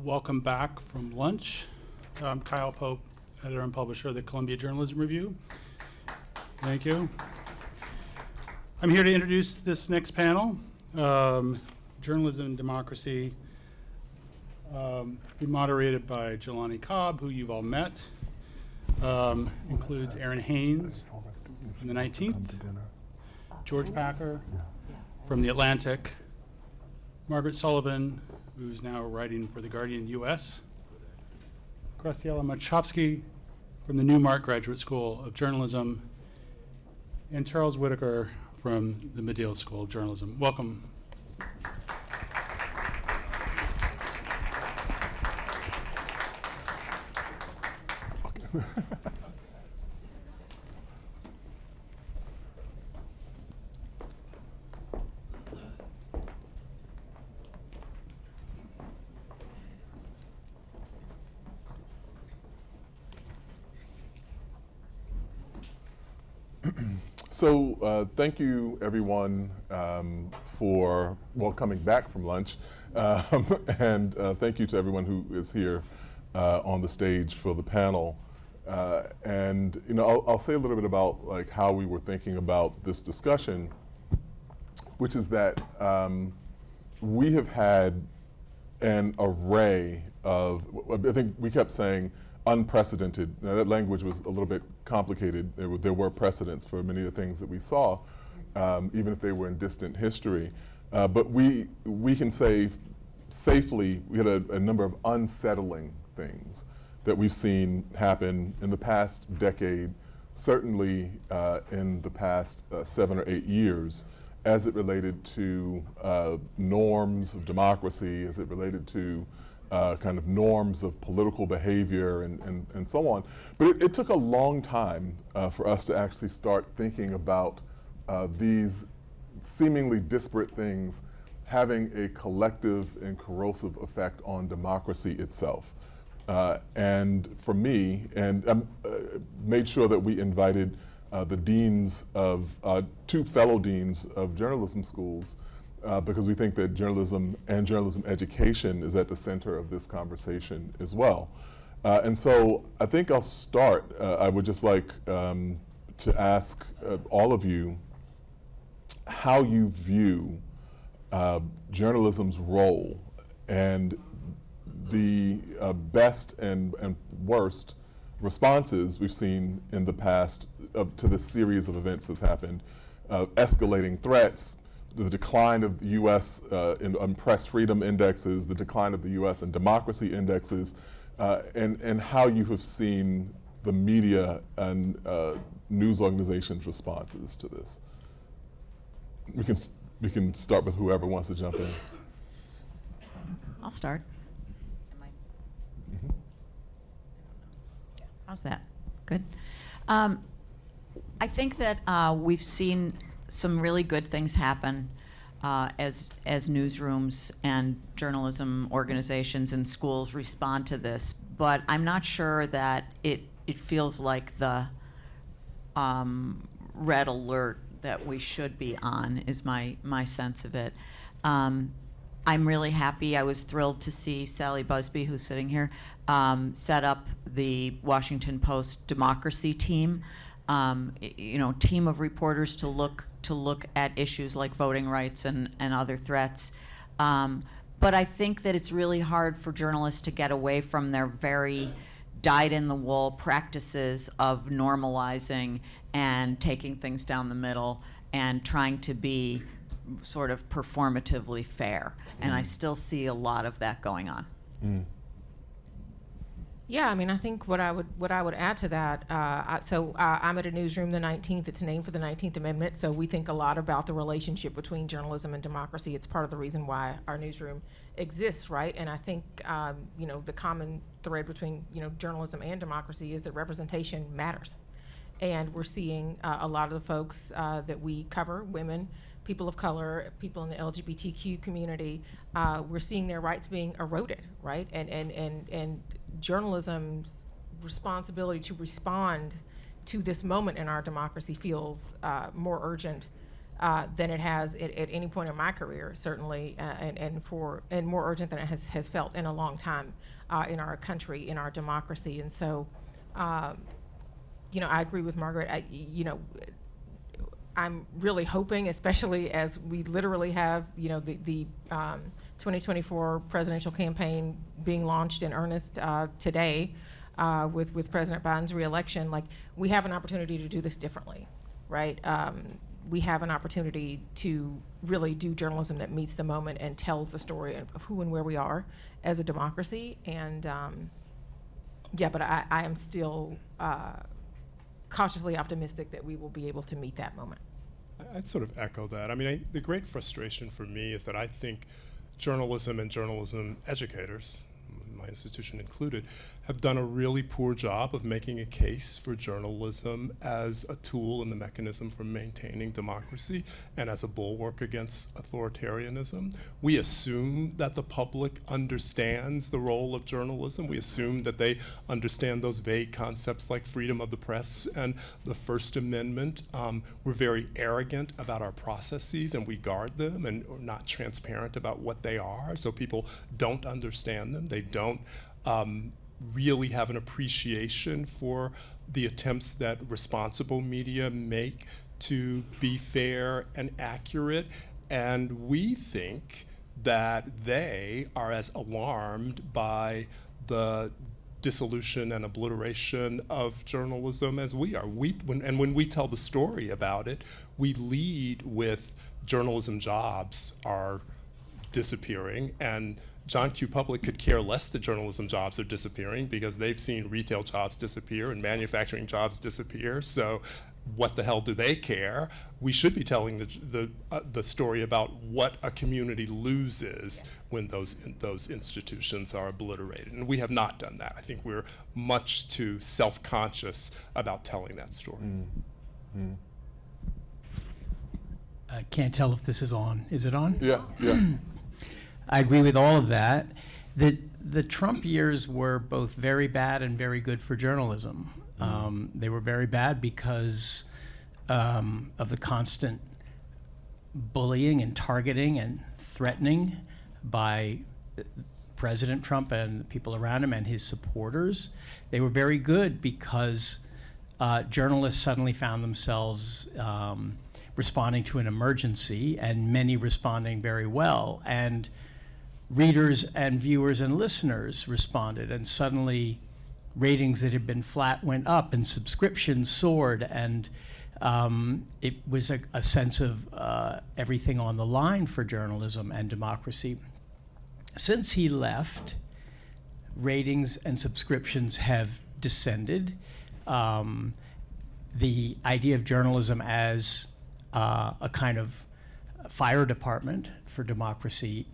Welcome back from lunch. I'm Kyle Pope, editor and publisher of the Columbia Journalism Review. Thank you. I'm here to introduce this next panel, Journalism and Democracy, be moderated by Jelani Cobb, who you've all met. Includes Errin Haines from the 19th, George Packer from The Atlantic, Margaret Sullivan, who's now writing for The Guardian US, Graciela Mochkofsky from the Newmark Graduate School of Journalism, and Charles Whitaker from the Medill School of Journalism. Welcome. So thank you, everyone, for coming back from lunch, and thank you to everyone who is here on the stage for the panel. And I'll say a little bit about like how we were thinking about this discussion, which is that we have had an array of, I think we kept saying, unprecedented. Now, that language was a little bit complicated. There were precedents for many of the things that we saw, even if they were in distant history. But we can say safely we had a number of unsettling things that we've seen happen in the past decade, certainly in the past 7 or 8 years, as it related to norms of democracy, as it related to kind of norms of political behavior and so on. But it took a long time for us to actually start thinking about these seemingly disparate things having a collective and corrosive effect on democracy itself. And for me, and made sure that we invited the deans of, 2 fellow deans of journalism schools, because we think that journalism and journalism education is at the center of this conversation as well. And so I think I'll start. I would just like to ask all of you how you view journalism's role and the best and worst responses we've seen in the past to this series of events that's happened, escalating threats, the decline of the U.S. in press freedom indexes, the decline of the U.S. in democracy indexes, and how you have seen the media and news organizations' responses to this. We can start with whoever wants to jump in. I'll start. How's that? Good. I think that we've seen some really good things happen as newsrooms and journalism organizations and schools respond to this, but I'm not sure that it feels like the red alert that we should be on is my sense of it. I'm really happy. I was thrilled to see Sally Buzbee, who's sitting here, set up the Washington Post democracy team. Team of reporters to look at issues like voting rights and other threats. But I think that it's really hard for journalists to get away from their very dyed-in-the-wool practices of normalizing and taking things down the middle and trying to be sort of performatively fair. And I still see a lot of that going on. Yeah, I mean, I think what I would add to that. I'm at a newsroom, the 19th. It's named for the 19th Amendment. So we think a lot about the relationship between journalism and democracy. It's part of the reason why our newsroom exists, right? And I think the common thread between journalism and democracy is that representation matters. And we're seeing a lot of the folks that we cover, women, people of color, people in the LGBTQ community, we're seeing their rights being eroded, right? And journalism's responsibility to respond to this moment in our democracy feels more urgent than it has at any point in my career, certainly, and more urgent than it has felt in a long time in our country, in our democracy. And so, I agree with Margaret. I'm really hoping, especially as we literally have, the 2024 presidential campaign being launched in earnest today with President Biden's reelection, like, we have an opportunity to do this differently, right? We have an opportunity to really do journalism that meets the moment and tells the story of who and where we are as a democracy. And but I am still cautiously optimistic that we will be able to meet that moment. I'd sort of echo that. I mean, the great frustration for me is that I think journalism and journalism educators, my institution included, have done a really poor job of making a case for journalism as a tool and the mechanism for maintaining democracy and as a bulwark against authoritarianism. We assume that the public understands the role of journalism. We assume that they understand those vague concepts like freedom of the press and the First Amendment. We're very arrogant about our processes, and we guard them, and are not transparent about what they are, so people don't understand them. They don't really have an appreciation for the attempts that responsible media make to be fair and accurate. And we think that they are as alarmed by the dissolution and obliteration of journalism as we are. When we tell the story about it, we lead with journalism jobs are disappearing, and John Q. Public could care less that journalism jobs are disappearing because they've seen retail jobs disappear and manufacturing jobs disappear. So what the hell do they care? We should be telling the story about what a community loses when those institutions are obliterated. And we have not done that. I think we're much too self-conscious about telling that story. Mm-hmm. I can't tell if this is on. Is it on? Yeah. I agree with all of that. The Trump years were both very bad and very good for journalism. They were very bad because of the constant bullying and targeting and threatening by President Trump and the people around him and his supporters. They were very good because journalists suddenly found themselves responding to an emergency, and many responding very well. And readers and viewers and listeners responded, and suddenly ratings that had been flat went up and subscriptions soared, and it was a sense of everything on the line for journalism and democracy. Since he left, ratings and subscriptions have descended. The idea of journalism as a kind of fire department for democracy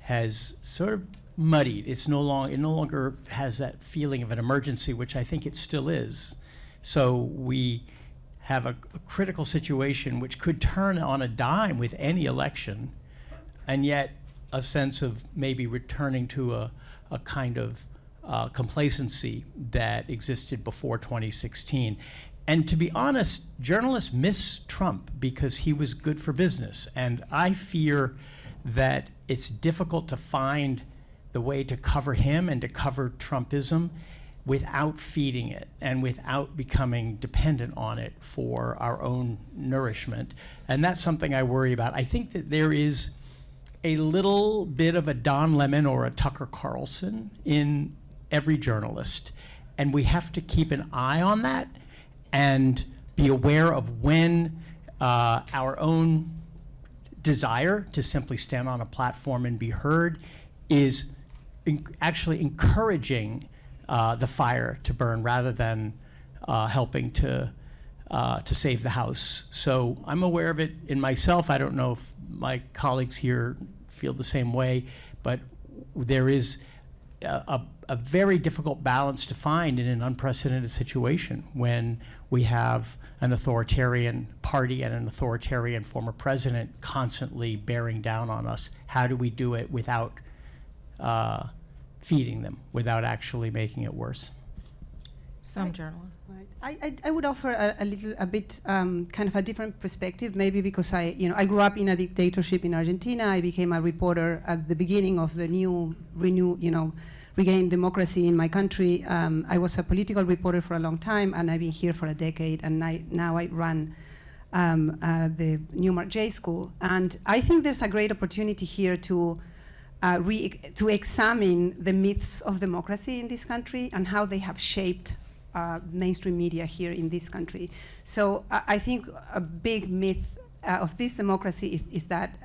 has sort of muddied. It no longer has that feeling of an emergency, which I think it still is. So we have a critical situation which could turn on a dime with any election, and yet a sense of maybe returning to a kind of complacency that existed before 2016. And to be honest, journalists miss Trump because he was good for business. And I fear that it's difficult to find the way to cover him and to cover Trumpism without feeding it and without becoming dependent on it for our own nourishment. And that's something I worry about. I think that there is a little bit of a Don Lemon or a Tucker Carlson in every journalist. And we have to keep an eye on that and be aware of when our own desire to simply stand on a platform and be heard is actually encouraging the fire to burn rather than helping to save the house. So I'm aware of it in myself. I don't know if my colleagues here feel the same way, but there is a very difficult balance to find in an unprecedented situation when we have an authoritarian party and an authoritarian former president constantly bearing down on us. How do we do it without feeding them, without actually making it worse? Some journalists. Right. I would offer a bit kind of a different perspective, maybe because I grew up in a dictatorship in Argentina. I became a reporter at the beginning of the regained democracy in my country. I was a political reporter for a long time, and I've been here for a decade, and now I run the Newmark J School. And I think there's a great opportunity here to examine the myths of democracy in this country and how they have shaped mainstream media here in this country. So I think a big myth of this democracy is that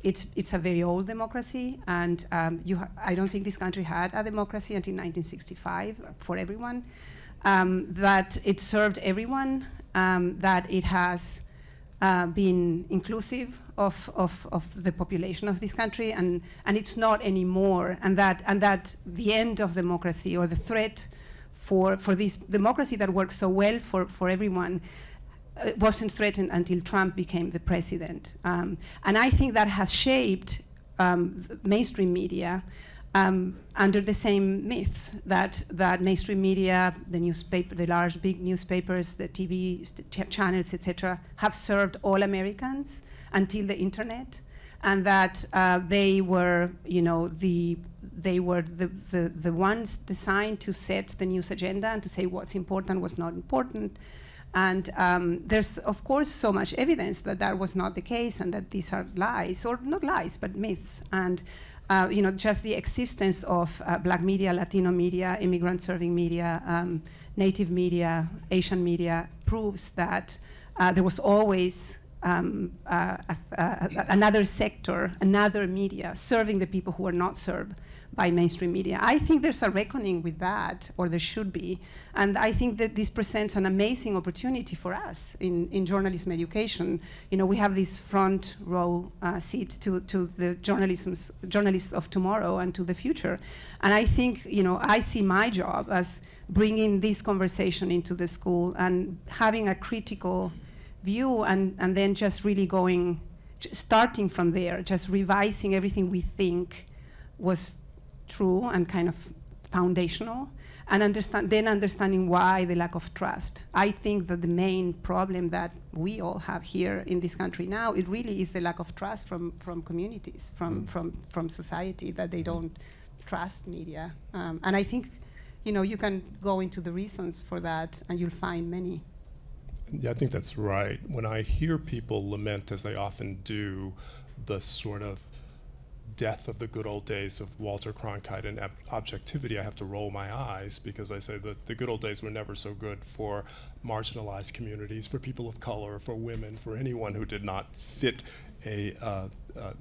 it's a very old democracy, and I don't think this country had a democracy until 1965 for everyone. That it served everyone, that it has been inclusive of the population of this country, and it's not anymore, and that the end of democracy, or the threat for this democracy that works so well for everyone, wasn't threatened until Trump became the president. And I think that has shaped mainstream media under the same myths that mainstream media, the large big newspapers, the TV channels, etc., have served all Americans until the internet, and that they were, the ones designed to set the news agenda and to say what's important, what's not important. And there's, of course, so much evidence that was not the case, and that these are lies, or not lies, but myths. And just the existence of black media, Latino media, immigrant-serving media, native media, Asian media, proves that there was always another sector, another media, serving the people who are not served by mainstream media. I think there's a reckoning with that, or there should be, and I think that this presents an amazing opportunity for us in journalism education. We have this front row seat to the journalists of tomorrow and to the future, and I think I see my job as bringing this conversation into the school and having a critical view, and then just really starting from there, just revising everything we think was true and kind of foundational, and understanding why the lack of trust. I think that the main problem that we all have here in this country now, it really is the lack of trust from communities, from society, that they don't trust media. And I think, you can go into the reasons for that, and you'll find many. Yeah, I think that's right. When I hear people lament, as they often do, the sort of death of the good old days of Walter Cronkite and objectivity, I have to roll my eyes, because I say that the good old days were never so good for marginalized communities, for people of color, for women, for anyone who did not fit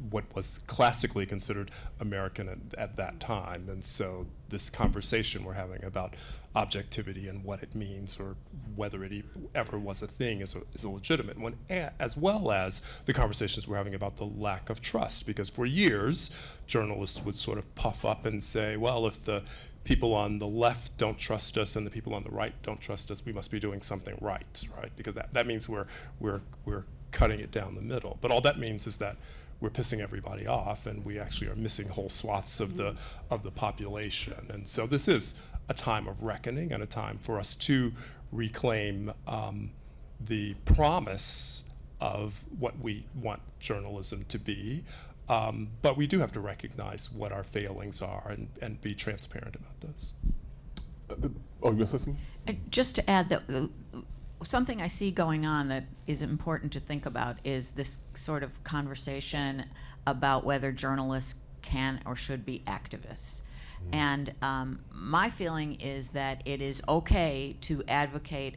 what was classically considered American at that time. And so this conversation we're having about objectivity and what it means, or whether it ever was a thing, is a legitimate one, as well as the conversations we're having about the lack of trust. Because for years, journalists would sort of puff up and say, well, if the people on the left don't trust us and the people on the right don't trust us, we must be doing something right? Because that means we're cutting it down the middle. But all that means is that we're pissing everybody off, and we actually are missing whole swaths of the population. And so this is a time of reckoning, and a time for us to reclaim the promise of what we want journalism to be. But we do have to recognize what our failings are, and be transparent about those. Oh, you want to Just to add that something I see going on that is important to think about is this sort of conversation about whether journalists can or should be activists. And my feeling is that it is okay to advocate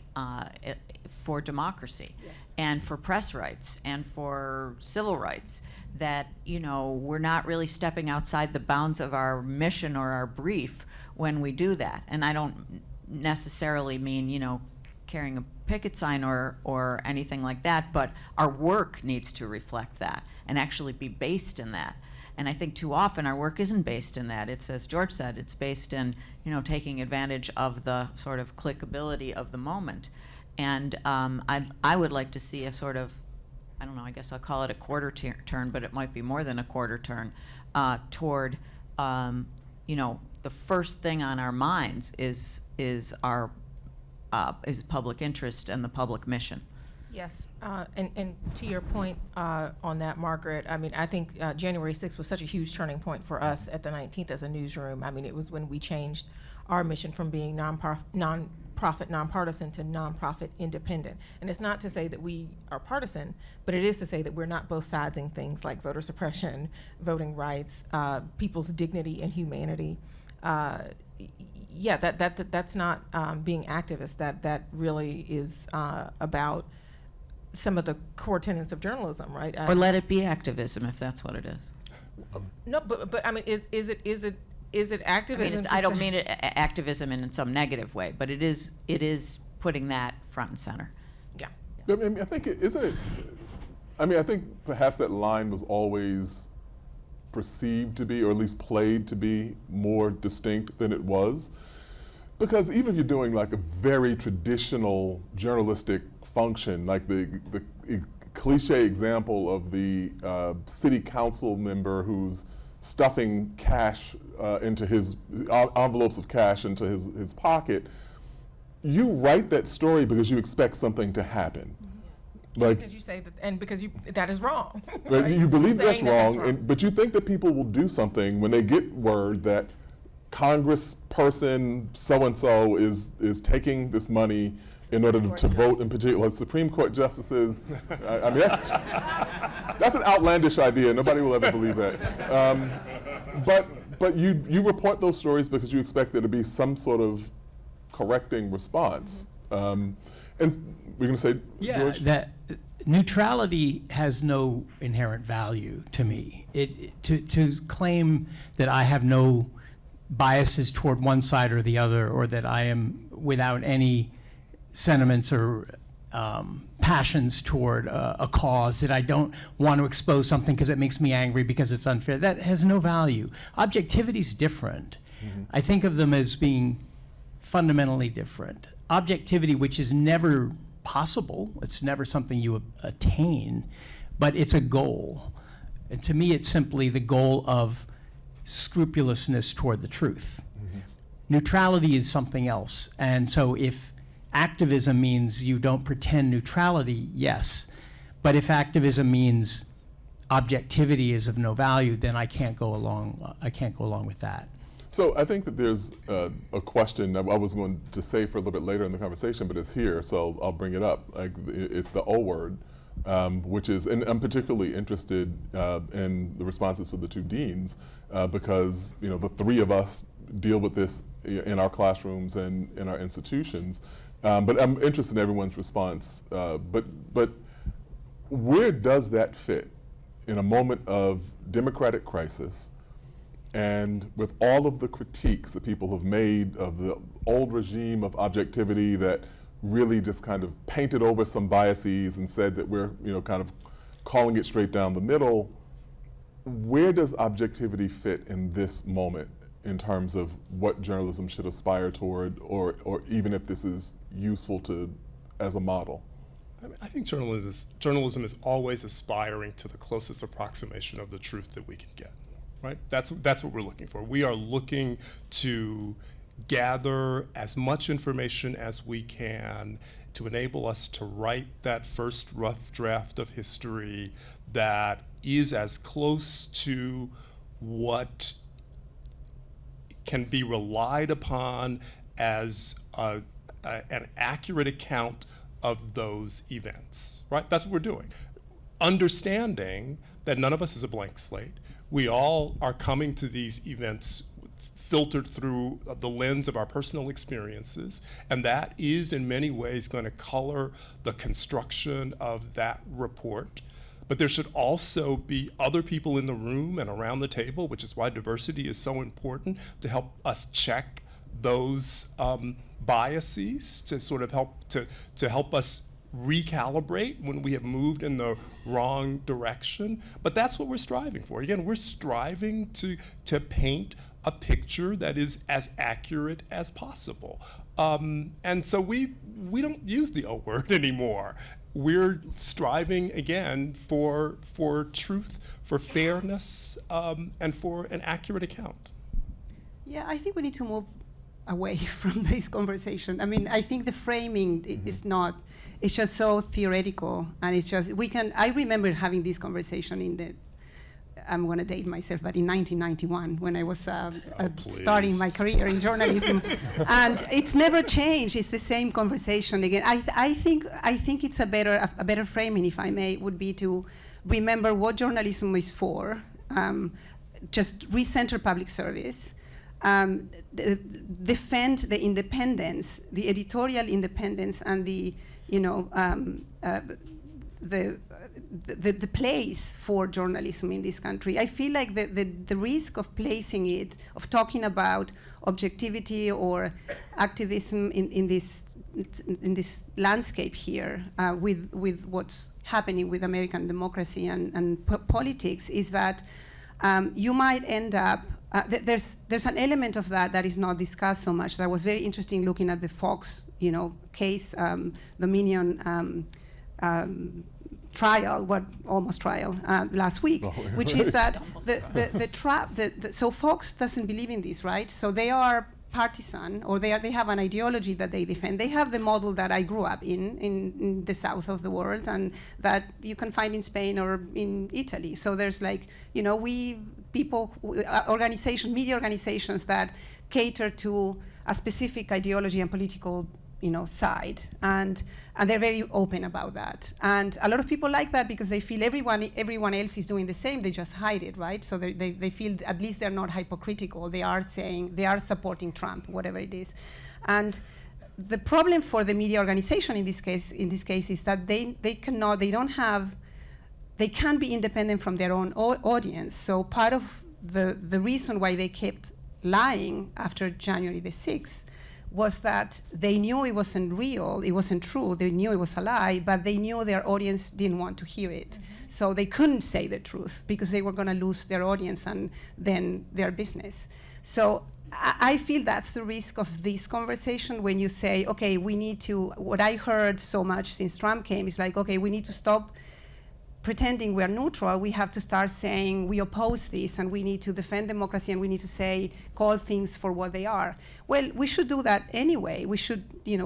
for democracy, yes, and for press rights and for civil rights, that we're not really stepping outside the bounds of our mission or our brief when we do that. And I don't necessarily mean carrying a picket sign or anything like that, but our work needs to reflect that and actually be based in that. And I think too often our work isn't based in that. It's, as George said, it's based in taking advantage of the sort of clickability of the moment. And I would like to see a sort of, I don't know, I guess I'll call it a quarter turn, but it might be more than a quarter turn, toward the first thing on our minds is our is public interest and the public mission. Yes, and to your point on that, Margaret, I mean, I think January 6th was such a huge turning point for us at the 19th as a newsroom. I mean, it was when we changed our mission from being nonprofit, nonpartisan to nonprofit independent. And it's not to say that we are partisan, but it is to say that we're not both siding things like voter suppression, voting rights, people's dignity and humanity. Yeah, that's not being activist. That really is about some of the core tenets of journalism, right? Or let it be activism if that's what it is. No, but I mean, is it activism? I don't mean it activism in some negative way, but it is putting that front and center. Yeah. I mean, I think I think perhaps that line was always perceived to be, or at least played to be, more distinct than it was. Because even if you're doing like a very traditional journalistic function, like the cliche example of the city council member who's stuffing cash into his envelopes of cash into his pocket, you write that story because you expect something to happen. Like, because you say that, and because that is wrong. Right? You believe that's wrong, wrong. But you think that people will do something when they get word that Congressperson so-and-so is taking this money in order to vote in particular Supreme Court justices. I mean, that's an outlandish idea. Nobody will ever believe that. But you report those stories because you expect there to be some sort of correcting response. And we're going to say, George? That neutrality has no inherent value to me. To claim that I have no biases toward one side or the other, or that I am without any sentiments or passions toward a cause, that I don't want to expose something because it makes me angry because it's unfair, that has no value. Objectivity is different. Mm-hmm. I think of them as being fundamentally different. Objectivity, which is never possible, it's never something you attain, but it's a goal. And to me, it's simply the goal of scrupulousness toward the truth. Mm-hmm. Neutrality is something else. And so if activism means you don't pretend neutrality, yes. But if activism means objectivity is of no value, then I can't go along with that. So I think that there's a question that I was going to say for a little bit later in the conversation, but it's here, so I'll bring it up. Like, it's the O word, which is, and I'm particularly interested in the responses for the two deans, because the three of us deal with this in our classrooms and in our institutions. But I'm interested in everyone's response. But where does that fit in a moment of democratic crisis, and with all of the critiques that people have made of the old regime of objectivity that really just kind of painted over some biases and said that we're kind of calling it straight down the middle? Where does objectivity fit in this moment in terms of what journalism should aspire toward, or even if this is useful to as a model? I think journalism is always aspiring to the closest approximation of the truth that we can get. Right? That's what we're looking for. We are looking to gather as much information as we can to enable us to write that first rough draft of history that is as close to what can be relied upon as an accurate account of those events. Right? That's what we're doing. Understanding that none of us is a blank slate. We all are coming to these events filtered through the lens of our personal experiences, and that is in many ways going to color the construction of that report. But there should also be other people in the room and around the table, which is why diversity is so important, to help us check those biases, to sort of help us recalibrate when we have moved in the wrong direction. But that's what we're striving for. Again, we're striving to paint a picture that is as accurate as possible. And so we don't use the O word anymore. We're striving, again, for truth, for fairness, and for an accurate account. Yeah, I think we need to move away from this conversation. I mean, I think the framing is not, it's just so theoretical, and it's just, I remember having this conversation I'm going to date myself, but in 1991, when I was starting my career in journalism, and it's never changed. It's the same conversation again. I think it's a better framing, if I may, would be to remember what journalism is for. Just recenter public service, defend the independence, the editorial independence, and the place for journalism in this country. I feel like the risk of placing it, of talking about objectivity or activism in this landscape here with what's happening with American democracy and politics, is that you might end up, there's an element of that is not discussed so much. That was very interesting looking at the Fox case, Dominion trial, almost trial, last week, which is that so Fox doesn't believe in this, right? So they are partisan, or they have an ideology that they defend. They have the model that I grew up in the south of the world, and that you can find in Spain or in Italy. So there's media organizations that cater to a specific ideology and political side, and they're very open about that. And a lot of people like that because they feel everyone else is doing the same. They just hide it, right? So they feel at least they're not hypocritical. They are saying they are supporting Trump, whatever it is. And the problem for the media organization in this case is that they can't be independent from their own audience. So part of the reason why they kept lying after January the 6th was that they knew it wasn't real, it wasn't true, they knew it was a lie, but they knew their audience didn't want to hear it. Mm-hmm. So they couldn't say the truth because they were gonna lose their audience and then their business. So I feel that's the risk of this conversation when you say, okay, what I heard so much since Trump came is okay, we need to stop pretending we're neutral. We have to start saying we oppose this, and we need to defend democracy, and we need to call things for what they are. Well, we should do that anyway. We should,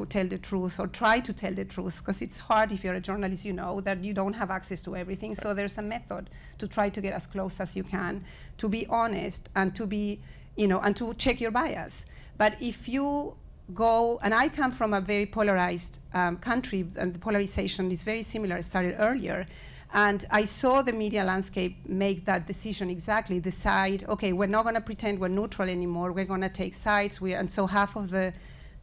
tell the truth, or try to tell the truth, because it's hard if you're a journalist, that you don't have access to everything. So there's a method to try to get as close as you can, to be honest, and to be, and to check your bias. But if you go, and I come from a very polarized country, and the polarization is very similar, it started earlier. And I saw the media landscape make that decision exactly, decide, okay, we're not going to pretend we're neutral anymore, we're going to take sides. And so half of the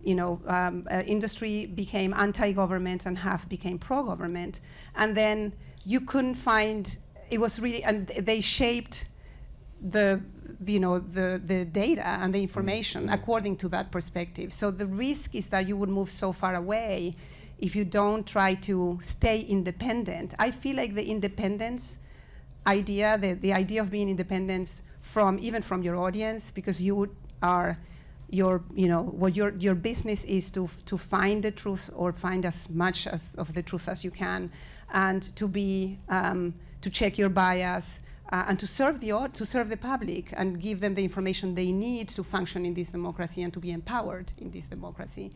industry became anti-government and half became pro-government. And then you couldn't find, it was really, and they shaped the data and the information according to that perspective. So the risk is that you would move so far away if you don't try to stay independent. I feel like the independence idea, the idea of being independent even from your audience, because you are your business is to find the truth, or find as much of the truth as you can, and to check your bias, and to serve the public and give them the information they need to function in this democracy and to be empowered in this democracy.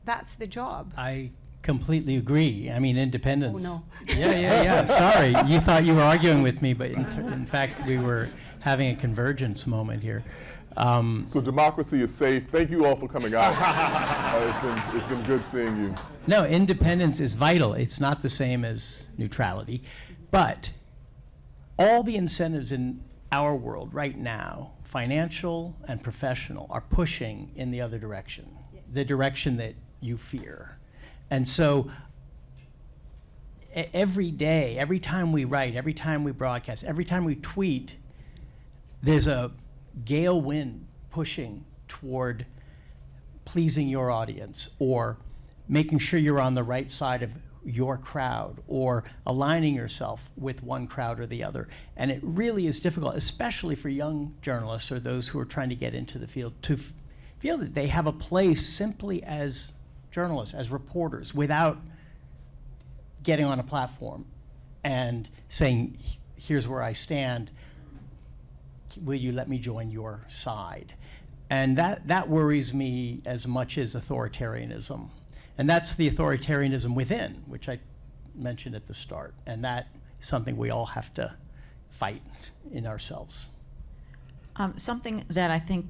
That's the job. I completely agree. I mean, independence. Oh, no. Yeah. Sorry, you thought you were arguing with me, but in fact, we were having a convergence moment here. So democracy is safe. Thank you all for coming out. It's been good seeing you. No, independence is vital. It's not the same as neutrality, but all the incentives in our world right now, financial and professional, are pushing in the other direction. The direction that you fear. And so every day, every time we write, every time we broadcast, every time we tweet, there's a gale wind pushing toward pleasing your audience, or making sure you're on the right side of your crowd, or aligning yourself with one crowd or the other. And it really is difficult, especially for young journalists or those who are trying to get into the field, to feel that they have a place simply as journalists, as reporters, without getting on a platform and saying, here's where I stand, will you let me join your side? And that worries me as much as authoritarianism. And that's the authoritarianism within, which I mentioned at the start. And that is something we all have to fight in ourselves. Something that I think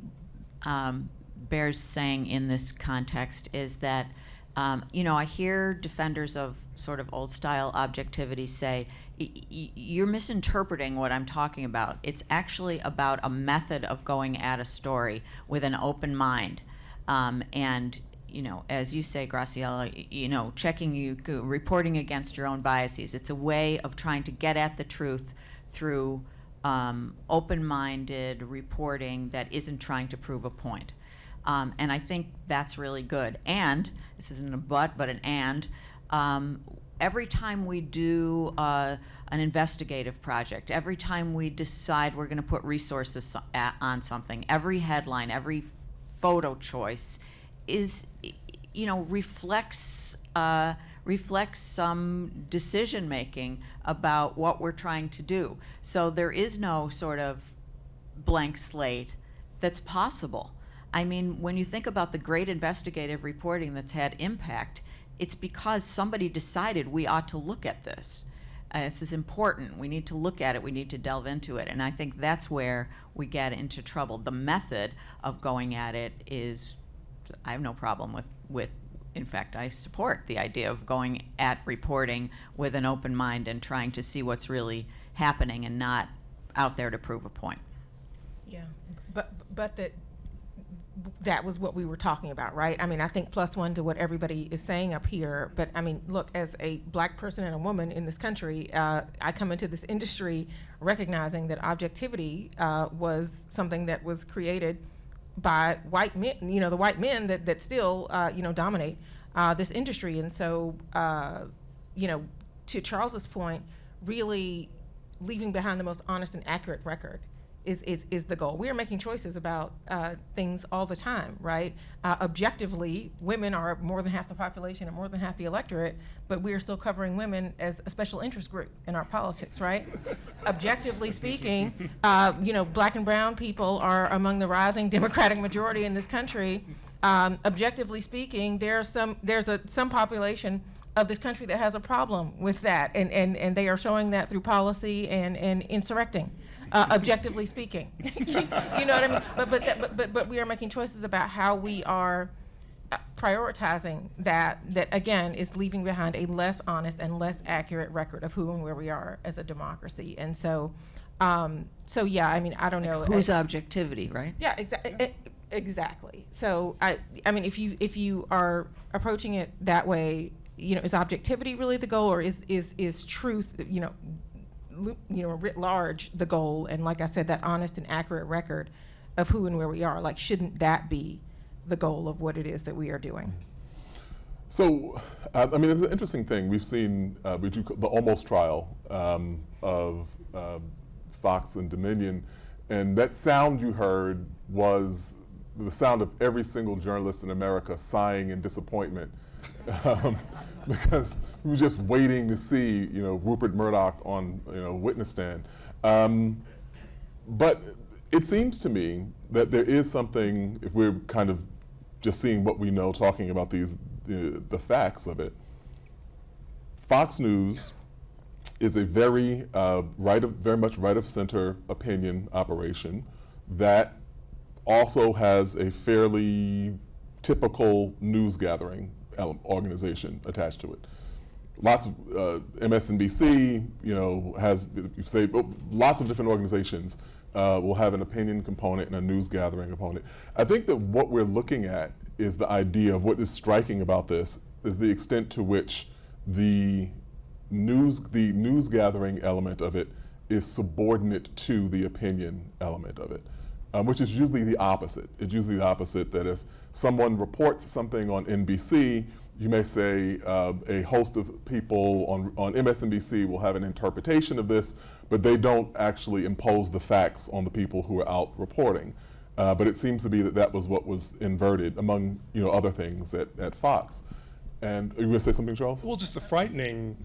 bears saying in this context is that, I hear defenders of sort of old style objectivity say, you're misinterpreting what I'm talking about. It's actually about a method of going at a story with an open mind. And, as you say, Graciela, reporting against your own biases. It's a way of trying to get at the truth through open-minded reporting that isn't trying to prove a point. And I think that's really good. And, this isn't a but an and, every time we do an investigative project, every time we decide we're going to put resources on something, every headline, every photo choice is, reflects some decision making about what we're trying to do. So there is no sort of blank slate that's possible. I mean, when you think about the great investigative reporting that's had impact, it's because somebody decided we ought to look at this. This is important. We need to look at it. We need to delve into it. And I think that's where we get into trouble. The method of going at it is, I have no problem with in fact, I support the idea of going at reporting with an open mind and trying to see what's really happening and not out there to prove a point. Yeah, but that was what we were talking about, right? I mean, I think +1 to what everybody is saying up here, but I mean, look, as a black person and a woman in this country, I come into this industry recognizing that objectivity was something that was created by white men, the white men that still, dominate this industry. And so, to Charles's point, really leaving behind the most honest and accurate record is the goal. We are making choices about things all the time, right? Objectively, women are more than half the population and more than half the electorate, but we are still covering women as a special interest group in our politics, right? Objectively speaking, black and brown people are among the rising Democratic majority in this country. Objectively speaking, there's some population of this country that has a problem with that, and they are showing that through policy and insurrecting. Objectively speaking, you know what I mean. But we are making choices about how we are prioritizing that again is leaving behind a less honest and less accurate record of who and where we are as a democracy. And so yeah, I mean, I don't know whose objectivity, right? Yeah, exactly. So I mean, if you are approaching it that way, is objectivity really the goal, or is truth, writ large the goal? And like I said, that honest and accurate record of who and where we are, like, shouldn't that be the goal of what it is that we are doing? So, I mean, it's an interesting thing. We've seen, we do the almost trial of Fox and Dominion, and that sound you heard was the sound of every single journalist in America sighing in disappointment. Because we were just waiting to see, Rupert Murdoch on, witness stand. But it seems to me that there is something, if we're kind of just seeing what we know, talking about the facts of it. Fox News is a very much right of center opinion operation that also has a fairly typical news gathering organization attached to it. Lots of MSNBC, has lots of different organizations will have an opinion component and a news gathering component. I think that what we're looking at is the idea of what is striking about this is the extent to which the news gathering element of it is subordinate to the opinion element of it, which is usually the opposite. It's usually the opposite, that if someone reports something on NBC, you may say a host of people on MSNBC will have an interpretation of this, but they don't actually impose the facts on the people who are out reporting. But it seems to be that was what was inverted, among other things at Fox. And are you going to say something, Charles? Well, just the frightening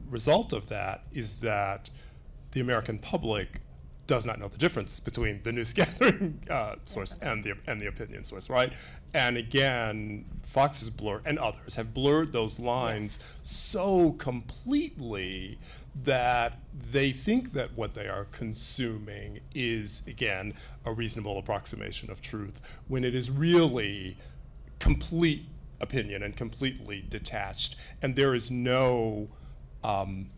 result of that is that the American public does not know the difference between the news gathering source and the opinion source, right? And again, Fox has blurred, and others have blurred those lines so completely that they think that what they are consuming is, again, a reasonable approximation of truth, when it is really complete opinion and completely detached. And there is no, and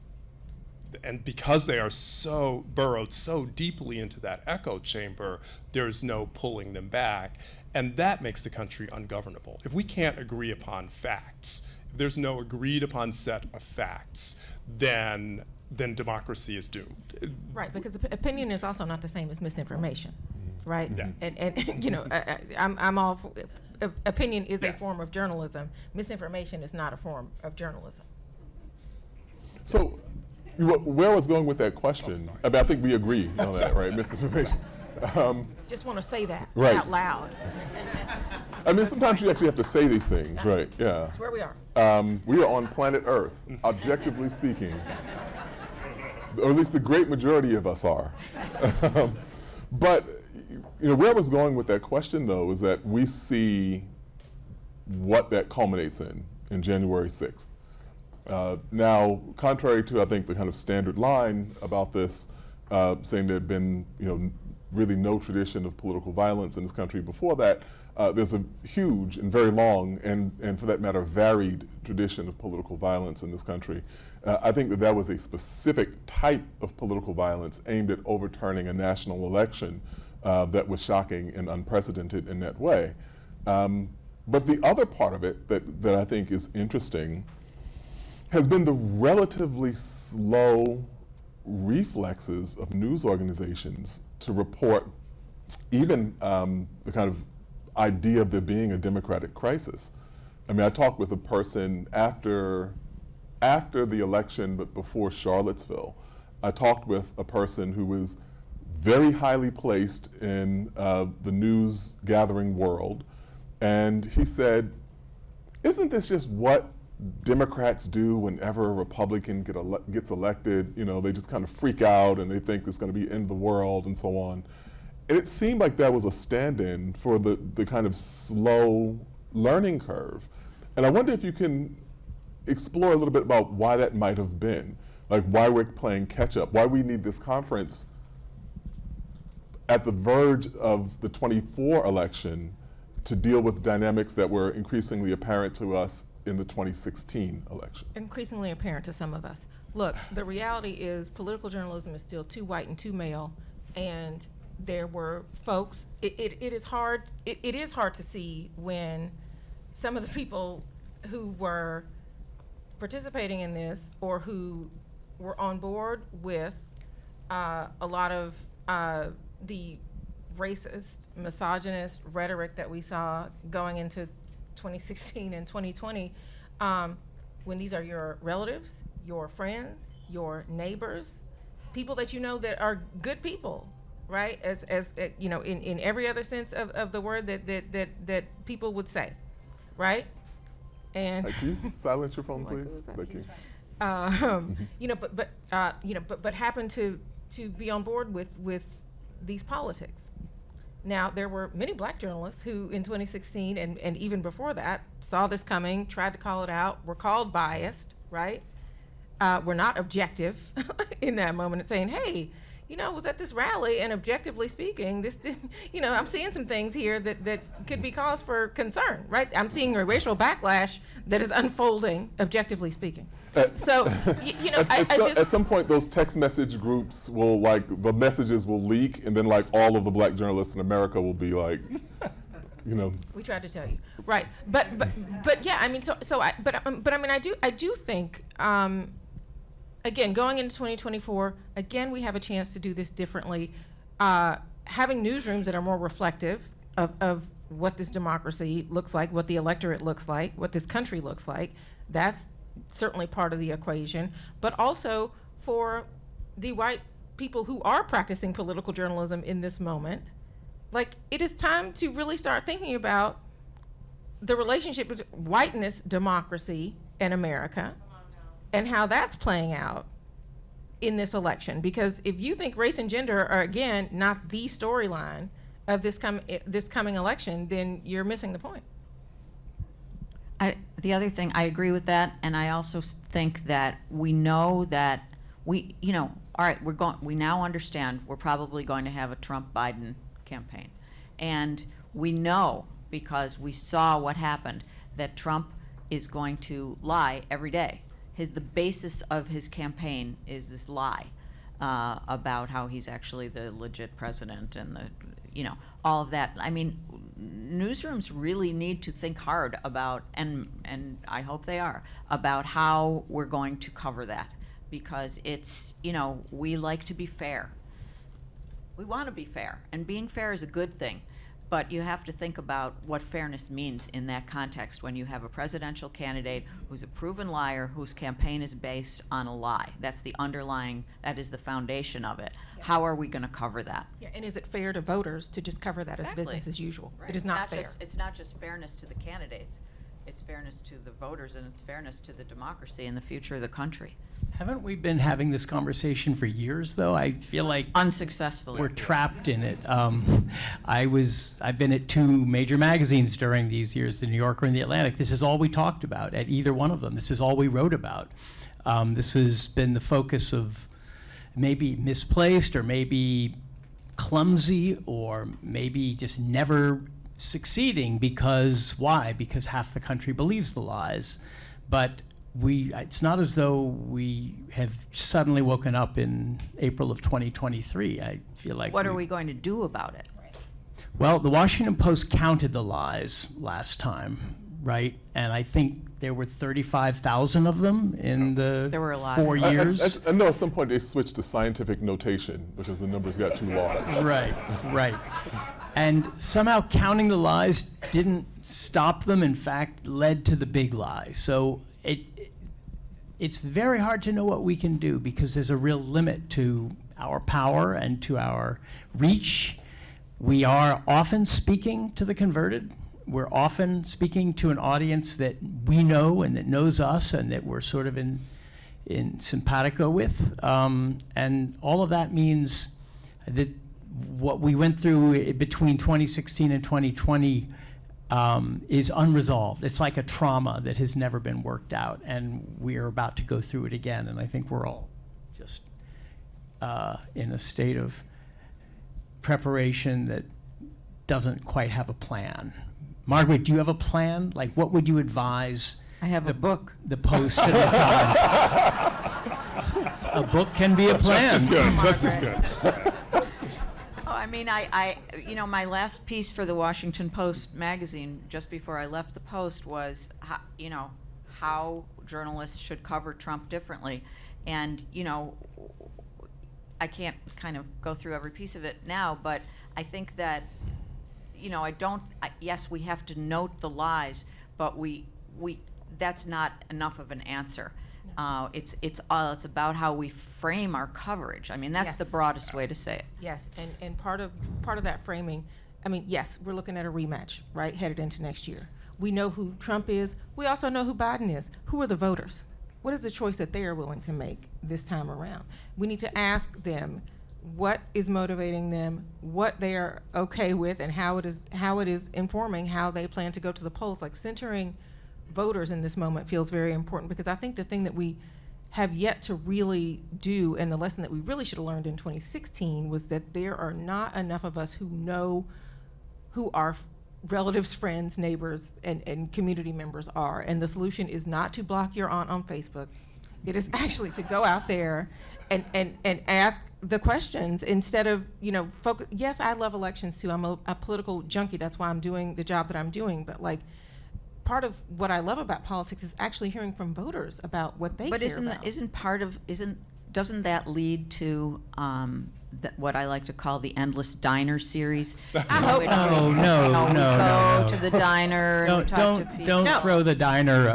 because they are so burrowed so deeply into that echo chamber, there's no pulling them back. And that makes the country ungovernable. If we can't agree upon facts, if there's no agreed upon set of facts, then democracy is doomed. Right, because opinion is also not the same as misinformation, right? Yeah. And you know, I'm all for, opinion is a Yes. form of journalism. Misinformation is not a form of journalism. So, where I was going with that question, I mean, I think we agree on that, right? Misinformation. Just want to say that Right. out loud. I mean, sometimes you actually have to say these things, right? Yeah. That's where we are. We are on planet Earth, objectively speaking, or at least the great majority of us are. But you know, where I was going with that question, though, is that we see what that culminates in January 6th. Now, contrary to, I think, the kind of standard line about this, saying there had been, you know, really no tradition of political violence in this country before that, there's a huge and very long and for that matter, varied tradition of political violence in this country. I think that was a specific type of political violence aimed at overturning a national election that was shocking and unprecedented in that way. But the other part of it that I think is interesting has been the relatively slow reflexes of news organizations to report even the kind of idea of there being a democratic crisis. I mean, I talked with a person after the election, but before Charlottesville. I talked with a person who was very highly placed in the news gathering world, and he said, isn't this just what Democrats do whenever a Republican gets elected? You know, they just kind of freak out and they think it's going to be end of the world and so on. And it seemed like that was a stand-in for the kind of slow learning curve. And I wonder if you can explore a little bit about why that might have been, like why we're playing catch up, why we need this conference at the verge of the 24 election to deal with dynamics that were increasingly apparent to us in the 2016 election. Increasingly apparent to some of us. Look, the reality is political journalism is still too white and too male, and there were folks, it is hard to see when some of the people who were participating in this or who were on board with a lot of the racist, misogynist rhetoric that we saw going into 2016 and 2020, when these are your relatives, your friends, your neighbors, people that you know that are good people, right? As you know, in every other sense of the word that people would say, right? And Can you silence your phone, please? Thank you. you know, but happen to be on board with these politics. Now, there were many black journalists who in 2016 and even before that saw this coming, tried to call it out, were called biased, right? Were not objective in that moment and saying, hey, you know, was at this rally and objectively speaking, this didn't, you know, I'm seeing some things here that could be cause for concern, right? I'm seeing a racial backlash that is unfolding, objectively speaking. So, you know, at some point, those text message groups will, like, the messages will leak, and then, like, all of the black journalists in America will be like, you know. We tried to tell you, right? But yeah, I mean, but I mean, I do think, again, going into 2024, again, we have a chance to do this differently. Having newsrooms that are more reflective of what this democracy looks like, what the electorate looks like, what this country looks like, that's certainly part of the equation, but also for the white people who are practicing political journalism in this moment, like, it is time to really start thinking about the relationship between whiteness, democracy, and America, and how that's playing out in this election? Because if you think race and gender are, again, not the storyline of this coming election, then you're missing the point. The other thing, I agree with that, and I also think that we know that all right, we now understand we're probably going to have a Trump-Biden campaign. And we know, because we saw what happened, that Trump is going to lie every day. The basis of his campaign is this lie about how he's actually the legit president and all of that. I mean, newsrooms really need to think hard about, and I hope they are, about how we're going to cover that. Because it's, we like to be fair. We want to be fair, and being fair is a good thing. But you have to think about what fairness means in that context when you have a presidential candidate who's a proven liar, whose campaign is based on a lie. That's the underlying, that is the foundation of it. Yeah. How are we going to cover that? Yeah, and is it fair to voters to just cover that as business as usual? Right. It is not fair. It's not just fairness to the candidates. It's fairness to the voters, and it's fairness to the democracy and the future of the country. Haven't we been having this conversation for years, though? I feel like unsuccessfully we're trapped in it. I've been at 2 major magazines during these years, the New Yorker and the Atlantic. This is all we talked about at either one of them. This is all we wrote about. This has been the focus of maybe misplaced or maybe clumsy or maybe just never succeeding. Because why? Because half the country believes the lies. But it's not as though we have suddenly woken up in April of 2023. I feel like what are we going to do about it? Well, the Washington Post counted the lies last time, right? And I think there were 35,000 of them in the there were a lot 4 years. I know at some point they switched to scientific notation because the numbers got too large. Right. And somehow counting the lies didn't stop them, in fact, led to the big lie. So it's very hard to know what we can do because there's a real limit to our power and to our reach. We are often speaking to the converted. We're often speaking to an audience that we know and that knows us and that we're sort of in simpatico with. And all of that means that what we went through between 2016 and 2020 is unresolved. It's like a trauma that has never been worked out, and we are about to go through it again. And I think we're all just in a state of preparation that doesn't quite have a plan. Margaret, do you have a plan? Like, what would you advise? I have a book. The Post and the Times. A book can be a plan. Just as good. I mean, my last piece for the Washington Post magazine, just before I left the Post, was, how journalists should cover Trump differently. And, I can't kind of go through every piece of it now, but I think that, yes, we have to note the lies, but that's not enough of an answer. It's about how we frame our coverage. I mean, that's the broadest way to say it. Yes, and part of that framing, I mean, yes, we're looking at a rematch, right, headed into next year. We know who Trump is. We also know who Biden is. Who are the voters? What is the choice that they are willing to make this time around? We need to ask them what is motivating them, what they are okay with, and how it is informing how they plan to go to the polls. Like, centering voters in this moment feels very important, because I think the thing that we have yet to really do, and the lesson that we really should have learned in 2016, was that there are not enough of us who know who our relatives, friends, neighbors, and community members are. And the solution is not to block your aunt on Facebook. It is actually to go out there and ask the questions instead of, focus. Yes, I love elections too. I'm a political junkie. That's why I'm doing the job that I'm doing. But part of what I love about politics is actually hearing from voters about what they care about. Doesn't that lead to what I like to call the endless diner series? I hope we no. go to the diner and talk to people. Don't throw the diner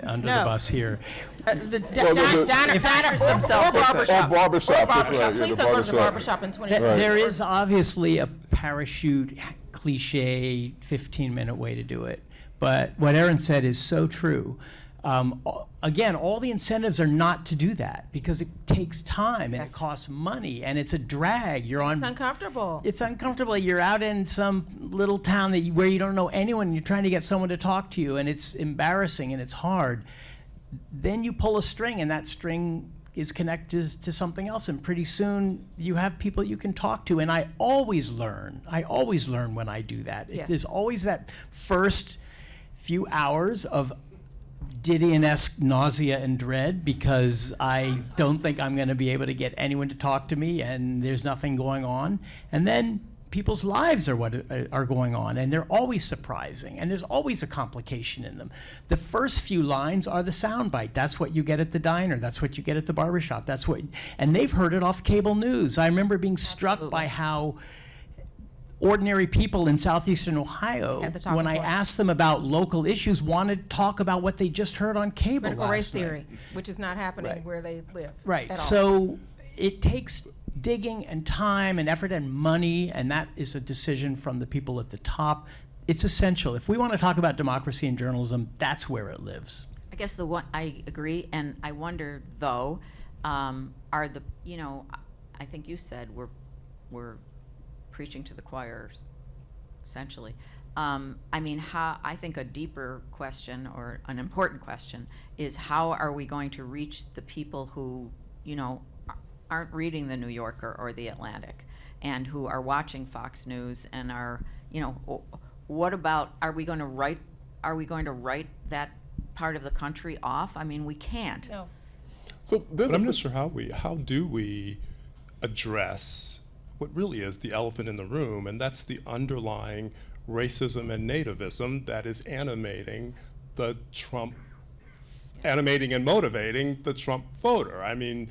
under the bus here. Diners themselves. Or barbershop. Please don't go to the barbershop in 2020. There is obviously a parachute cliche 15-minute way to do it. But what Errin said is so true. Again, all the incentives are not to do that because it takes time and Yes. it costs money and it's a drag. You're on. It's uncomfortable. It's uncomfortable. You're out in some little town where you don't know anyone. And you're trying to get someone to talk to you, and it's embarrassing and it's hard. Then you pull a string, and that string is connected to something else, and pretty soon you have people you can talk to. And I always learn. When I do that. Yes. There's always that first few hours of Didion-esque nausea and dread because I don't think I'm going to be able to get anyone to talk to me, and there's nothing going on. And then people's lives are what are going on, and they're always surprising, and there's always a complication in them. The first few lines are the soundbite. That's what you get at the diner. That's what you get at the barbershop. And they've heard it off cable news. I remember being struck by how ordinary people in southeastern Ohio, At the top when of I the voice. asked them about local issues, wanted to talk about what they just heard on cable Critical race last night. theory, which is not happening Right. where they live. Right. At all. So it takes digging and time and effort and money, and that is a decision from the people at the top. It's essential. If we want to talk about democracy and journalism, that's where it lives. I guess I agree, and I wonder though, are the, I think you said we're preaching to the choir, essentially. I mean, I think a deeper question or an important question is how are we going to reach the people who, aren't reading the New Yorker or the Atlantic and who are watching Fox News and are, what about, are we going to write that part of the country off? I mean, we can't. No. So there's But I'm a not sure how do we address what really is the elephant in the room, and that's the underlying racism and nativism that is animating and motivating the Trump voter. I mean,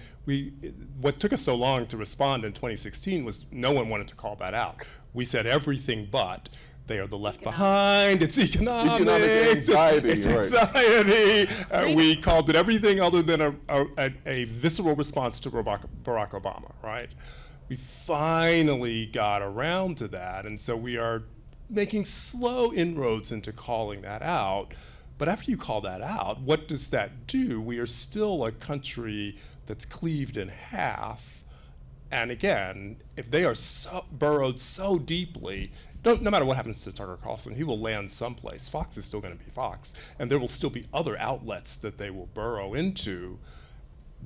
what took us so long to respond in 2016 was no one wanted to call that out. We said everything but they are the left behind, it's economics, anxiety, it's right. anxiety. We called it everything other than a visceral response to Barack Obama, right? We finally got around to that, and so we are making slow inroads into calling that out. But after you call that out, what does that do? We are still a country that's cleaved in half. And again, if they are burrowed so deeply, no matter what happens to Tucker Carlson, he will land someplace. Fox is still going to be Fox, and there will still be other outlets that they will burrow into.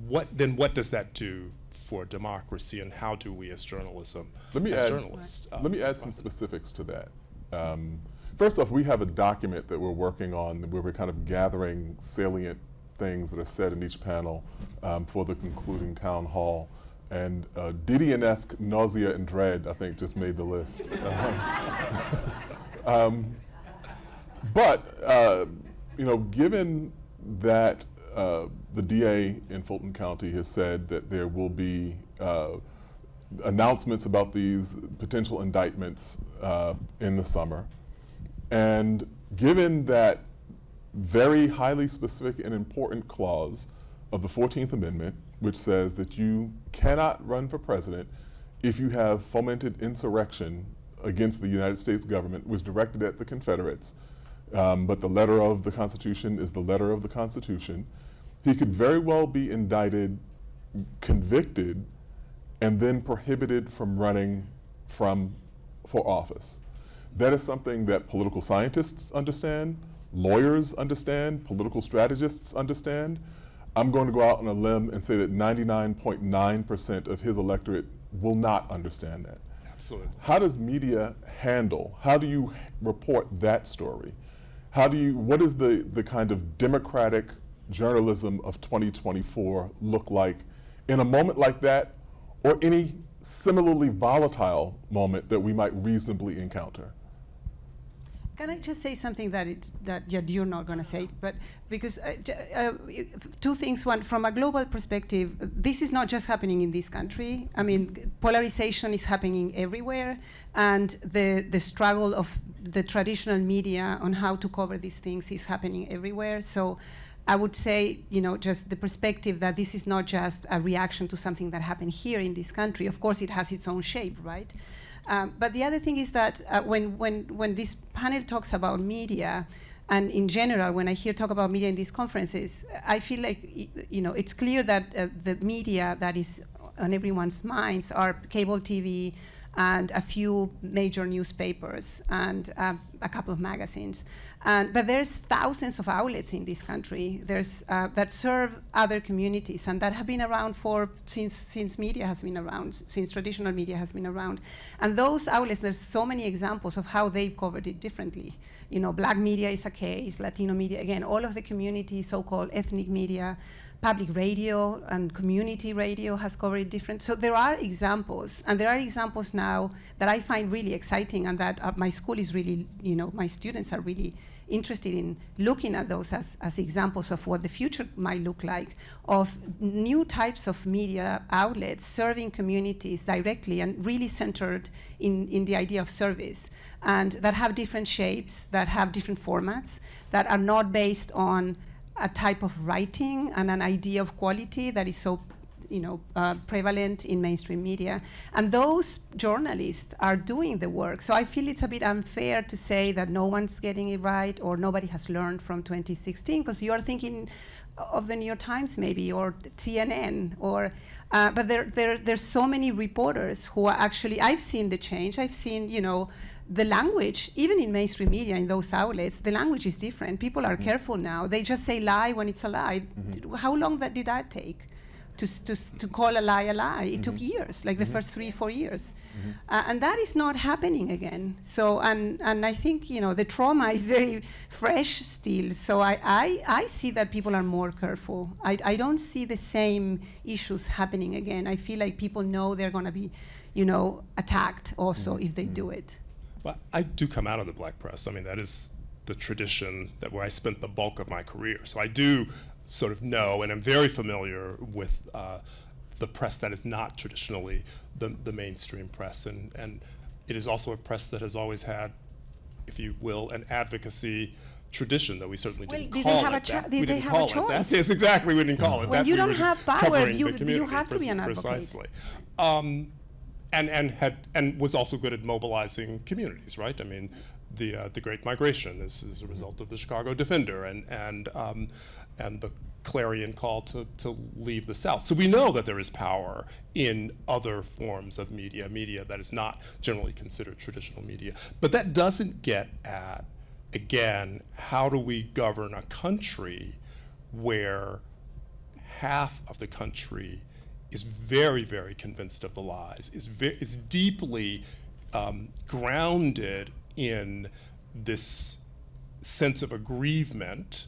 What does that do for democracy, and how do we as journalists Let me add some specifics to that. First off, we have a document that we're working on where we're kind of gathering salient things that are said in each panel for the concluding town hall. And Didion-esque nausea and dread, I think, just made the list. Given that the DA in Fulton County has said that there will be announcements about these potential indictments in the summer, and given that very highly specific and important clause of the 14th Amendment, which says that you cannot run for president if you have fomented insurrection against the United States government, was directed at the Confederates, but the letter of the Constitution is the letter of the Constitution. He could very well be indicted, convicted, and then prohibited from running for office. That is something that political scientists understand, lawyers understand, political strategists understand. I'm going to go out on a limb and say that 99.9% of his electorate will not understand that. Absolutely. How does media how do you report that story? What does the kind of democratic journalism of 2024 look like in a moment like that, or any similarly volatile moment that we might reasonably encounter? Can I just say something that you're not going to say, but because two things. One, from a global perspective, this is not just happening in this country. I mean, polarization is happening everywhere, and the struggle of the traditional media on how to cover these things is happening everywhere. So I would say, just the perspective that this is not just a reaction to something that happened here in this country. Of course, it has its own shape, right? But the other thing is that when this panel talks about media, And in general, when I hear talk about media in these conferences, I feel like it's clear that the media that is on everyone's minds are cable TV and a few major newspapers and a couple of magazines. But there's thousands of outlets in this country that serve other communities and that have been around since media has been around, since traditional media has been around. And those outlets, there's so many examples of how they've covered it differently. Black media is a case, Latino media, again, all of the community, so-called ethnic media, public radio and community radio has covered it different. So there are examples, and there are examples now that I find really exciting and that my school is really, my students are really interested in looking at those as examples of what the future might look like, of new types of media outlets serving communities directly and really centered in the idea of service, and that have different shapes, that have different formats, that are not based on a type of writing and an idea of quality that is so prevalent in mainstream media. And those journalists are doing the work. So I feel it's a bit unfair to say that no one's getting it right or nobody has learned from 2016, because you are thinking of the New York Times maybe, or CNN, or but there's so many reporters who are actually, I've seen the change. I've seen, the language, even in mainstream media, in those outlets, the language is different. People are careful now. They just say lie when it's a lie. How long did that take? To call a lie a lie. It took years, like the first 3-4 years. And that is not happening again. So, and I think, the trauma is very fresh still. So I see that people are more careful. I don't see the same issues happening again. I feel like people know they're gonna be, attacked also if they do it. Well, I do come out of the black press. I mean, that is the tradition where I spent the bulk of my career. So I do sort of know, and I'm very familiar with the press that is not traditionally the mainstream press. And it is also a press that has always had, if you will, an advocacy tradition, though we certainly didn't call it that. Did they have a choice? Yes, exactly, we didn't call it that. When you don't have power, you community, have to be an advocate. Precisely. And was also good at mobilizing communities, right? I mean, the Great Migration is a result of the Chicago Defender and the clarion call to leave the South. So we know that there is power in other forms of media that is not generally considered traditional media. But that doesn't get at, again, how do we govern a country where half of the country is very, very convinced of the lies, is deeply grounded in this sense of aggrievement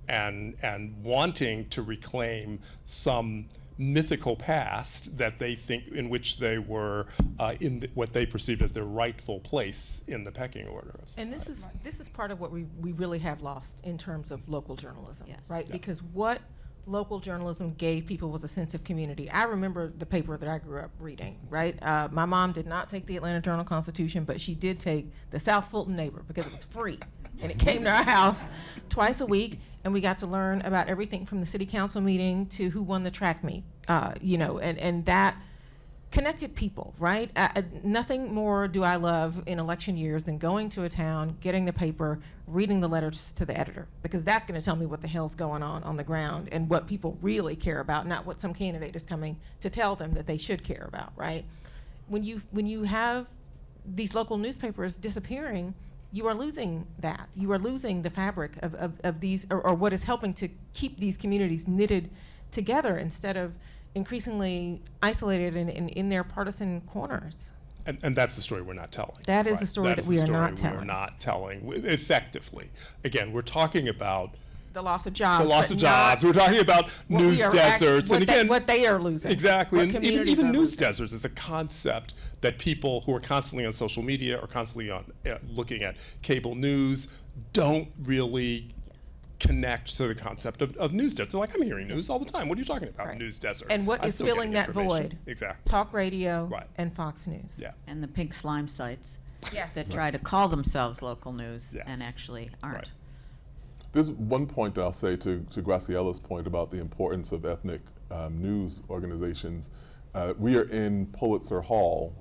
and wanting to reclaim some mythical past that they think in which they were in what they perceived as their rightful place in the pecking order of society. And this is part of what we really have lost in terms of local journalism, Yes. right? Yeah. Because what local journalism gave people was a sense of community. I remember the paper that I grew up reading, right? My mom did not take the Atlanta Journal-Constitution, but she did take the South Fulton Neighbor because it was free. And it came to our house twice a week, and we got to learn about everything from the city council meeting to who won the track meet, and that connected people, right? Nothing more do I love in election years than going to a town, getting the paper, reading the letters to the editor, because that's going to tell me what the hell's going on the ground and what people really care about, not what some candidate is coming to tell them that they should care about, right? When you have these local newspapers disappearing, you are losing that. You are losing the fabric of these, or what is helping to keep these communities knitted together instead of increasingly isolated and in their partisan corners. And that's the story we're not telling. That is the story that we are not telling. We are not telling effectively. Again, we're talking about the loss of jobs. The loss of jobs. We're talking about news deserts. And again, what they are losing. Exactly. And even news deserts is a concept that people who are constantly on social media or constantly on looking at cable news don't really connect to the concept of news desert. They're like, I'm hearing news all the time. What are you talking about, right. News desert? And what is filling that void? Exactly. Talk radio right. and Fox News. Yeah. And the pink slime sites yes. that try to call themselves local news yes. and actually aren't. Right. There's one point that I'll say to Graciela's point about the importance of ethnic news organizations. We are in Pulitzer Hall,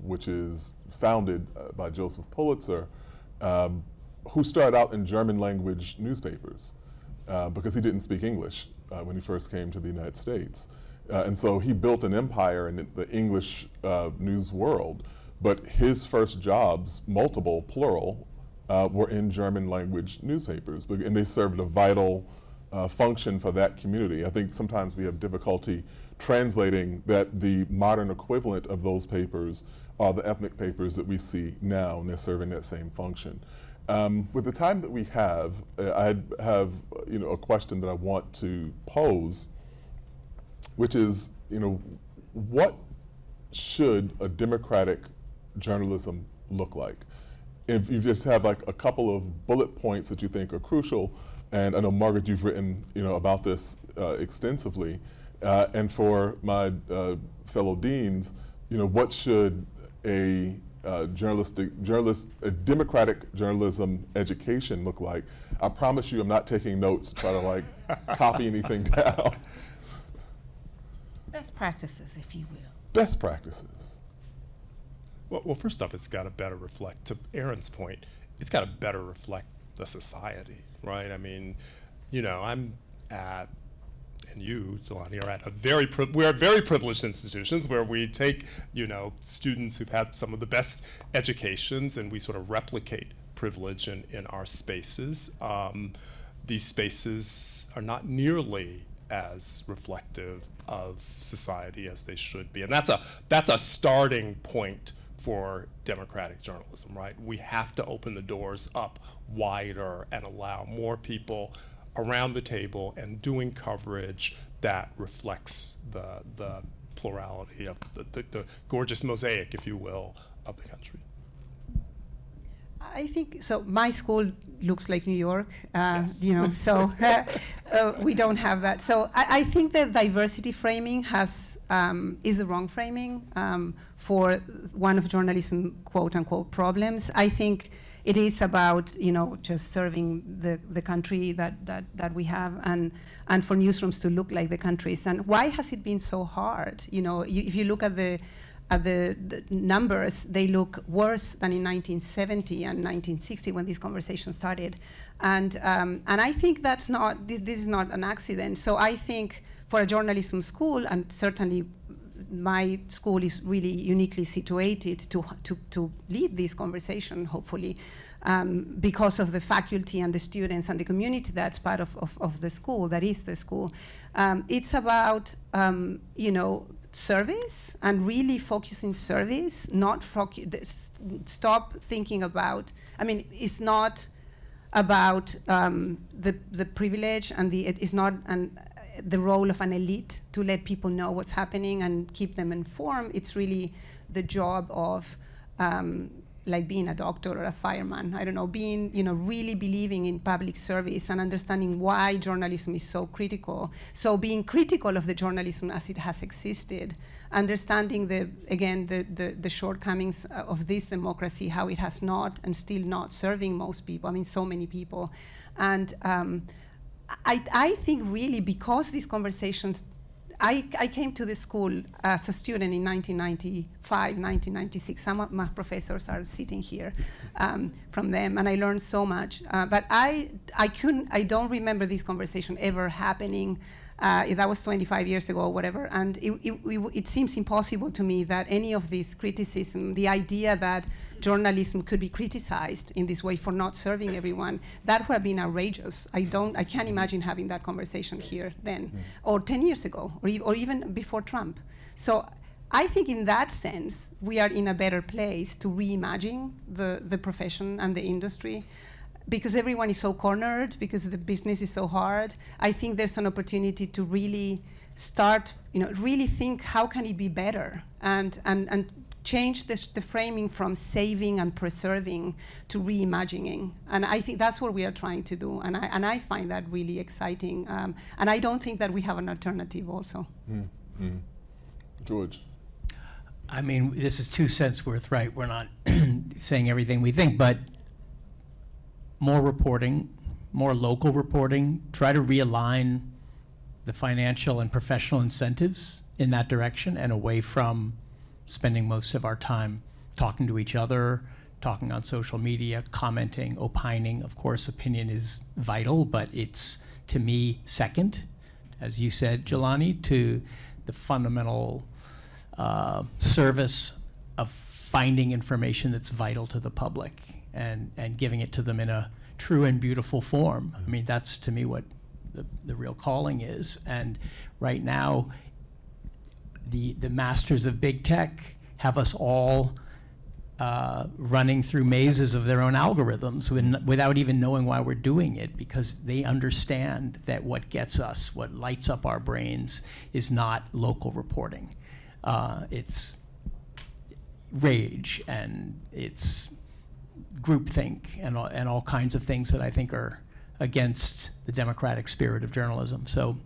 which is founded by Joseph Pulitzer. who started out in German language newspapers because he didn't speak English when he first came to the United States. And so he built an empire in the English news world, but his first jobs, multiple, plural, were in German language newspapers, and they served a vital function for that community. I think sometimes we have difficulty translating that the modern equivalent of those papers are the ethnic papers that we see now, and they're serving that same function. With the time that we have, I have a question that I want to pose, which is, what should a democratic journalism look like? If you just have like a couple of bullet points that you think are crucial, and I know, Margaret, you've written about this extensively, and for my fellow deans, what should a democratic journalism education look like? I promise you I'm not taking notes to try to like copy anything down. Best practices, if you will. Best practices. Well, first off, it's got to better reflect, to Erin's point, it's got to better reflect the society, right? I mean, I'm at, and you, Jelani, are at we're very privileged institutions where we take, students who've had some of the best educations and we sort of replicate privilege in our spaces. These spaces are not nearly as reflective of society as they should be. And that's a starting point for democratic journalism, right? We have to open the doors up wider and allow more people around the table and doing coverage that reflects the plurality of the gorgeous mosaic, if you will, of the country. I think so. My school looks like New York, so we don't have that. So I think that diversity framing is the wrong framing for one of journalism quote unquote problems. I think it is about just serving the country that we have and for newsrooms to look like the countries. And why has it been so hard? If you look at the numbers, they look worse than in 1970 and 1960 when this conversation started, and I think that's not this is not an accident. So I think for a journalism school, and certainly my school is really uniquely situated to lead this conversation, hopefully, because of the faculty and the students and the community that's part of the school, that is the school. It's about service and really focusing service, not stop thinking about, it's not about the privilege and it's not the role of an elite to let people know what's happening and keep them informed. It's really the job of like being a doctor or a fireman, I don't know, being, really believing in public service and understanding why journalism is so critical. So being critical of the journalism as it has existed, understanding the shortcomings of this democracy, how it has not and still not serving most people, so many people. And I think really because these conversations, I came to the school as a student in 1995, 1996. Some of my professors are sitting here from them, and I learned so much. But I don't remember this conversation ever happening. That was 25 years ago or whatever, and it seems impossible to me that any of this criticism, the idea that journalism could be criticized in this way for not serving everyone, that would have been outrageous. I can't imagine having that conversation here then, or 10 years ago, or even before Trump. So I think in that sense, we are in a better place to reimagine the profession and the industry, because everyone is so cornered, because the business is so hard. I think there's an opportunity to really start, really think how can it be better, and change the framing from saving and preserving to reimagining. And I think that's what we are trying to do. And I find that really exciting. And I don't think that we have an alternative also. George. This is 2 cents worth, right? We're not saying everything we think, but more reporting, more local reporting, try to realign the financial and professional incentives in that direction and away from spending most of our time talking to each other, talking on social media, commenting, opining. Of course, opinion is vital, but it's, to me, second, as you said, Jelani, to the fundamental service of finding information that's vital to the public and giving it to them in a true and beautiful form. I mean, that's, to me, what the real calling is. And right now, the masters of big tech have us all running through mazes of their own algorithms without even knowing why we're doing it, because they understand that what gets us, what lights up our brains, is not local reporting. It's rage, and it's groupthink, and all kinds of things that I think are against the democratic spirit of journalism. So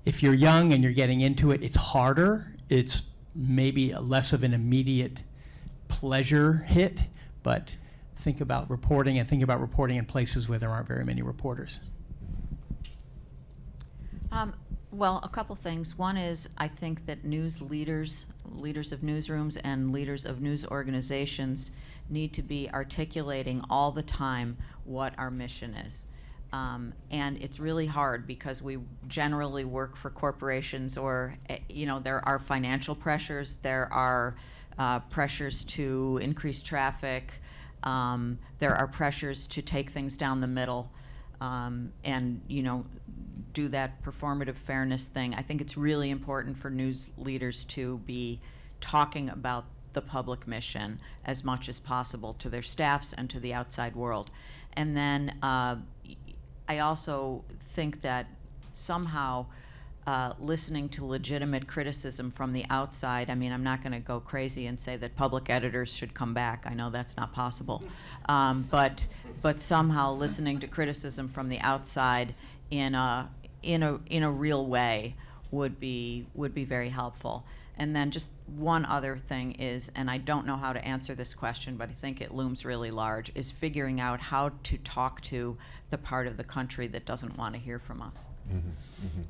if you're young and you're getting into it, it's harder. It's maybe less of an immediate pleasure hit, but think about reporting, and think about reporting in places where there aren't very many reporters. Well, a couple things. One is, I think that news leaders of newsrooms and leaders of news organizations need to be articulating all the time what our mission is. And it's really hard because we generally work for corporations, or, there are financial pressures, there are pressures to increase traffic, there are pressures to take things down the middle, and, do that performative fairness thing. I think it's really important for news leaders to be talking about the public mission as much as possible to their staffs and to the outside world. And then I also think that somehow listening to legitimate criticism from the outside, I mean, I'm not going to go crazy and say that public editors should come back. I know that's not possible. But somehow listening to criticism from the outside in a real way would be very helpful. And then just one other thing is, and I don't know how to answer this question, but I think it looms really large, is figuring out how to talk to the part of the country that doesn't want to hear from us. Mm-hmm. Mm-hmm.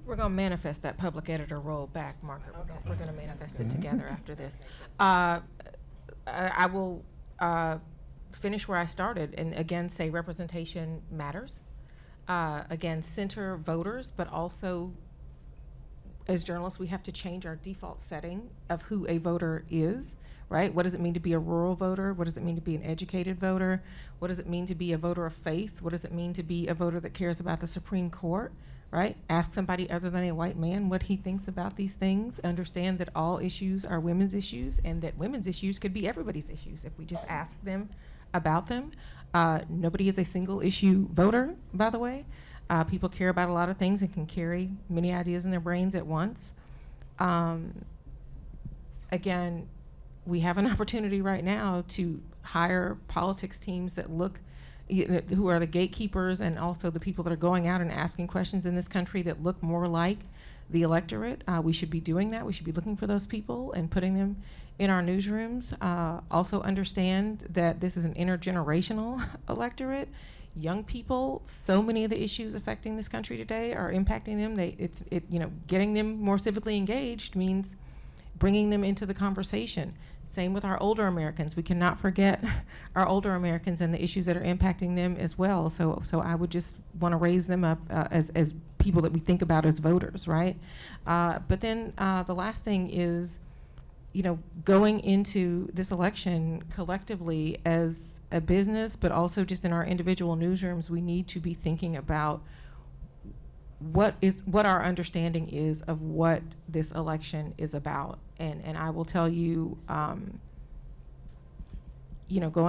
We're going to manifest that public editor role back, Margaret. We're going to manifest it together after this. I will finish where I started, and again say representation matters. Again, center voters, but also as journalists, we have to change our default setting of who a voter is, right? What does it mean to be a rural voter? What does it mean to be an educated voter? What does it mean to be a voter of faith? What does it mean to be a voter that cares about the Supreme Court, right? Ask somebody other than a white man what he thinks about these things. Understand that all issues are women's issues, and that women's issues could be everybody's issues if we just ask them about them. Nobody is a single issue voter, by the way. People care about a lot of things and can carry many ideas in their brains at once. Again, we have an opportunity right now to hire politics teams that look, who are the gatekeepers and also the people that are going out and asking questions in this country that look more like the electorate. We should be doing that. We should be looking for those people and putting them in our newsrooms. Also understand that this is an intergenerational electorate. Young people, so many of the issues affecting this country today are impacting them. Getting them more civically engaged means bringing them into the conversation. Same with our older Americans. We cannot forget our older Americans and the issues that are impacting them as well. So I would just want to raise them up as people that we think about as voters, right? But then the last thing is, going into this election collectively as a business, but also just in our individual newsrooms, we need to be thinking about what our understanding is of what this election is about. And I will tell you, going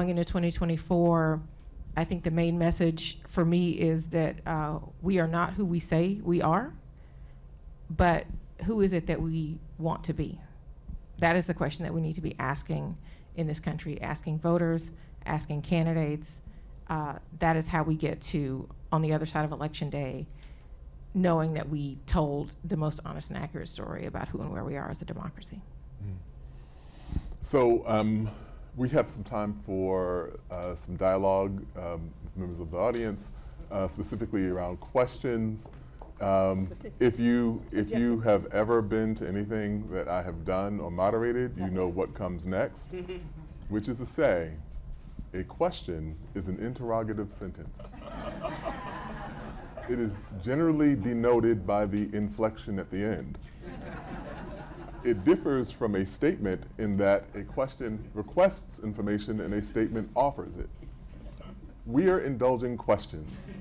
into 2024, I think the main message for me is that we are not who we say we are, but who is it that we want to be? That is the question that we need to be asking in this country, asking voters, asking candidates. That is how we get to, on the other side of Election Day, knowing that we told the most honest and accurate story about who and where we are as a democracy. So we have some time for some dialogue with members of the audience, specifically around questions. If you have ever been to anything that I have done or moderated, you know what comes next, which is to say, a question is an interrogative sentence. It is generally denoted by the inflection at the end. It differs from a statement in that a question requests information and a statement offers it. We are indulging questions,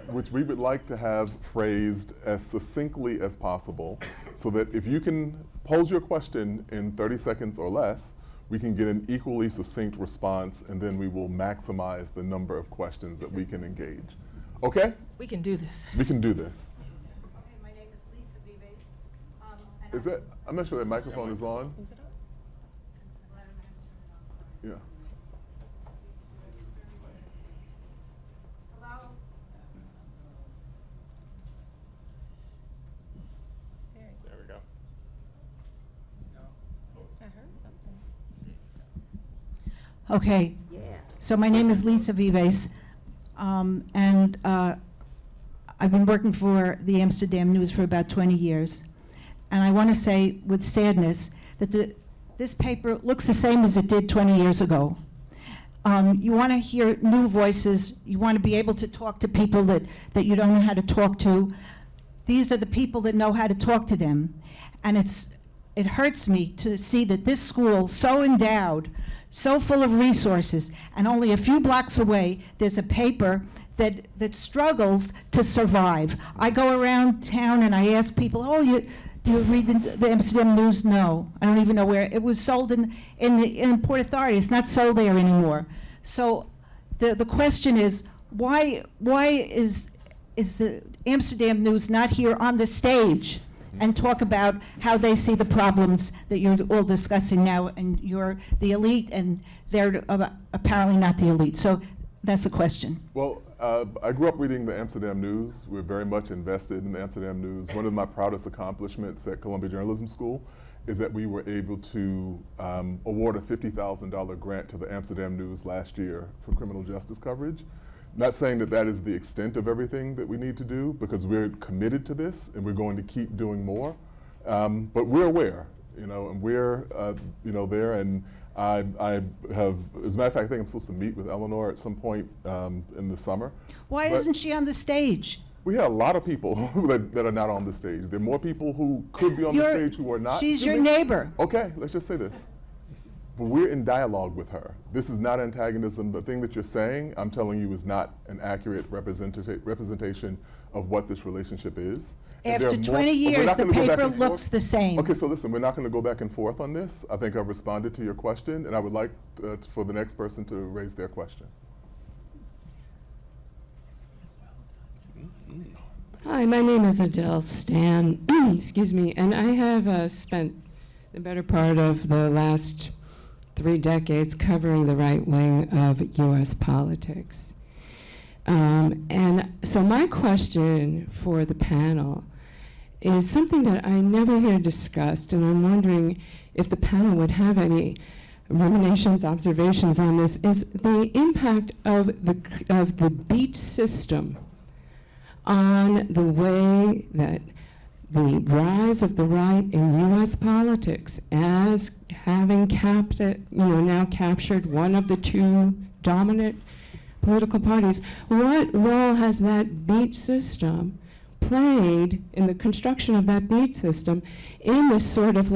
which we would like to have phrased as succinctly as possible, so that if you can pose your question in 30 seconds or less, we can get an equally succinct response, and then we will maximize the number of questions that we can engage. Okay? We can do this. We can do this. Okay, my name is Lisa Vives. Is that, I'm not sure that microphone is on. Is it on? Yeah. Hello? There we go. I heard something. Okay. Yeah. So my name is Lisa Vives, and I've been working for the Amsterdam News for about 20 years. And I want to say with sadness that this paper looks the same as it did 20 years ago. You want to hear new voices. You want to be able to talk to people that you don't know how to talk to. These are the people that know how to talk to them. And it hurts me to see that this school, so endowed, so full of resources, and only a few blocks away, there's a paper that struggles to survive. I go around town and I ask people, do you read the Amsterdam News? No, I don't even know where. It was sold in Port Authority. It's not sold there anymore. So the question is, why is the Amsterdam News not here on the stage and talk about how they see the problems that you're all discussing now, and you're the elite and they're apparently not the elite. So that's the question. Well, I grew up reading the Amsterdam News. We're very much invested in the Amsterdam News. One of my proudest accomplishments at Columbia Journalism School is that we were able to award a $50,000 grant to the Amsterdam News last year for criminal justice coverage. Not saying that that is the extent of everything that we need to do, because we're committed to this and we're going to keep doing more. But we're aware, and we're there. And I have, as a matter of fact, I think I'm supposed to meet with Eleanor at some point in the summer. Why isn't she on the stage? We have a lot of people that are not on the stage. There are more people who could be on the stage who are not. She's your neighbor. Okay, let's just say this. But we're in dialogue with her. This is not antagonism. The thing that you're saying, I'm telling you, is not an accurate representation of what this relationship is. After 20 years, the paper looks the same. Okay, so listen, we're not going to go back and forth on this. I think I've responded to your question, and I would like for the next person to raise their question. Hi, my name is Adele Stan, excuse me, and I have spent the better part of the last 3 decades covering the right wing of U.S. politics. And so my question for the panel is something that I never hear discussed, and I'm wondering if the panel would have any ruminations, observations on this, is the impact of the beat system on the way that the rise of the right in U.S. politics, as having now captured one of the 2 dominant political parties, what role has that beat system played in the construction of that beat system in this sort of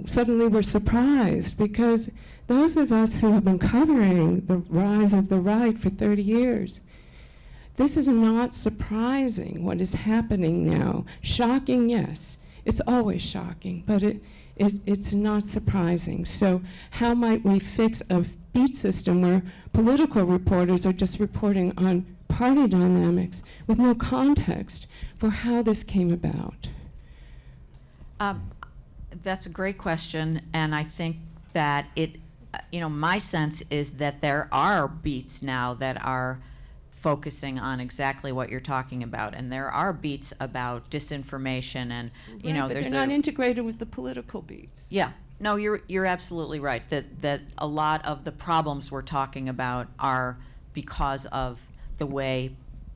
suddenly we're surprised? Because those of us who have been covering the rise of the right for 30 years, this is not surprising what is happening now. Shocking, yes. It's always shocking, but it's not surprising. So how might we fix a beat system where political reporters are just reporting on party dynamics with no context for how this came about? That's a great question, and I think that my sense is that there are beats now that are focusing on exactly what you're talking about, and there are beats about disinformation, and but there's they're not integrated with the political beats. Yeah, no, you're absolutely right that a lot of the problems we're talking about are because of the way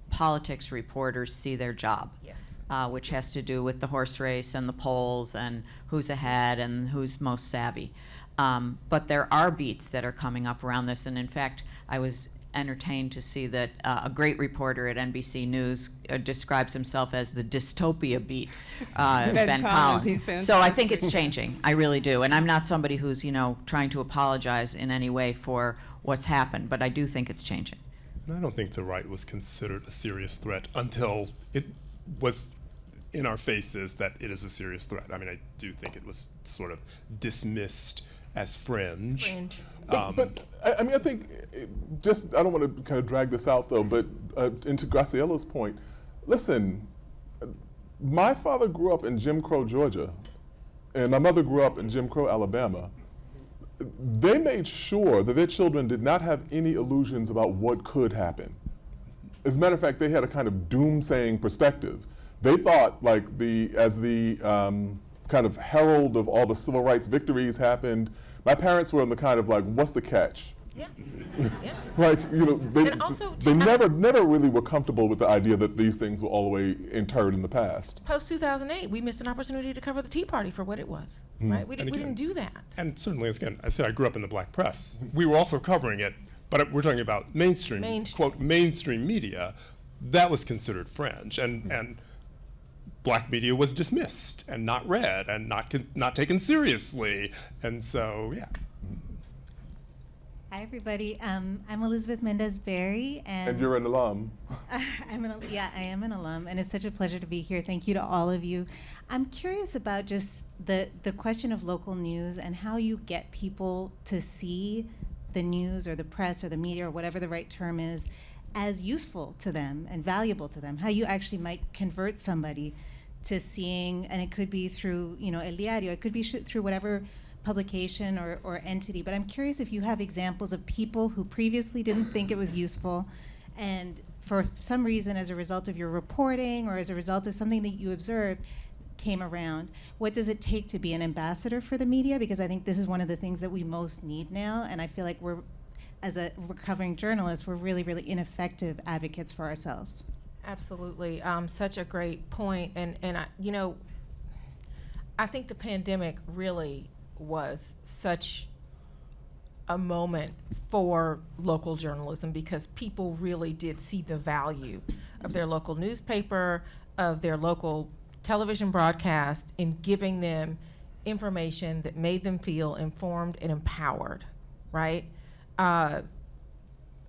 politics reporters see their job. Yes. Which has to do with the horse race and the polls and who's ahead and who's most savvy. But there are beats that are coming up around this, and in fact, I was entertained to see that a great reporter at NBC News describes himself as the dystopia beat, Ben Collins. He's So I think it's changing. I really do. And I'm not somebody who's, trying to apologize in any way for what's happened, but I do think it's changing. And I don't think the right was considered a serious threat until it was in our faces that it is a serious threat. I mean, I do think it was sort of dismissed as fringe. But I mean, I think, I don't want to kind of drag this out though, but into Graciela's point, listen, my father grew up in Jim Crow, Georgia, and my mother grew up in Jim Crow, Alabama. They made sure that their children did not have any illusions about what could happen. As a matter of fact, they had a kind of doomsaying perspective. They thought, like, as the kind of herald of all the civil rights victories happened, my parents were in the kind of like, what's the catch? Yeah. Yeah. Like, they, And also, they never really were comfortable with the idea that these things were all the way interred in the past. Post 2008, we missed an opportunity to cover the Tea Party for what it was, right? We didn't do that. And certainly, again, I said I grew up in the black press. We were also covering it, but we're talking about mainstream, quote, mainstream media. That was considered fringe, and black media was dismissed and not read and not taken seriously. And so, yeah. Hi, everybody. I'm Elizabeth Mendez-Berry, And you're an alum. I am an alum, and it's such a pleasure to be here. Thank you to all of you. I'm curious about just the question of local news and how you get people to see the news or the press or the media or whatever the right term is as useful to them and valuable to them. How you actually might convert somebody to seeing, and it could be through, El Diario, it could be through whatever publication or entity, but I'm curious if you have examples of people who previously didn't think it was useful, and for some reason, as a result of your reporting or as a result of something that you observed, came around. What does it take to be an ambassador for the media? Because I think this is one of the things that we most need now, and I feel like we're, as a recovering journalist, we're really, really ineffective advocates for ourselves. Absolutely. Such a great point. And I think the pandemic really was such a moment for local journalism because people really did see the value of their local newspaper, of their local television broadcast, in giving them information that made them feel informed and empowered, right?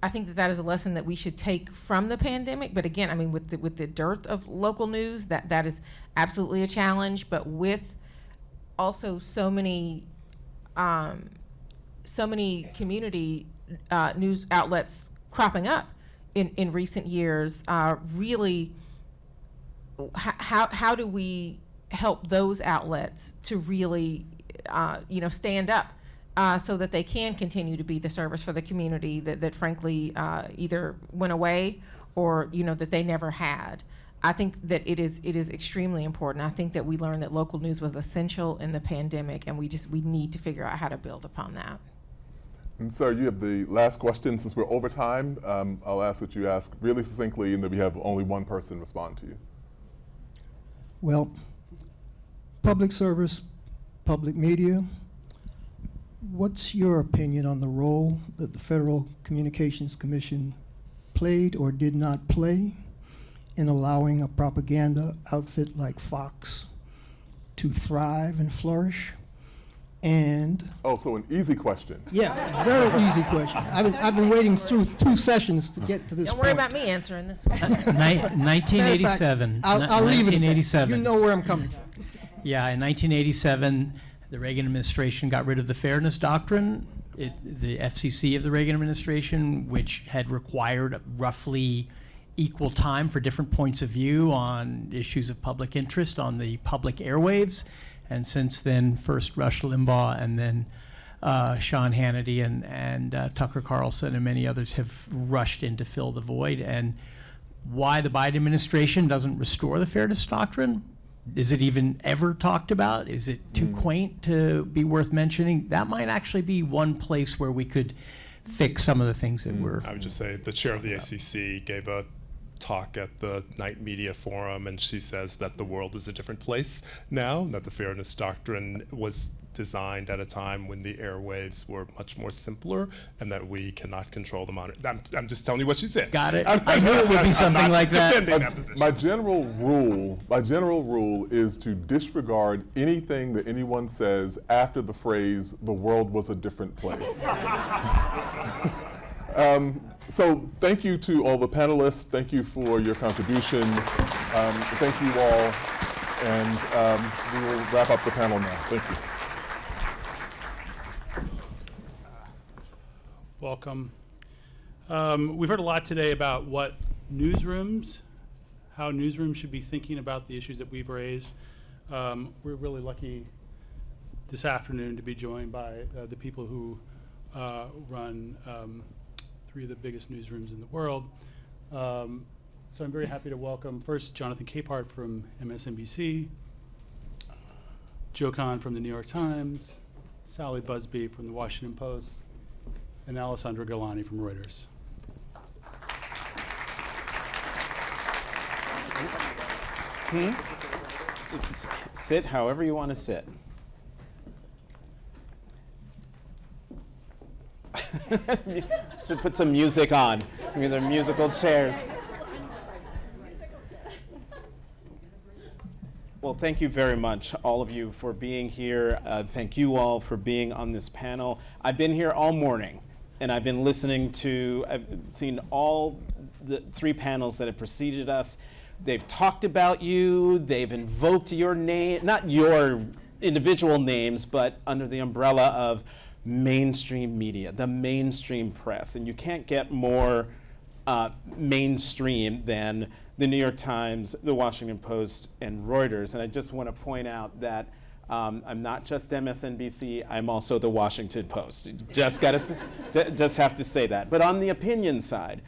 I think that is a lesson that we should take from the pandemic. But again, I mean, with the dearth of local news, that is absolutely a challenge. But with also so many community news outlets cropping up in recent years, really, how do we help those outlets to really, stand up? So that they can continue to be the service for the community that frankly either went away or that they never had. I think that it is extremely important. I think that we learned that local news was essential in the pandemic, and we need to figure out how to build upon that. And sir, you have the last question. Since we're over time, I'll ask that you ask really succinctly, and that we have only one person respond to you. Well, public service, public media, what's your opinion on the role that the Federal Communications Commission played or did not play in allowing a propaganda outfit like Fox to thrive and flourish? And so an easy question. Yeah, very easy question. I've been waiting through 2 sessions to get to this point. Don't worry about me answering this one. 1987. I'll leave it at that. 1987. You know where I'm coming from. Yeah, in 1987, the Reagan administration got rid of the fairness doctrine. The FCC of the Reagan administration, which had required roughly equal time for different points of view on issues of public interest on the public airwaves. And since then, first Rush Limbaugh and then Sean Hannity and Tucker Carlson and many others have rushed in to fill the void. And why the Biden administration doesn't restore the fairness doctrine? Is it even ever talked about? Is it too quaint to be worth mentioning? That might actually be one place where we could fix some of the things that we're... I would just say the chair of the ACC gave a talk at the Night Media Forum, and she says that the world is a different place now, that the fairness doctrine was designed at a time when the airwaves were much more simpler and that we cannot control the monitor. I'm just telling you what she said. Got it. I knew it would be something like that. Defending that position. My general rule is to disregard anything that anyone says after the phrase, "the world was a different place." So thank you to all the panelists. Thank you for your contributions. Thank you all. And we will wrap up the panel now. Thank you. Welcome. We've heard a lot today about how newsrooms should be thinking about the issues that we've raised. We're really lucky this afternoon to be joined by the people who run 3 of the biggest newsrooms in the world. So I'm very happy to welcome first Jonathan Capehart from MSNBC, Kahn from the New York Times, Sally Buzbee from the Washington Post, and Alessandra Galloni from Reuters. Sit however you want to sit. Should put some music on. I mean, they're musical chairs. Well, thank you very much, all of you, for being here. Thank you all for being on this panel. I've been here all morning, and I've been listening to, I've seen all the 3 panels that have preceded us. They've talked about you, they've invoked your name, not your individual names, but under the umbrella of mainstream media, the mainstream press. And you can't get more mainstream than the New York Times, the Washington Post, and Reuters. And I just want to point out that I'm not just MSNBC, I'm also the Washington Post. Just have to say that. But on the opinion side,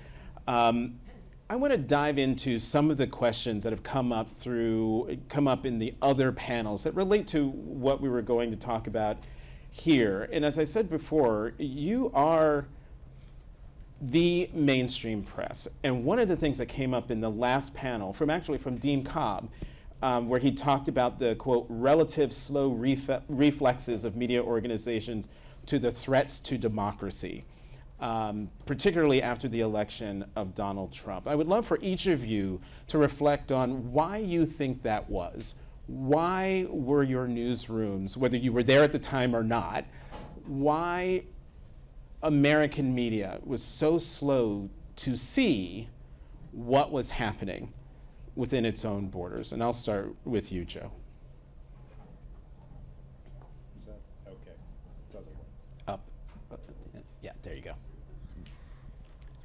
I want to dive into some of the questions that have come up in the other panels that relate to what we were going to talk about here. And as I said before, you are the mainstream press. And one of the things that came up in the last panel from Dean Cobb, where he talked about the, quote, relative slow reflexes of media organizations to the threats to democracy, particularly after the election of Donald Trump. I would love for each of you to reflect on why you think that was. Why were your newsrooms, whether you were there at the time or not, why American media was so slow to see what was happening within its own borders? And I'll start with you, Joe. Is that okay? Doesn't work. Up. Yeah, there you go.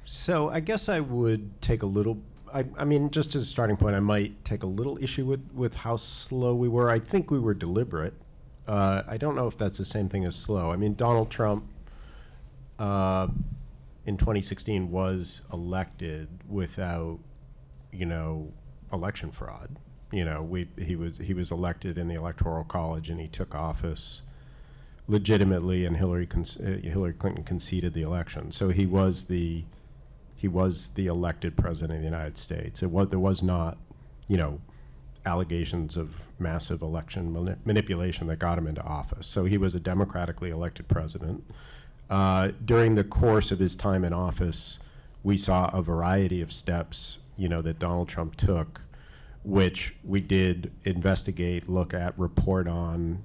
So I guess I would take a little, I mean, just as a starting point, I might take a little issue with how slow we were. I think we were deliberate. I don't know if that's the same thing as slow. I mean, Donald Trump in 2016 was elected without, election fraud. He was elected in the Electoral College, and he took office legitimately, and Hillary Clinton conceded the election. So he was the elected president of the United States. There was not, allegations of massive election manipulation that got him into office. So he was a democratically elected president. During the course of his time in office, we saw a variety of steps, that Donald Trump took, which we did investigate, look at, report on,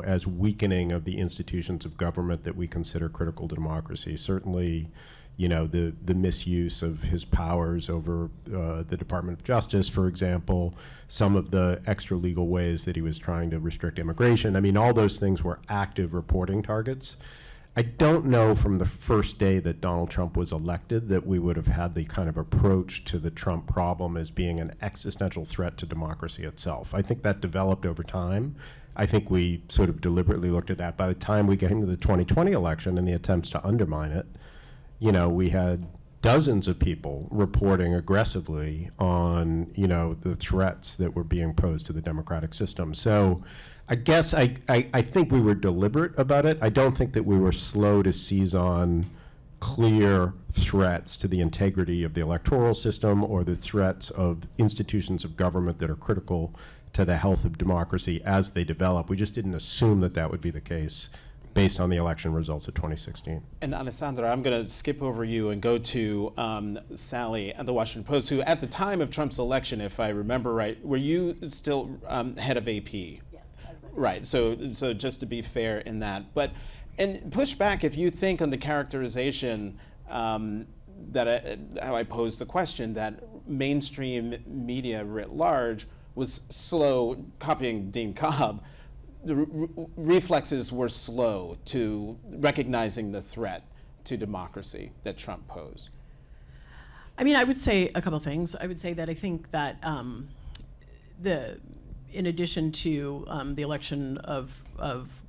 as weakening of the institutions of government that we consider critical to democracy. Certainly, the misuse of his powers over the Department of Justice, for example, some of the extra legal ways that he was trying to restrict immigration. I mean, all those things were active reporting targets. I don't know from the first day that Donald Trump was elected that we would have had the kind of approach to the Trump problem as being an existential threat to democracy itself. I think that developed over time. I think we sort of deliberately looked at that. By the time we came to the 2020 election and the attempts to undermine it, we had dozens of people reporting aggressively on, the threats that were being posed to the democratic system. So I guess I think we were deliberate about it. I don't think that we were slow to seize on clear threats to the integrity of the electoral system or the threats of institutions of government that are critical to the health of democracy as they develop. We just didn't assume that that would be the case based on the election results of 2016. And Alessandra, I'm going to skip over you and go to Sally at the Washington Post, who at the time of Trump's election, if I remember right, were you still head of AP? Yes, I was. Right, so just to be fair in that. And push back if you think on the characterization that how I posed the question, that mainstream media writ large was slow, copying Dean Cobb, the reflexes were slow to recognizing the threat to democracy that Trump posed. I mean, I would say a couple things. I would say that I think that in addition to the election of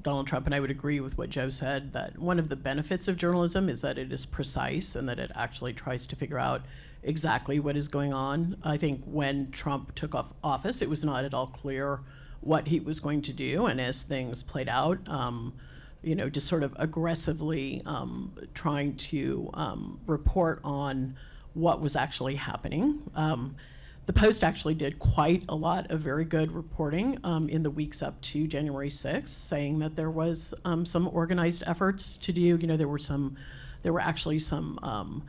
Donald Trump, and I would agree with what Joe said, that one of the benefits of journalism is that it is precise and that it actually tries to figure out exactly what is going on. I think when Trump took office, it was not at all clear what he was going to do, and as things played out, just sort of aggressively trying to report on what was actually happening. The Post actually did quite a lot of very good reporting in the weeks up to January 6th, saying that there was some organized efforts to do, there were actually some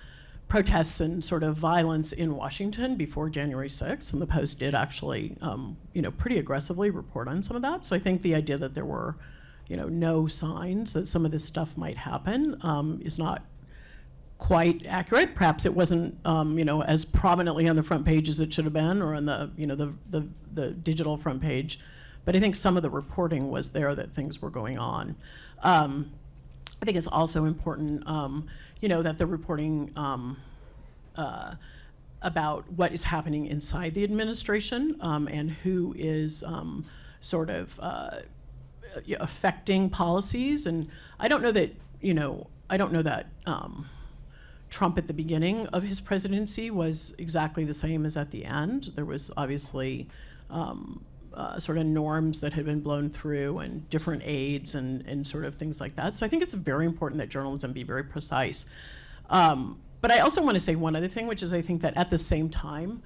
protests and sort of violence in Washington before January 6th, and the Post did actually, pretty aggressively report on some of that. So I think the idea that there were, no signs that some of this stuff might happen is not quite accurate. Perhaps it wasn't, as prominently on the front page as it should have been, or on the digital front page. But I think some of the reporting was there that things were going on. I think it's also important, that the reporting about what is happening inside the administration and who is sort of affecting policies. And I don't know that, Trump at the beginning of his presidency was exactly the same as at the end. There was obviously sort of norms that had been blown through and different aides and sort of things like that. So I think it's very important that journalism be very precise. But I also want to say one other thing, which is I think that at the same time,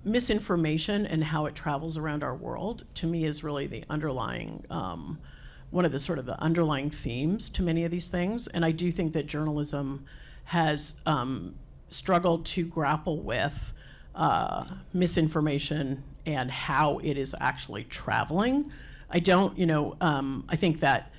misinformation and how it travels around our world, to me, is really the underlying, one of the sort of the underlying themes to many of these things. And I do think that journalism has struggled to grapple with misinformation and how it is actually traveling. I think that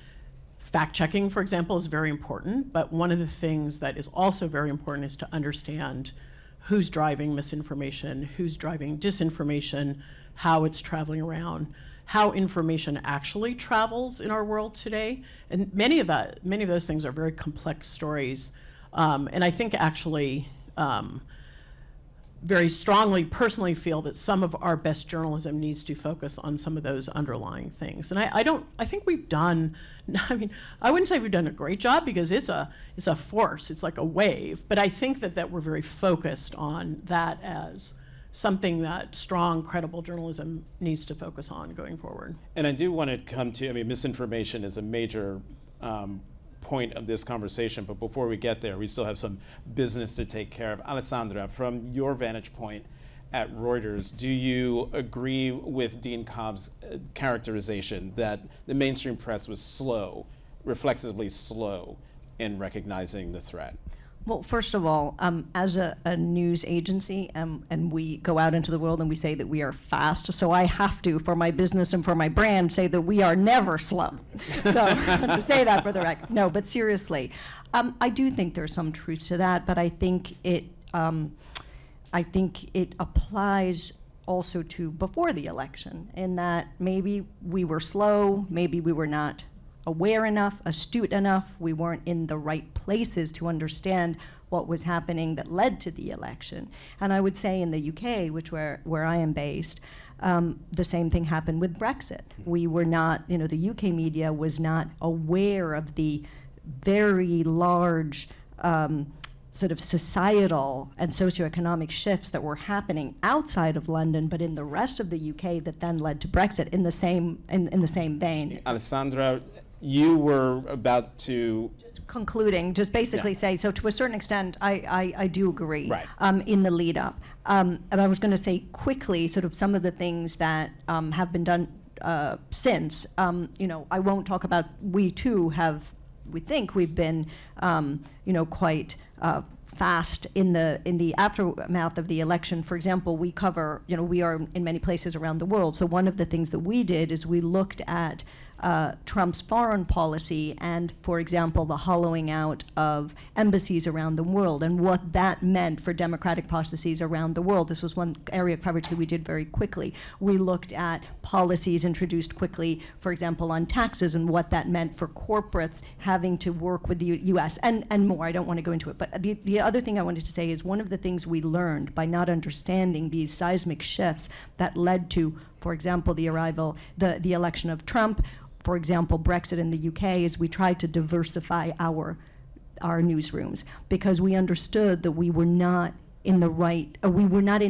fact-checking, for example, is very important, but one of the things that is also very important is to understand who's driving misinformation, who's driving disinformation, how it's traveling around, how information actually travels in our world today. And many of those things are very complex stories. And I think actually very strongly personally feel that some of our best journalism needs to focus on some of those underlying things. And I think we've done, I wouldn't say we've done a great job, because it's a force, it's like a wave, but I think that we're very focused on that as something that strong, credible journalism needs to focus on going forward. And I do want to come to, misinformation is a major point of this conversation, but before we get there, we still have some business to take care of. Alessandra, from your vantage point at Reuters, do you agree with Dean Cobb's characterization that the mainstream press was slow, reflexively slow, in recognizing the threat? Well, first of all, as a news agency, and we go out into the world and we say that we are fast, so I have to, for my business and for my brand, say that we are never slow. So to say that for the record. No, but seriously, I do think there's some truth to that, but I think it applies also to before the election, in that maybe we were slow, maybe we were not aware enough, astute enough, we weren't in the right places to understand what was happening that led to the election. And I would say in the UK, where I am based, the same thing happened with Brexit. We were not, the UK media was not aware of the very large sort of societal and socioeconomic shifts that were happening outside of London, but in the rest of the UK, that then led to Brexit in the same vein. Alessandra, you were about to concluding, just basically say, so to a certain extent, I do agree. Right. In the lead up. And I was going to say quickly sort of some of the things that have been done since. I won't talk about, we think we've been, quite fast in the aftermath of the election. For example, we cover, we are in many places around the world. So one of the things that we did is we looked at Trump's foreign policy and, for example, the hollowing out of embassies around the world and what that meant for democratic processes around the world. This was one area of coverage that we did very quickly. We looked at policies introduced quickly, for example, on taxes and what that meant for corporates having to work with the U.S. and more. I don't want to go into it. But the other thing I wanted to say is one of the things we learned by not understanding these seismic shifts that led to, for example, the election of Trump, for example, Brexit in the UK, is we tried to diversify our newsrooms because we understood that we were not in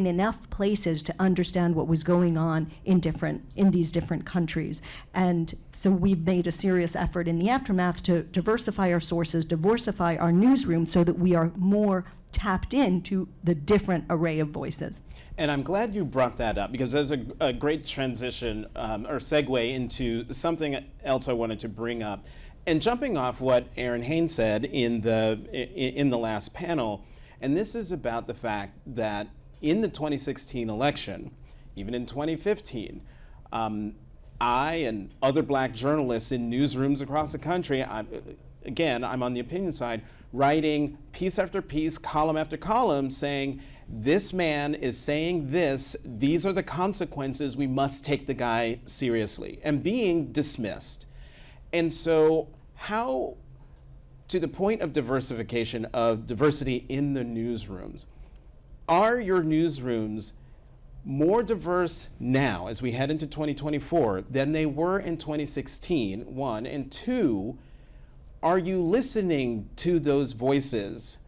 enough places to understand what was going on in these different countries. And so we've made a serious effort in the aftermath to diversify our sources, diversify our newsroom so that we are more tapped into the different array of voices. And I'm glad you brought that up because there's a great transition or segue into something else I wanted to bring up. And jumping off what Errin Haines said in the last panel, and this is about the fact that in the 2016 election, even in 2015, I and other black journalists in newsrooms across the country, I'm on the opinion side, writing piece after piece, column after column, saying, this man is saying this, these are the consequences, we must take the guy seriously, and being dismissed. And so how, to the point of diversification, of diversity in the newsrooms, are your newsrooms more diverse now as we head into 2024 than they were in 2016, one, and two, are you listening to those voices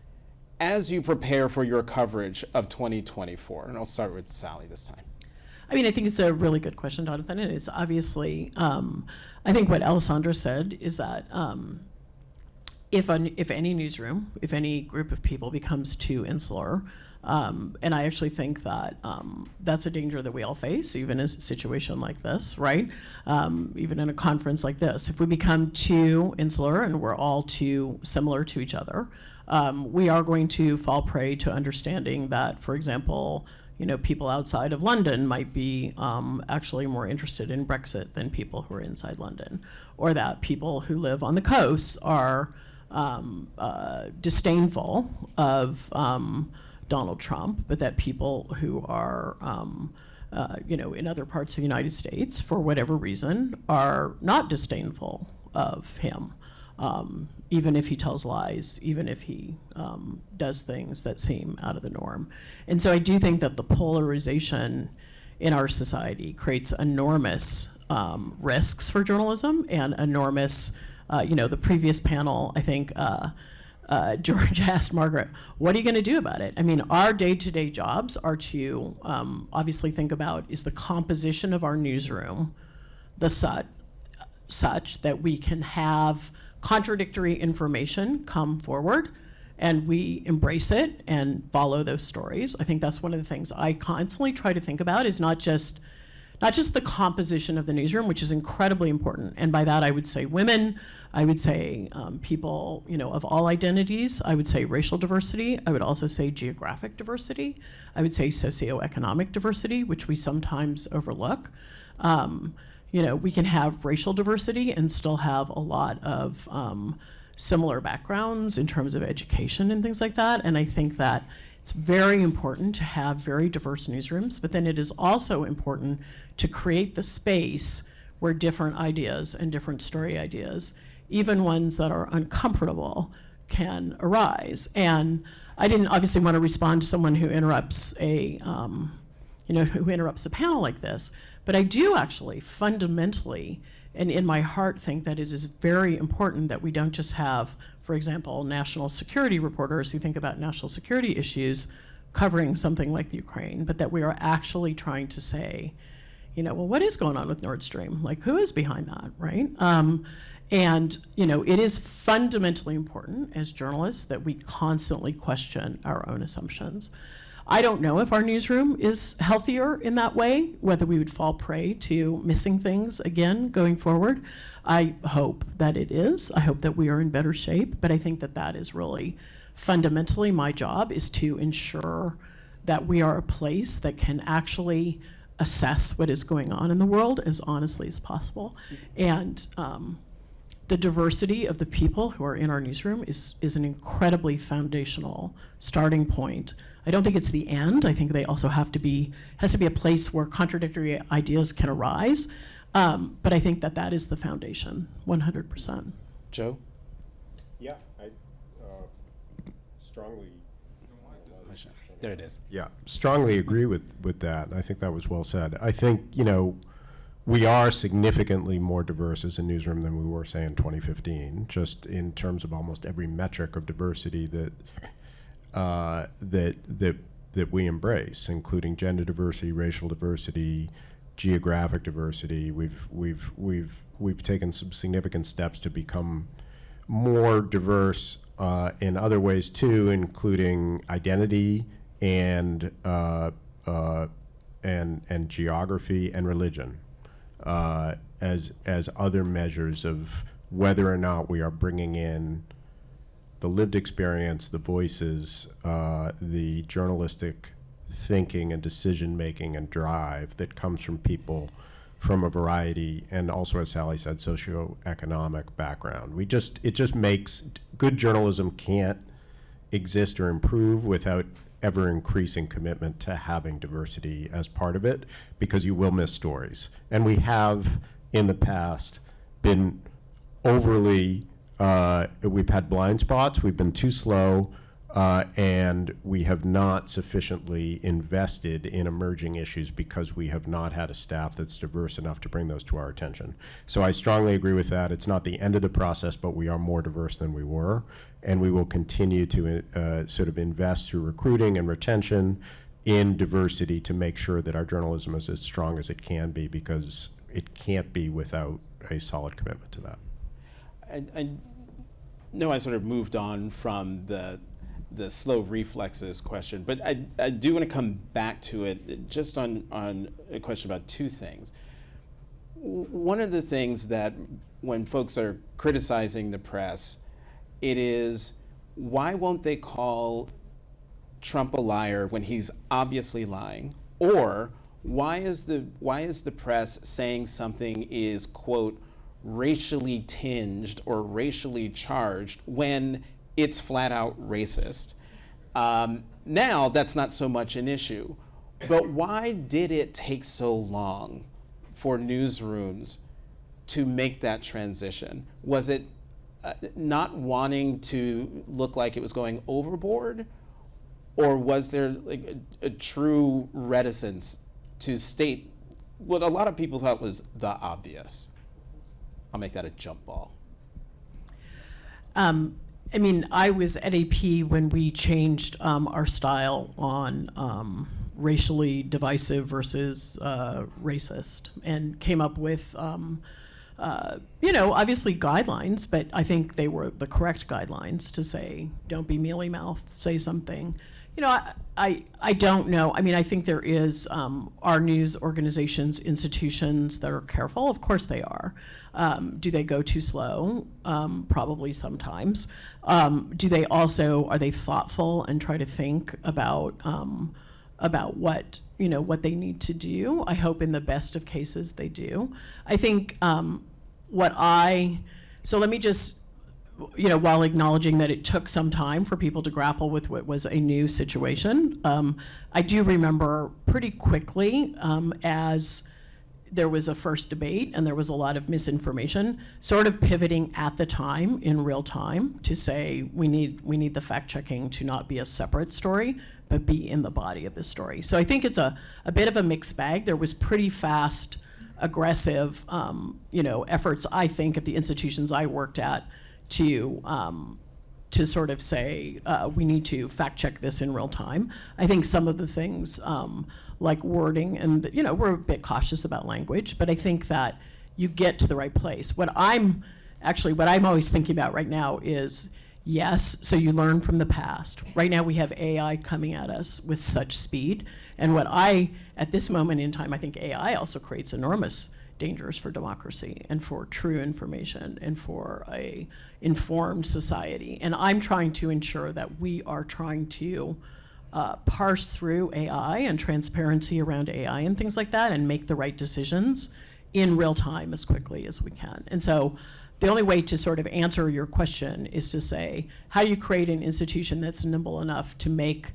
as you prepare for your coverage of 2024? And I'll start with Sally this time. I mean, I think it's a really good question, Jonathan, and it's obviously, I think what Alessandra said is that if any newsroom, if any group of people becomes too insular, and I actually think that that's a danger that we all face, even in a situation like this, right? Even in a conference like this. If we become too insular and we're all too similar to each other, we are going to fall prey to understanding that, for example, people outside of London might be actually more interested in Brexit than people who are inside London, or that people who live on the coast are disdainful of Donald Trump, but that people who are, in other parts of the United States, for whatever reason, are not disdainful of him, even if he tells lies, even if he does things that seem out of the norm. And so I do think that the polarization in our society creates enormous risks for journalism and enormous, the previous panel, I think, George asked Margaret, what are you going to do about it? I mean, our day-to-day jobs are to obviously think about, is the composition of our newsroom such that we can have contradictory information come forward and we embrace it and follow those stories. I think that's one of the things I constantly try to think about, is not just the composition of the newsroom, which is incredibly important. And by that, I would say women, I would say people, of all identities. I would say racial diversity. I would also say geographic diversity. I would say socioeconomic diversity, which we sometimes overlook. We can have racial diversity and still have a lot of similar backgrounds in terms of education and things like that. And I think that it's very important to have very diverse newsrooms, but then it is also important to create the space where different ideas and different story ideas, even ones that are uncomfortable, can arise. And I didn't obviously want to respond to someone who interrupts a panel like this, but I do actually fundamentally, and in my heart, think that it is very important that we don't just have, for example, national security reporters who think about national security issues covering something like the Ukraine, but that we are actually trying to say, well, what is going on with Nord Stream? Like, who is behind that, right? And, you know, it is fundamentally important as journalists that we constantly question our own assumptions. I don't know if our newsroom is healthier in that way, whether we would fall prey to missing things again going forward. I hope that it is. I hope that we are in better shape, but I think that that is really fundamentally my job, is to ensure that we are a place that can actually assess what is going on in the world as honestly as possible. And the diversity of the people who are in our newsroom is an incredibly foundational starting point. I don't think it's the end. I think they also has to be a place where contradictory ideas can arise. But I think that that is the foundation, 100%. Joe? Yeah, I strongly. There it is. Yeah, strongly agree with that. I think that was well said. I think, you know, we are significantly more diverse as a newsroom than we were, say, in 2015, just in terms of almost every metric of diversity that we embrace, including gender diversity, racial diversity, geographic diversity. We've taken some significant steps to become more diverse in other ways too, including identity and geography and religion. As other measures of whether or not we are bringing in the lived experience, the voices, the journalistic thinking and decision-making and drive that comes from people from a variety, and also, as Sally said, socioeconomic background. It just makes, good journalism can't exist or improve without ever increasing commitment to having diversity as part of it, because you will miss stories. And we have, in the past, been overly, we've had blind spots, we've been too slow, and we have not sufficiently invested in emerging issues because we have not had a staff that's diverse enough to bring those to our attention. So I strongly agree with that. It's not the end of the process, but we are more diverse than we were, and we will continue to sort of invest through recruiting and retention in diversity to make sure that our journalism is as strong as it can be, because it can't be without a solid commitment to that. I know I sort of moved on from the slow reflexes question, but I do want to come back to it just on a question about two things. One of the things that when folks are criticizing the press, it is, why won't they call Trump a liar when he's obviously lying? Or why is the press saying something is, quote, racially tinged or racially charged when it's flat out racist? Now that's not so much an issue, but why did it take so long for newsrooms to make that transition? Was it not wanting to look like it was going overboard, or was there like a true reticence to state what a lot of people thought was the obvious? I'll make that a jump ball. I mean, I was at AP when we changed our style on racially divisive versus racist, and came up with, you know, obviously guidelines, but I think they were the correct guidelines to say, don't be mealy-mouthed, say something. You know, I don't know. I mean, I think there is, our news organizations, institutions that are careful. Of course they are. Do they go too slow? Probably sometimes. Do they also, are they thoughtful and try to think about what, you know, what they need to do? I hope in the best of cases they do. I think so let me just, you know, while acknowledging that it took some time for people to grapple with what was a new situation, I do remember pretty quickly, as there was a first debate and there was a lot of misinformation, sort of pivoting at the time in real time to say we need the fact checking to not be a separate story, but be in the body of the story. So I think it's a bit of a mixed bag. There was pretty fast, aggressive, you know, efforts, I think, at the institutions I worked at to sort of say, we need to fact check this in real time. I think some of the things like wording, and, you know, we're a bit cautious about language, but I think that you get to the right place. What I'm actually, what I'm always thinking about right now is, yes, so you learn from the past. Right now we have AI coming at us with such speed. And at this moment in time, I think AI also creates enormous dangers for democracy and for true information and for a informed society. And I'm trying to ensure that we are trying to parse through AI and transparency around AI and things like that and make the right decisions in real time as quickly as we can. And so the only way to sort of answer your question is to say, how do you create an institution that's nimble enough to make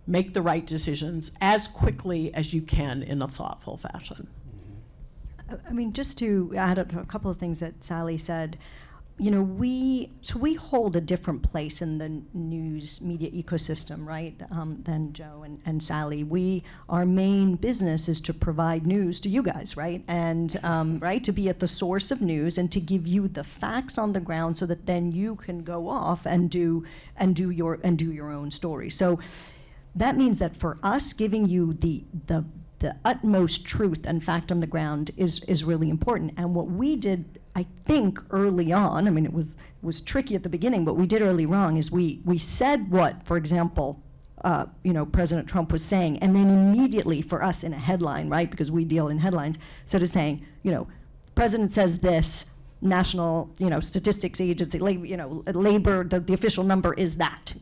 the right decisions as quickly as you can in a thoughtful fashion? I mean, just to add up to a couple of things that Sally said, you know, we hold a different place in the news media ecosystem, right, than Joe and Sally. Our main business is to provide news to you guys, right, and right, to be at the source of news and to give you the facts on the ground so that then you can go off and do your own story. So that means that for us, giving you the utmost truth and fact on the ground is really important. And what we did, I think, early on, I mean, it was tricky at the beginning, but we did early wrong, is we said what, for example, President Trump was saying, and then immediately for us in a headline, right, because we deal in headlines, instead of saying, President says this, National, Statistics Agency, labor, the official number is that,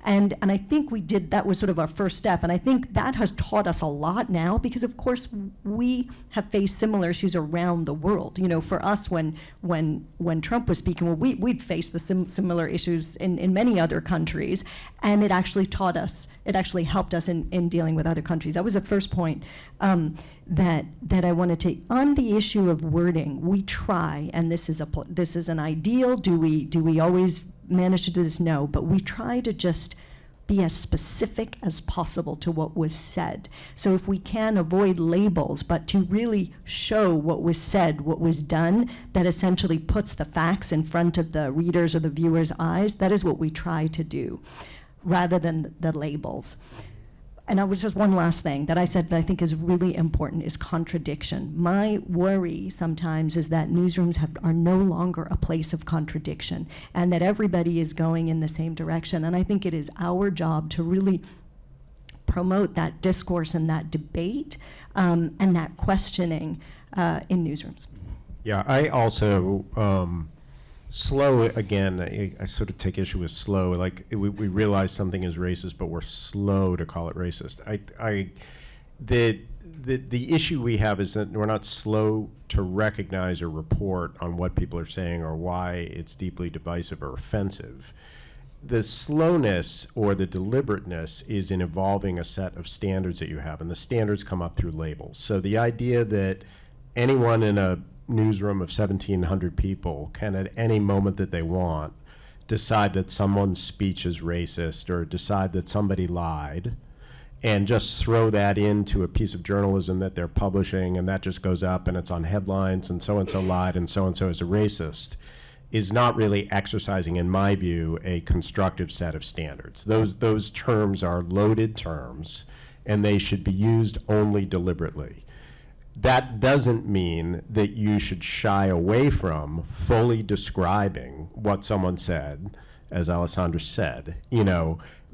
and I think we did, that was sort of our first step, and I think that has taught us a lot now, because of course we have faced similar issues around the world. For us, when Trump was speaking, well, we'd faced the similar issues in many other countries, and it actually taught us, it actually helped us in dealing with other countries. That was the first point that I want to take. On the issue of wording, we try, and this is an ideal. Do we always manage to do this? No, but we try to just be as specific as possible to what was said. So if we can avoid labels, but to really show what was said, what was done, that essentially puts the facts in front of the readers or the viewers' eyes, that is what we try to do, rather than the labels. And I was just one last thing that I said that I think is really important is contradiction. My worry sometimes is that newsrooms are no longer a place of contradiction and that everybody is going in the same direction. And I think it is our job to really promote that discourse and that debate and that questioning in newsrooms. Yeah, I also, slow, again, I sort of take issue with slow. Like, we realize something is racist, but we're slow to call it racist. The issue we have is that we're not slow to recognize or report on what people are saying or why it's deeply divisive or offensive. The slowness or the deliberateness is in evolving a set of standards that you have, and the standards come up through labels. So the idea that anyone in a newsroom of 1,700 people can at any moment that they want decide that someone's speech is racist or decide that somebody lied and just throw that into a piece of journalism that they're publishing, and that just goes up and it's on headlines and so lied and so is a racist, is not really exercising, in my view, a constructive set of standards. Those terms are loaded terms and they should be used only deliberately. That doesn't mean that you should shy away from fully describing what someone said, as Alessandra said,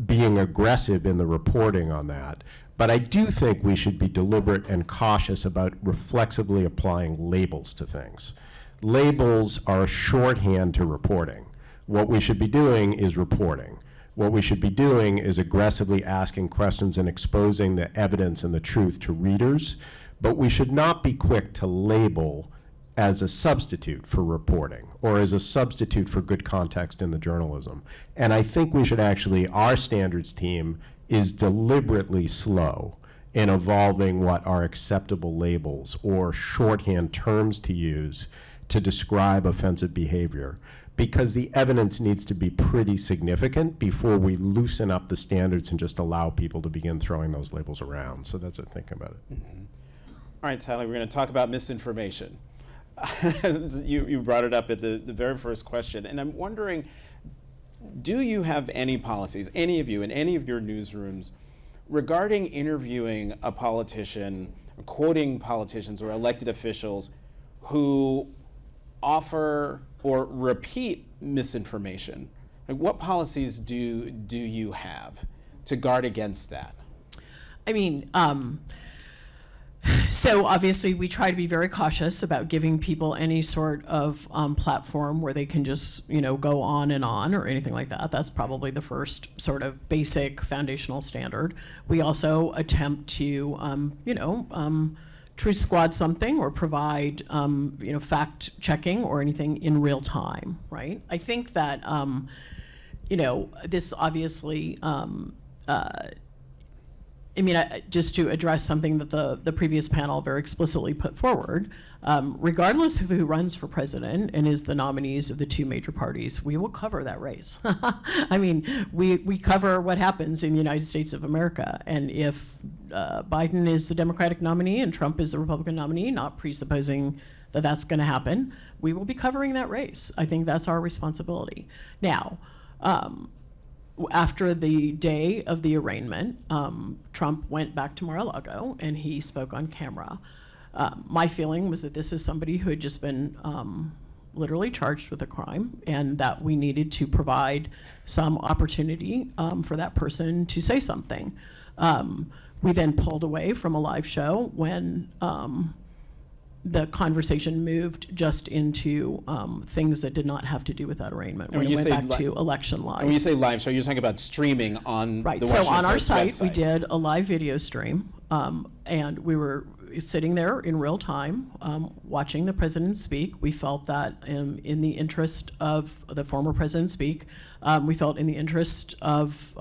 being aggressive in the reporting on that. But I do think we should be deliberate and cautious about reflexively applying labels to things. Labels are a shorthand to reporting. What we should be doing is reporting. What we should be doing is aggressively asking questions and exposing the evidence and the truth to readers. But we should not be quick to label as a substitute for reporting or as a substitute for good context in the journalism. And I think we should actually, our standards team is deliberately slow in evolving what are acceptable labels or shorthand terms to use to describe offensive behavior, because the evidence needs to be pretty significant before we loosen up the standards and just allow people to begin throwing those labels around. So that's what I'm thinking about it. Mm-hmm. All right, Sally, we're going to talk about misinformation. You brought it up at the very first question, and I'm wondering, do you have any policies, any of you, in any of your newsrooms, regarding interviewing a politician, quoting politicians or elected officials who offer or repeat misinformation? Like, what policies do you have to guard against that? I mean, so obviously we try to be very cautious about giving people any sort of platform where they can just, go on and on or anything like that. That's probably the first sort of basic foundational standard. We also attempt to, truth squad something or provide, fact checking or anything in real time, right? I think that, this obviously, just to address something that the previous panel very explicitly put forward, regardless of who runs for president and is the nominees of the two major parties, we will cover that race. I mean, we cover what happens in the United States of America. And if Biden is the Democratic nominee and Trump is the Republican nominee, not presupposing that that's going to happen, we will be covering that race. I think that's our responsibility. Now, after the day of the arraignment, Trump went back to Mar-a-Lago and he spoke on camera. My feeling was that this is somebody who had just been literally charged with a crime, and that we needed to provide some opportunity for that person to say something. We then pulled away from a live show when the conversation moved just into things that did not have to do with that arraignment. When it went back to election lives. And when you say live show, you're talking about streaming on right. the So Washington on our Post site, website. we did a live video stream, and we were sitting there in real time, watching the president speak. We felt that in the interest of the former president speak, we felt in the interest of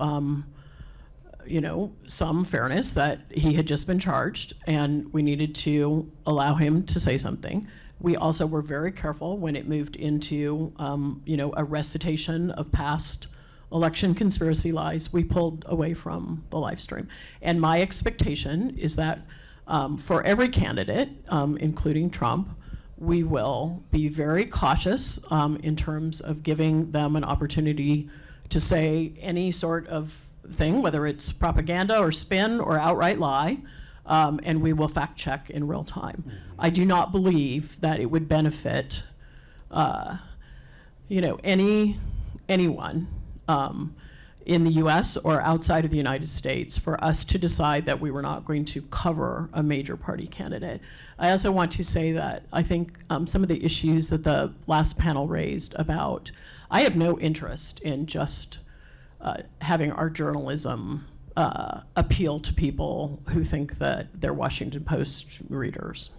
some fairness that he had just been charged and we needed to allow him to say something. We also were very careful when it moved into, a recitation of past election conspiracy lies. We pulled away from the live stream. And my expectation is that for every candidate, including Trump, we will be very cautious in terms of giving them an opportunity to say any sort of thing, whether it's propaganda or spin or outright lie, and we will fact check in real time. I do not believe that it would benefit, anyone in the U.S. or outside of the United States for us to decide that we were not going to cover a major party candidate. I also want to say that I think some of the issues that the last panel raised about, I have no interest in just having our journalism appeal to people who think that they're Washington Post readers.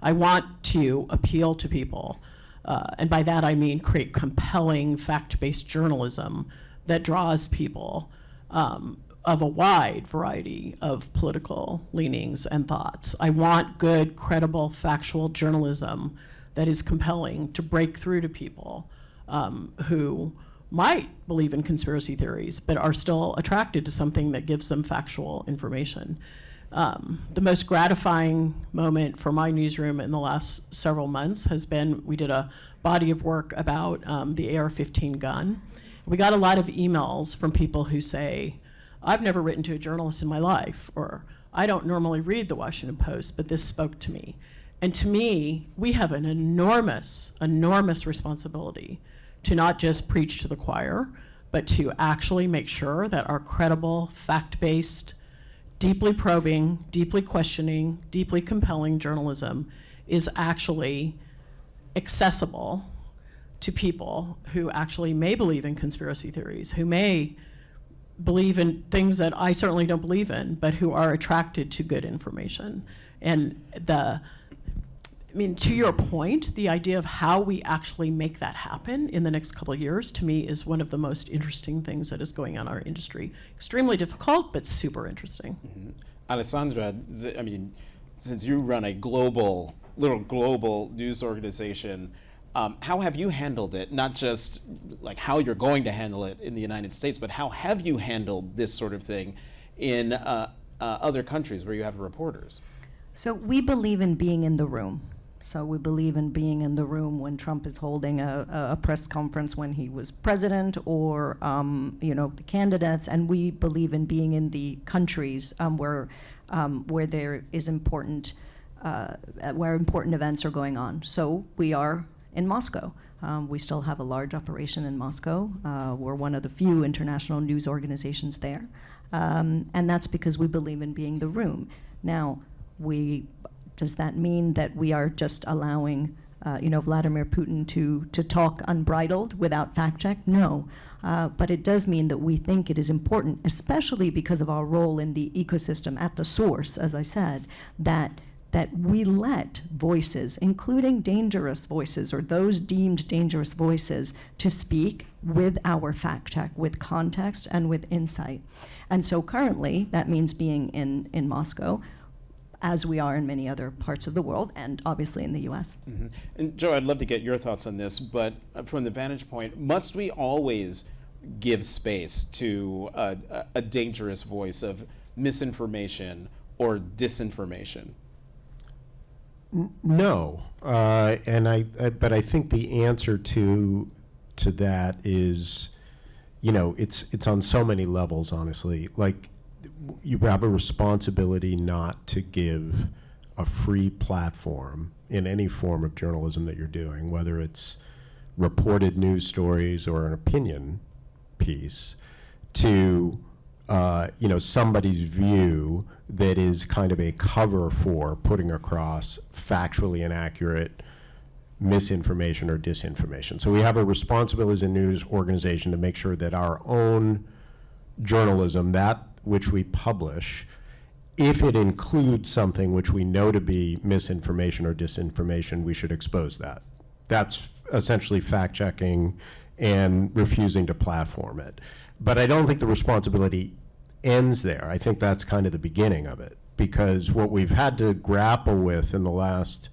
I want to appeal to people, and by that I mean create compelling fact-based journalism that draws people of a wide variety of political leanings and thoughts. I want good, credible, factual journalism that is compelling to break through to people who might believe in conspiracy theories, but are still attracted to something that gives them factual information. The most gratifying moment for my newsroom in the last several months has been, we did a body of work about the AR-15 gun. We got a lot of emails from people who say, I've never written to a journalist in my life, or I don't normally read the Washington Post, but this spoke to me. And to me, we have an enormous, enormous responsibility to not just preach to the choir, but to actually make sure that our credible, fact-based, deeply probing, deeply questioning, deeply compelling journalism is actually accessible to people who actually may believe in conspiracy theories, who may believe in things that I certainly don't believe in, but who are attracted to good information. And to your point, the idea of how we actually make that happen in the next couple of years, to me, is one of the most interesting things that is going on in our industry. Extremely difficult, but super interesting. Mm-hmm. Alessandra, since you run a global news organization, how have you handled it? Not just like how you're going to handle it in the United States, but how have you handled this sort of thing in other countries where you have reporters? So we believe in being in the room. So we believe in being in the room when Trump is holding a press conference when he was president, or the candidates, and we believe in being in the countries where there is important, where important events are going on. So we are in Moscow. We still have a large operation in Moscow. We're one of the few international news organizations there. And that's because we believe in being the room. Now, does that mean that we are just allowing Vladimir Putin to talk unbridled without fact check? No. But it does mean that we think it is important, especially because of our role in the ecosystem at the source, as I said, that we let voices, including dangerous voices or those deemed dangerous voices, to speak with our fact check, with context and with insight. And so currently, that means being in Moscow, as we are in many other parts of the world, and obviously in the US. Mm-hmm. And Joe, I'd love to get your thoughts on this, but from the vantage point, must we always give space to a dangerous voice of misinformation or disinformation? No, but I think the answer to that is, it's on so many levels, honestly. Like, you have a responsibility not to give a free platform in any form of journalism that you're doing, whether it's reported news stories or an opinion piece, to somebody's view that is kind of a cover for putting across factually inaccurate misinformation or disinformation. So we have a responsibility as a news organization to make sure that our own journalism, that which we publish, if it includes something which we know to be misinformation or disinformation, we should expose that. That's essentially fact-checking and refusing to platform it. But I don't think the responsibility ends there. I think that's kind of the beginning of it, because what we've had to grapple with in the last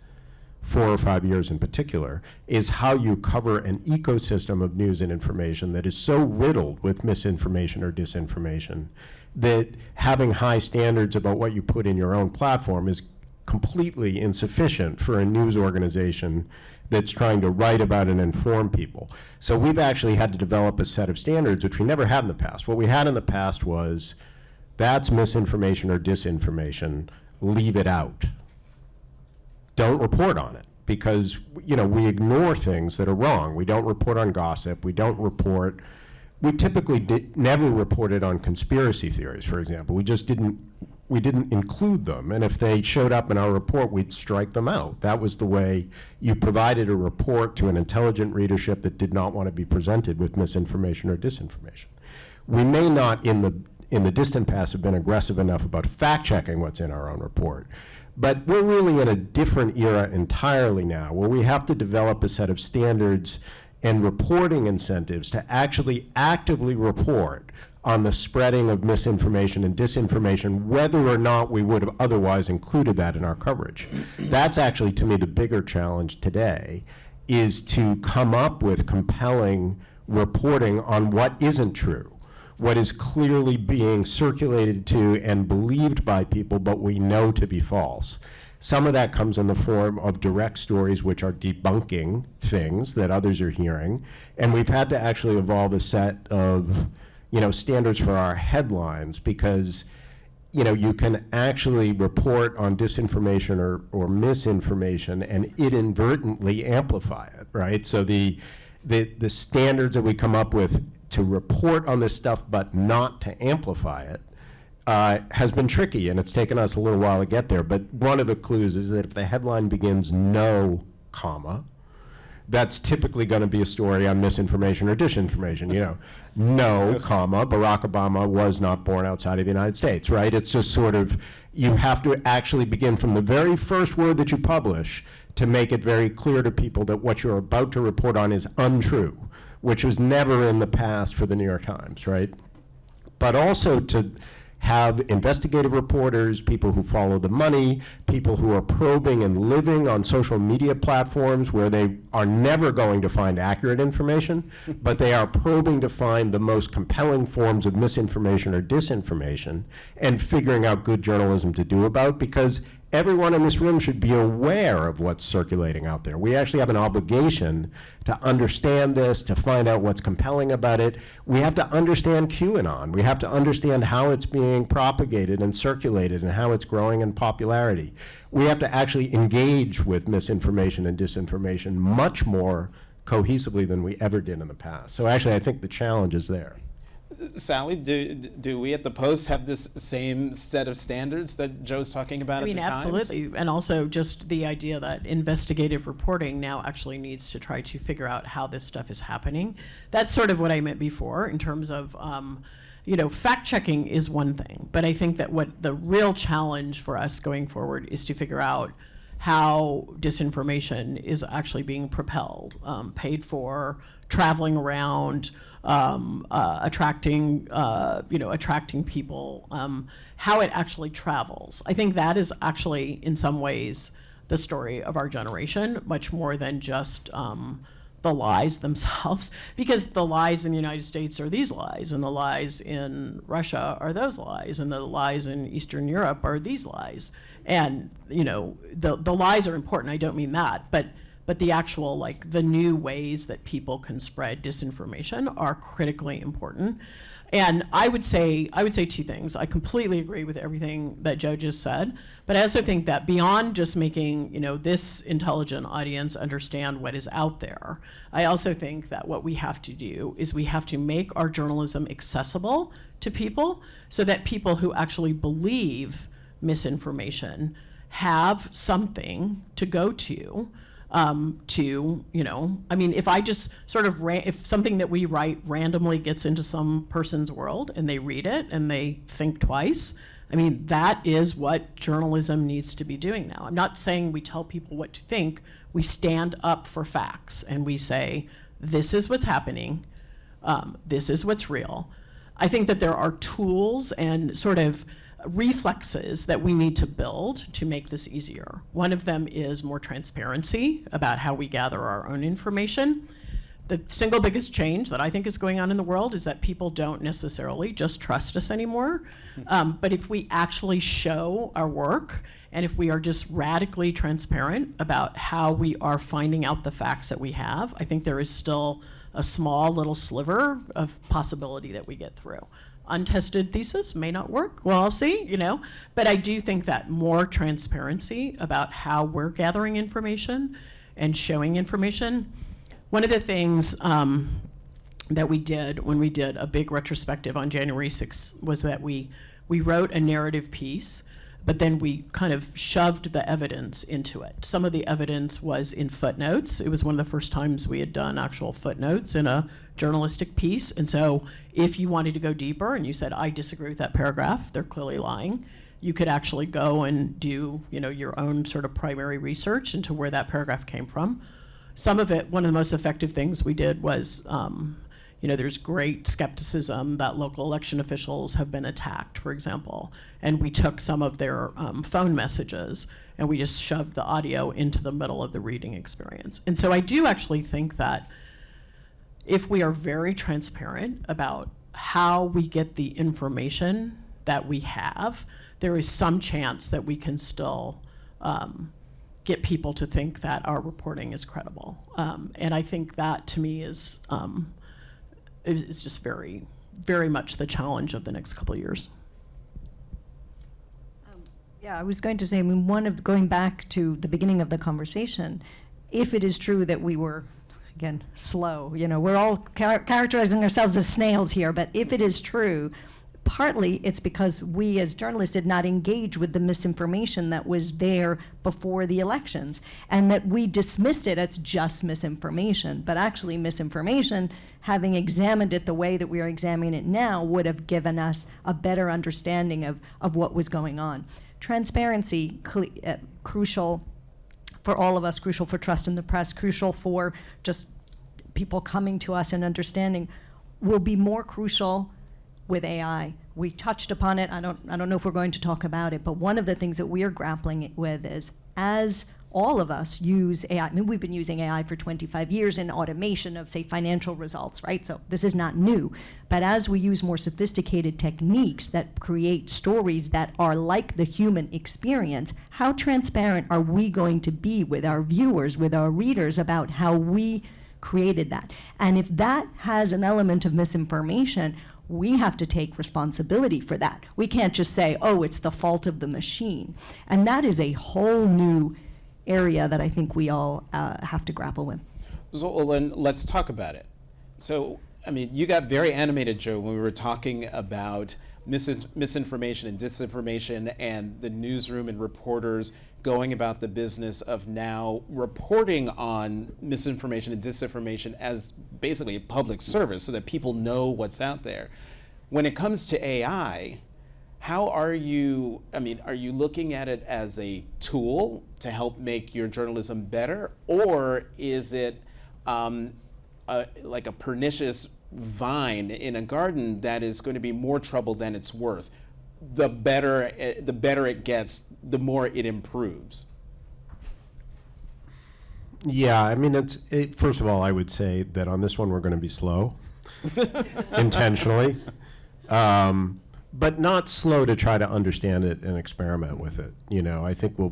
4 or 5 years in particular is how you cover an ecosystem of news and information that is so riddled with misinformation or disinformation that having high standards about what you put in your own platform is completely insufficient for a news organization that's trying to write about and inform people. So we've actually had to develop a set of standards which we never had in the past. What we had in the past was, that's misinformation or disinformation, leave it out. Don't report on it, because we ignore things that are wrong. We don't report on gossip. We typically never reported on conspiracy theories, for example. We didn't include them, and if they showed up in our report, we'd strike them out. That was the way you provided a report to an intelligent readership that did not want to be presented with misinformation or disinformation. We may not, in the distant past, have been aggressive enough about fact-checking what's in our own report, but we're really in a different era entirely now, where we have to develop a set of standards and reporting incentives to actually actively report on the spreading of misinformation and disinformation, whether or not we would have otherwise included that in our coverage. That's actually, to me, the bigger challenge today, is to come up with compelling reporting on what isn't true, what is clearly being circulated to and believed by people, but we know to be false. Some of that comes in the form of direct stories which are debunking things that others are hearing, and we've had to actually evolve a set of standards for our headlines, because you can actually report on disinformation or misinformation and inadvertently amplify it, right? So the standards that we come up with to report on this stuff but not to amplify it has been tricky, and it's taken us a little while to get there. But one of the clues is that if the headline begins no, comma, that's typically going to be a story on misinformation or disinformation. No, comma, Barack Obama was not born outside of the United States, right? It's just sort of, you have to actually begin from the very first word that you publish to make it very clear to people that what you're about to report on is untrue, which was never in the past for the New York Times, right? But also to have investigative reporters, people who follow the money, people who are probing and living on social media platforms where they are never going to find accurate information, but they are probing to find the most compelling forms of misinformation or disinformation and figuring out good journalism to do about, because everyone in this room should be aware of what's circulating out there. We actually have an obligation to understand this, to find out what's compelling about it. We have to understand QAnon. We have to understand how it's being propagated and circulated and how it's growing in popularity. We have to actually engage with misinformation and disinformation much more cohesively than we ever did in the past. So actually, I think the challenge is there. Sally, do we at the Post have this same set of standards that Joe's talking about I mean, at the Times? absolutely. And also just the idea that investigative reporting now actually needs to try to figure out how this stuff is happening. That's sort of what I meant before in terms of, you know, fact checking is one thing, but I think that what the real challenge for us going forward is to figure out how disinformation is actually being propelled, paid for, traveling around, attracting people, how it actually travels. I think that is actually, in some ways, the story of our generation, much more than just the lies themselves, because the lies in the United States are these lies, and the lies in Russia are those lies, and the lies in Eastern Europe are these lies. And, you know, the lies are important, I don't mean that, but the actual, like, the new ways that people can spread disinformation are critically important. And I would say two things. I completely agree with everything that Joe just said, but I also think that beyond just making, you know, this intelligent audience understand what is out there, I also think that what we have to do is we have to make our journalism accessible to people so that people who actually believe misinformation have something to go to, you know, I mean, if I just sort of, if something that we write randomly gets into some person's world and they read it and they think twice, I mean, that is what journalism needs to be doing now. I'm not saying we tell people what to think. We stand up for facts and we say, this is what's happening. This is what's real. I think that there are tools and sort of reflexes that we need to build to make this easier. One of them is more transparency about how we gather our own information. The single biggest change that I think is going on in the world is that people don't necessarily just trust us anymore. But if we actually show our work, and if we are just radically transparent about how we are finding out the facts that we have, I think there is still a small little sliver of possibility that we get through. Untested thesis may not work. Well, I'll see, you know. But I do think that more transparency about how we're gathering information and showing information. One of the things that we did when we did a big retrospective on January 6th was that we wrote a narrative piece, but then we kind of shoved the evidence into it. Some of the evidence was in footnotes. It was one of the first times we had done actual footnotes in a journalistic piece. And so if you wanted to go deeper and you said, I disagree with that paragraph, they're clearly lying, you could actually go and do, you know, your own sort of primary research into where that paragraph came from. Some of it, one of the most effective things we did was, you know, there's great skepticism that local election officials have been attacked, for example. And we took some of their phone messages and we just shoved the audio into the middle of the reading experience. And so I do actually think that if we are very transparent about how we get the information that we have, there is some chance that we can still get people to think that our reporting is credible. And I think that, to me, is just very, very much the challenge of the next couple of years. Yeah, I was going to say, I mean, going back to the beginning of the conversation, if it is true that we were, again, slow, you know, we're all characterizing ourselves as snails here, but if it is true, partly it's because we as journalists did not engage with the misinformation that was there before the elections, and that we dismissed it as just misinformation. But actually misinformation, having examined it the way that we are examining it now, would have given us a better understanding of what was going on. Transparency, crucial for all of us, crucial for trust in the press, crucial for just people coming to us and understanding, will be more crucial with AI. We touched upon it. I don't know if we're going to talk about it, but one of the things that we are grappling with is, as all of us use AI, I mean, we've been using AI for 25 years in automation of, say, financial results, right? So this is not new. But as we use more sophisticated techniques that create stories that are like the human experience, how transparent are we going to be with our viewers, with our readers, about how we created that? And if that has an element of misinformation, we have to take responsibility for that. We can't just say, oh, it's the fault of the machine. And that is a whole new area that I think we all have to grapple with. So then let's talk about it. So, I mean, you got very animated, Joe, when we were talking about misinformation and disinformation and the newsroom and reporters going about the business of now reporting on misinformation and disinformation as basically a public service so that people know what's out there. When it comes to AI, how are you, I mean, are you looking at it as a tool to help make your journalism better, or is it like a pernicious vine in a garden that is going to be more trouble than it's worth? The better it gets, the more it improves. Yeah, I mean, first of all, I would say that on this one we're going to be slow, intentionally, but not slow to try to understand it and experiment with it. You know, I think we'll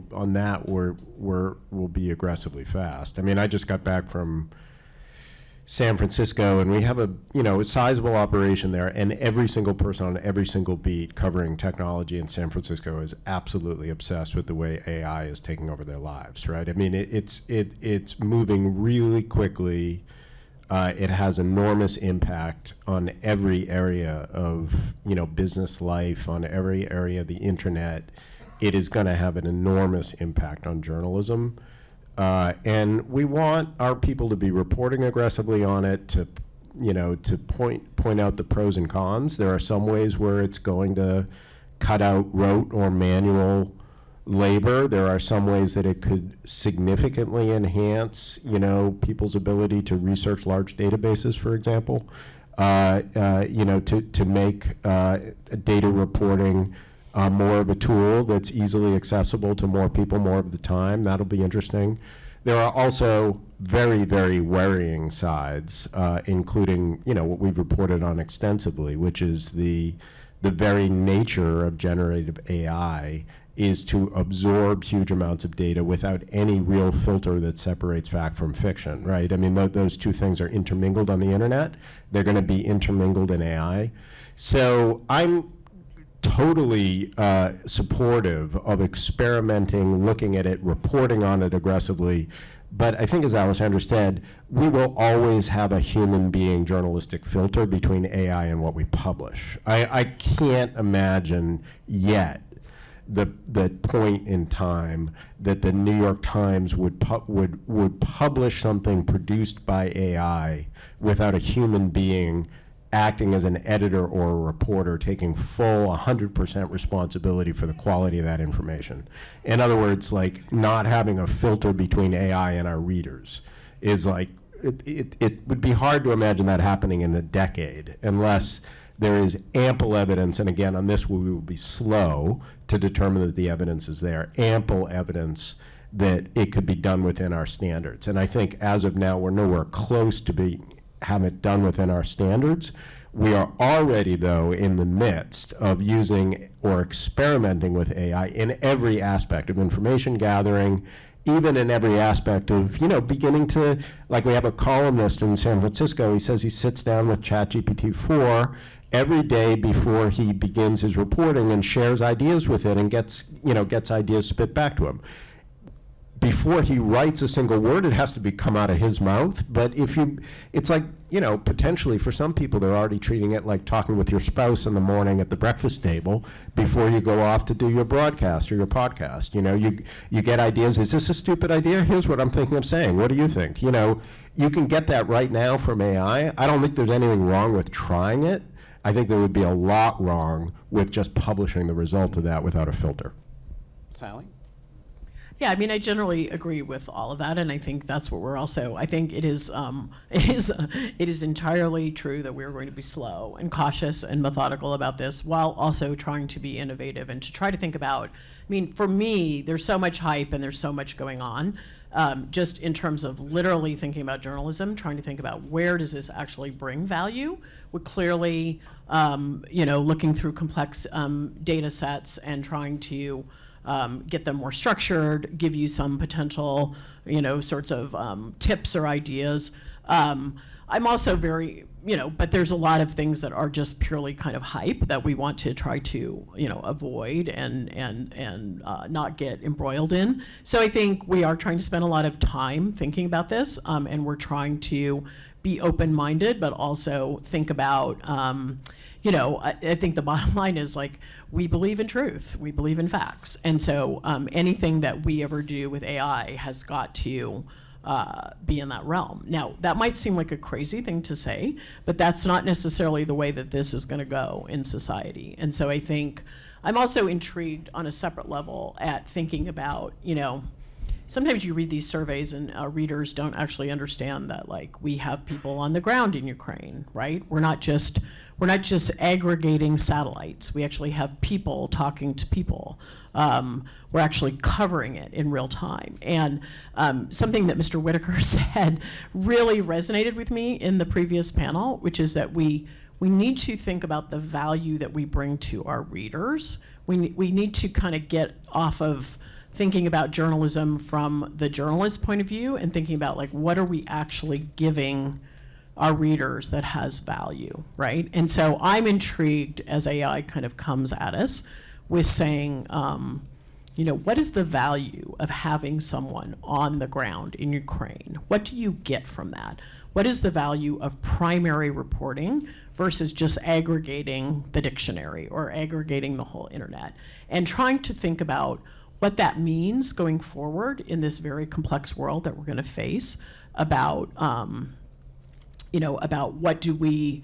be aggressively fast. I mean, I just got back from San Francisco, and we have a sizable operation there, and every single person on every single beat covering technology in San Francisco is absolutely obsessed with the way AI is taking over their lives, right? I mean, it's moving really quickly. It has enormous impact on every area of business life, on every area of the internet. It is going to have an enormous impact on journalism. And we want our people to be reporting aggressively on it, to point out the pros and cons. There are some ways where it's going to cut out rote or manual labor. There are some ways that it could significantly enhance, people's ability to research large databases, for example. To make data reporting more of a tool that's easily accessible to more people more of the time. That'll be interesting. There are also very, very worrying sides, including what we've reported on extensively, which is the very nature of generative AI is to absorb huge amounts of data without any real filter that separates fact from fiction, right? I mean, those two things are intermingled on the internet. They're going to be intermingled in AI. So I'm totally supportive of experimenting, looking at it, reporting on it aggressively. But I think, as Alessandra said, we will always have a human being journalistic filter between AI and what we publish. I can't imagine yet the point in time that the New York Times would publish something produced by AI without a human being acting as an editor or a reporter, taking full 100% responsibility for the quality of that information. In other words, like not having a filter between AI and our readers is like, it would be hard to imagine that happening in a decade unless there is ample evidence, and again, on this we will be slow to determine that the evidence is there, ample evidence that it could be done within our standards. And I think as of now, we're nowhere close to have it done within our standards. We are already, though, in the midst of using or experimenting with AI in every aspect of information gathering, even in every aspect of, beginning to, like we have a columnist in San Francisco, he says he sits down with ChatGPT-4 every day before he begins his reporting and shares ideas with it and gets ideas spit back to him. Before he writes a single word, it has to come out of his mouth. But it's like, potentially for some people, they're already treating it like talking with your spouse in the morning at the breakfast table before you go off to do your broadcast or your podcast. You get ideas. Is this a stupid idea? Here's what I'm thinking of saying. What do you think? You can get that right now from AI. I don't think there's anything wrong with trying it. I think there would be a lot wrong with just publishing the result of that without a filter. Sally? Yeah, I mean, I generally agree with all of that, and I think that's what we're also. I think it is entirely true that we're going to be slow and cautious and methodical about this, while also trying to be innovative and to try to think about. I mean, for me, there's so much hype and there's so much going on, just in terms of literally thinking about journalism, trying to think about where does this actually bring value. We're clearly, looking through complex data sets and trying to get them more structured, give you some potential, sorts of tips or ideas. I'm also very, but there's a lot of things that are just purely kind of hype that we want to try to, avoid and not get embroiled in. So I think we are trying to spend a lot of time thinking about this, and we're trying to be open-minded, but also think about, I think the bottom line is like, we believe in truth, we believe in facts. And so anything that we ever do with AI has got to be in that realm. Now, that might seem like a crazy thing to say, but that's not necessarily the way that this is going to go in society. And so I think I'm also intrigued on a separate level at thinking about, sometimes you read these surveys and readers don't actually understand that, like, we have people on the ground in Ukraine, right? We're not just aggregating satellites. We actually have people talking to people. We're actually covering it in real time. And something that Mr. Whitaker said really resonated with me in the previous panel, which is that we need to think about the value that we bring to our readers. We need to kind of get off of thinking about journalism from the journalist's point of view and thinking about, like, what are we actually giving our readers that has value, right? And so I'm intrigued as AI kind of comes at us with saying, what is the value of having someone on the ground in Ukraine? What do you get from that? What is the value of primary reporting versus just aggregating the dictionary or aggregating the whole internet? And trying to think about what that means going forward in this very complex world that we're going to face about, about what do we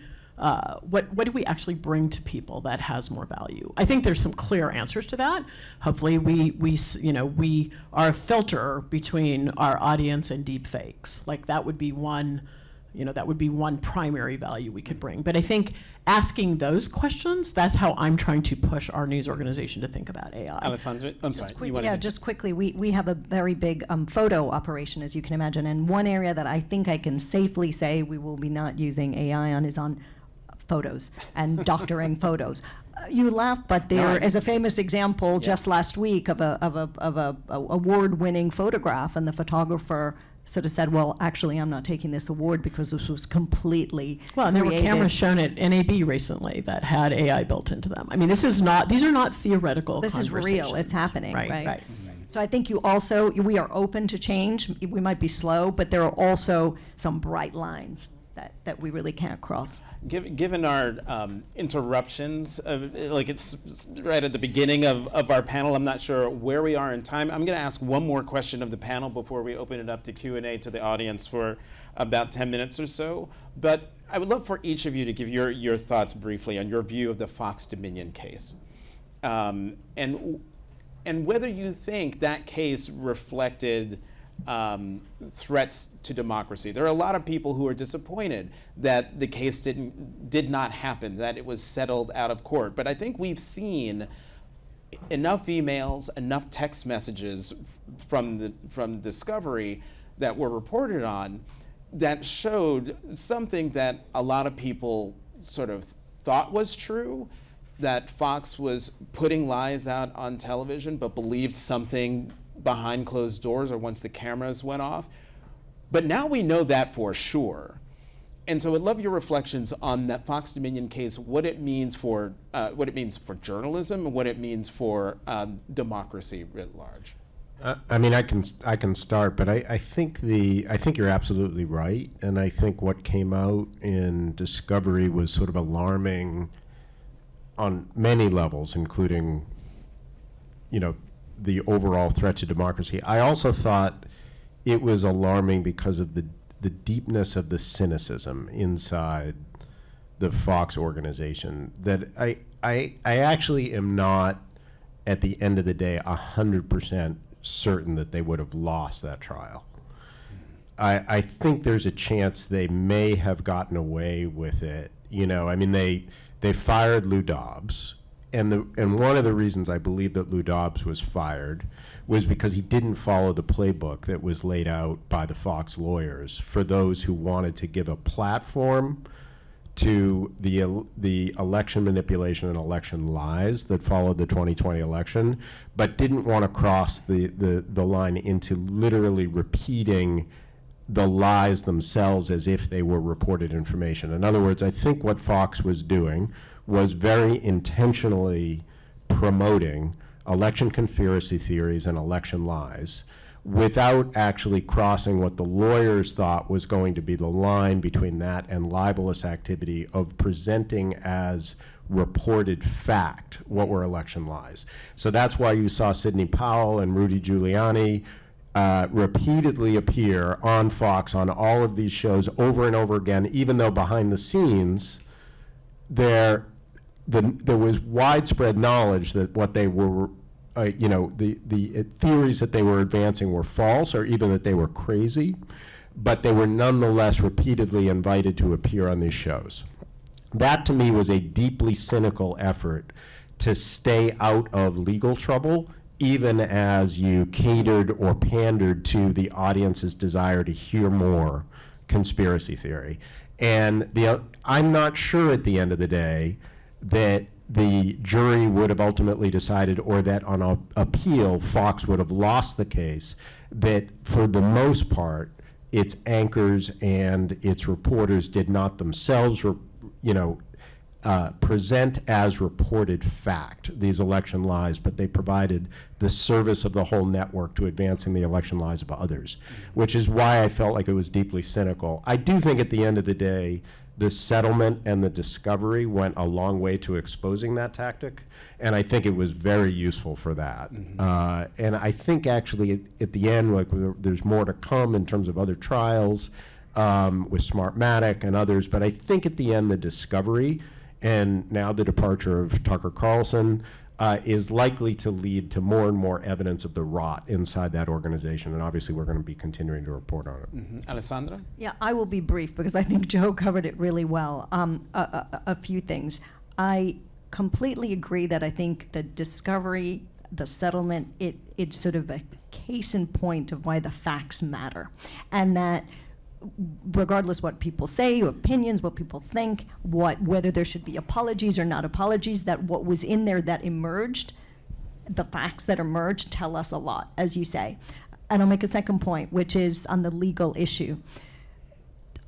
actually bring to people that has more value? I think there's some clear answers to that. Hopefully we are a filter between our audience and deep fakes. Like that would be one primary value we could bring. But I think asking those questions, that's how I'm trying to push our news organization to think about AI. Alessandra, I'm sorry. Just quickly, we have a very big photo operation, as you can imagine, and one area that I think I can safely say we will be not using AI on is on photos and doctoring photos. You laugh, but there is a famous example just last week of a award-winning photograph, and the photographer sort of said, well, actually, I'm not taking this award because this was completely Well, and there were created. cameras shown at NAB recently that had AI built into them. I mean, these are not theoretical This is real. It's happening, right? Mm-hmm. So I think we are open to change. We might be slow, but there are also some bright lines that we really can't cross. Given our interruptions, like it's right at the beginning of our panel, I'm not sure where we are in time. I'm going to ask one more question of the panel before we open it up to Q&A to the audience for about 10 minutes or so. But I would love for each of you to give your thoughts briefly on your view of the Fox Dominion case. And whether you think that case reflected threats to democracy. There are a lot of people who are disappointed that the case did not happen, that it was settled out of court. But I think we've seen enough emails, enough text messages from Discovery that were reported on that showed something that a lot of people sort of thought was true, that Fox was putting lies out on television but believed something behind closed doors or once the cameras went off. But now we know that for sure. And so I'd love your reflections on that Fox Dominion case, what it means for journalism and what it means for democracy writ large. I mean, I can start, but I think you're absolutely right, and I think what came out in Discovery was sort of alarming on many levels, including, the overall threat to democracy. I also thought it was alarming because of the deepness of the cynicism inside the Fox organization, that I actually am not, at the end of the day, 100% certain that they would have lost that trial. I think there's a chance they may have gotten away with it. I mean, they fired Lou Dobbs. And one of the reasons I believe that Lou Dobbs was fired was because he didn't follow the playbook that was laid out by the Fox lawyers for those who wanted to give a platform to the election manipulation and election lies that followed the 2020 election, but didn't want to cross the line into literally repeating the lies themselves as if they were reported information. In other words, I think what Fox was doing was very intentionally promoting election conspiracy theories and election lies without actually crossing what the lawyers thought was going to be the line between that and libelous activity of presenting as reported fact what were election lies. So that's why you saw Sidney Powell and Rudy Giuliani repeatedly appear on Fox on all of these shows over and over again, even though behind the scenes there was widespread knowledge that what they were, the theories that they were advancing were false, or even that they were crazy, but they were nonetheless repeatedly invited to appear on these shows. That to me was a deeply cynical effort to stay out of legal trouble, even as you catered or pandered to the audience's desire to hear more conspiracy theory. And I'm not sure at the end of the day that the jury would have ultimately decided, or that on appeal Fox would have lost the case, that for the most part its anchors and its reporters did not themselves present as reported fact these election lies, but they provided the service of the whole network to advancing the election lies of others, which is why I felt like it was deeply cynical. I do think at the end of the day, the settlement and the discovery went a long way to exposing that tactic, and I think it was very useful for that. And I think actually at the end, like, there's more to come in terms of other trials with Smartmatic and others, but I think at the end the discovery and now the departure of Tucker Carlson is likely to lead to more and more evidence of the rot inside that organization, and obviously we're going to be continuing to report on it. Alessandra? Yeah, I will be brief because I think Joe covered it really well. A few things. I completely agree that I think the discovery, the settlement, it's sort of a case in point of why the facts matter, and that regardless what people say, opinions, what people think, whether there should be apologies or not apologies, that what was in there that emerged, the facts that emerged tell us a lot, as you say. And I'll make a second point, which is on the legal issue.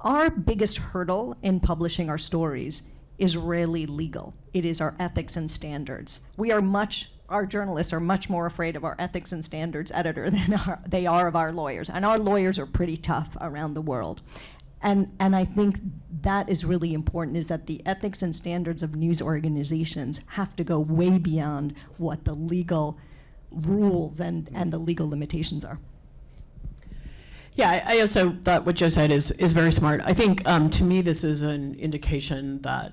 Our biggest hurdle in publishing our stories is rarely legal. It is our ethics and standards. Our journalists are much more afraid of our ethics and standards editor than they are of our lawyers. And our lawyers are pretty tough around the world. And I think that is really important, is that the ethics and standards of news organizations have to go way beyond what the legal rules and the legal limitations are. Yeah, I also thought what Joe said is very smart. I think to me this is an indication that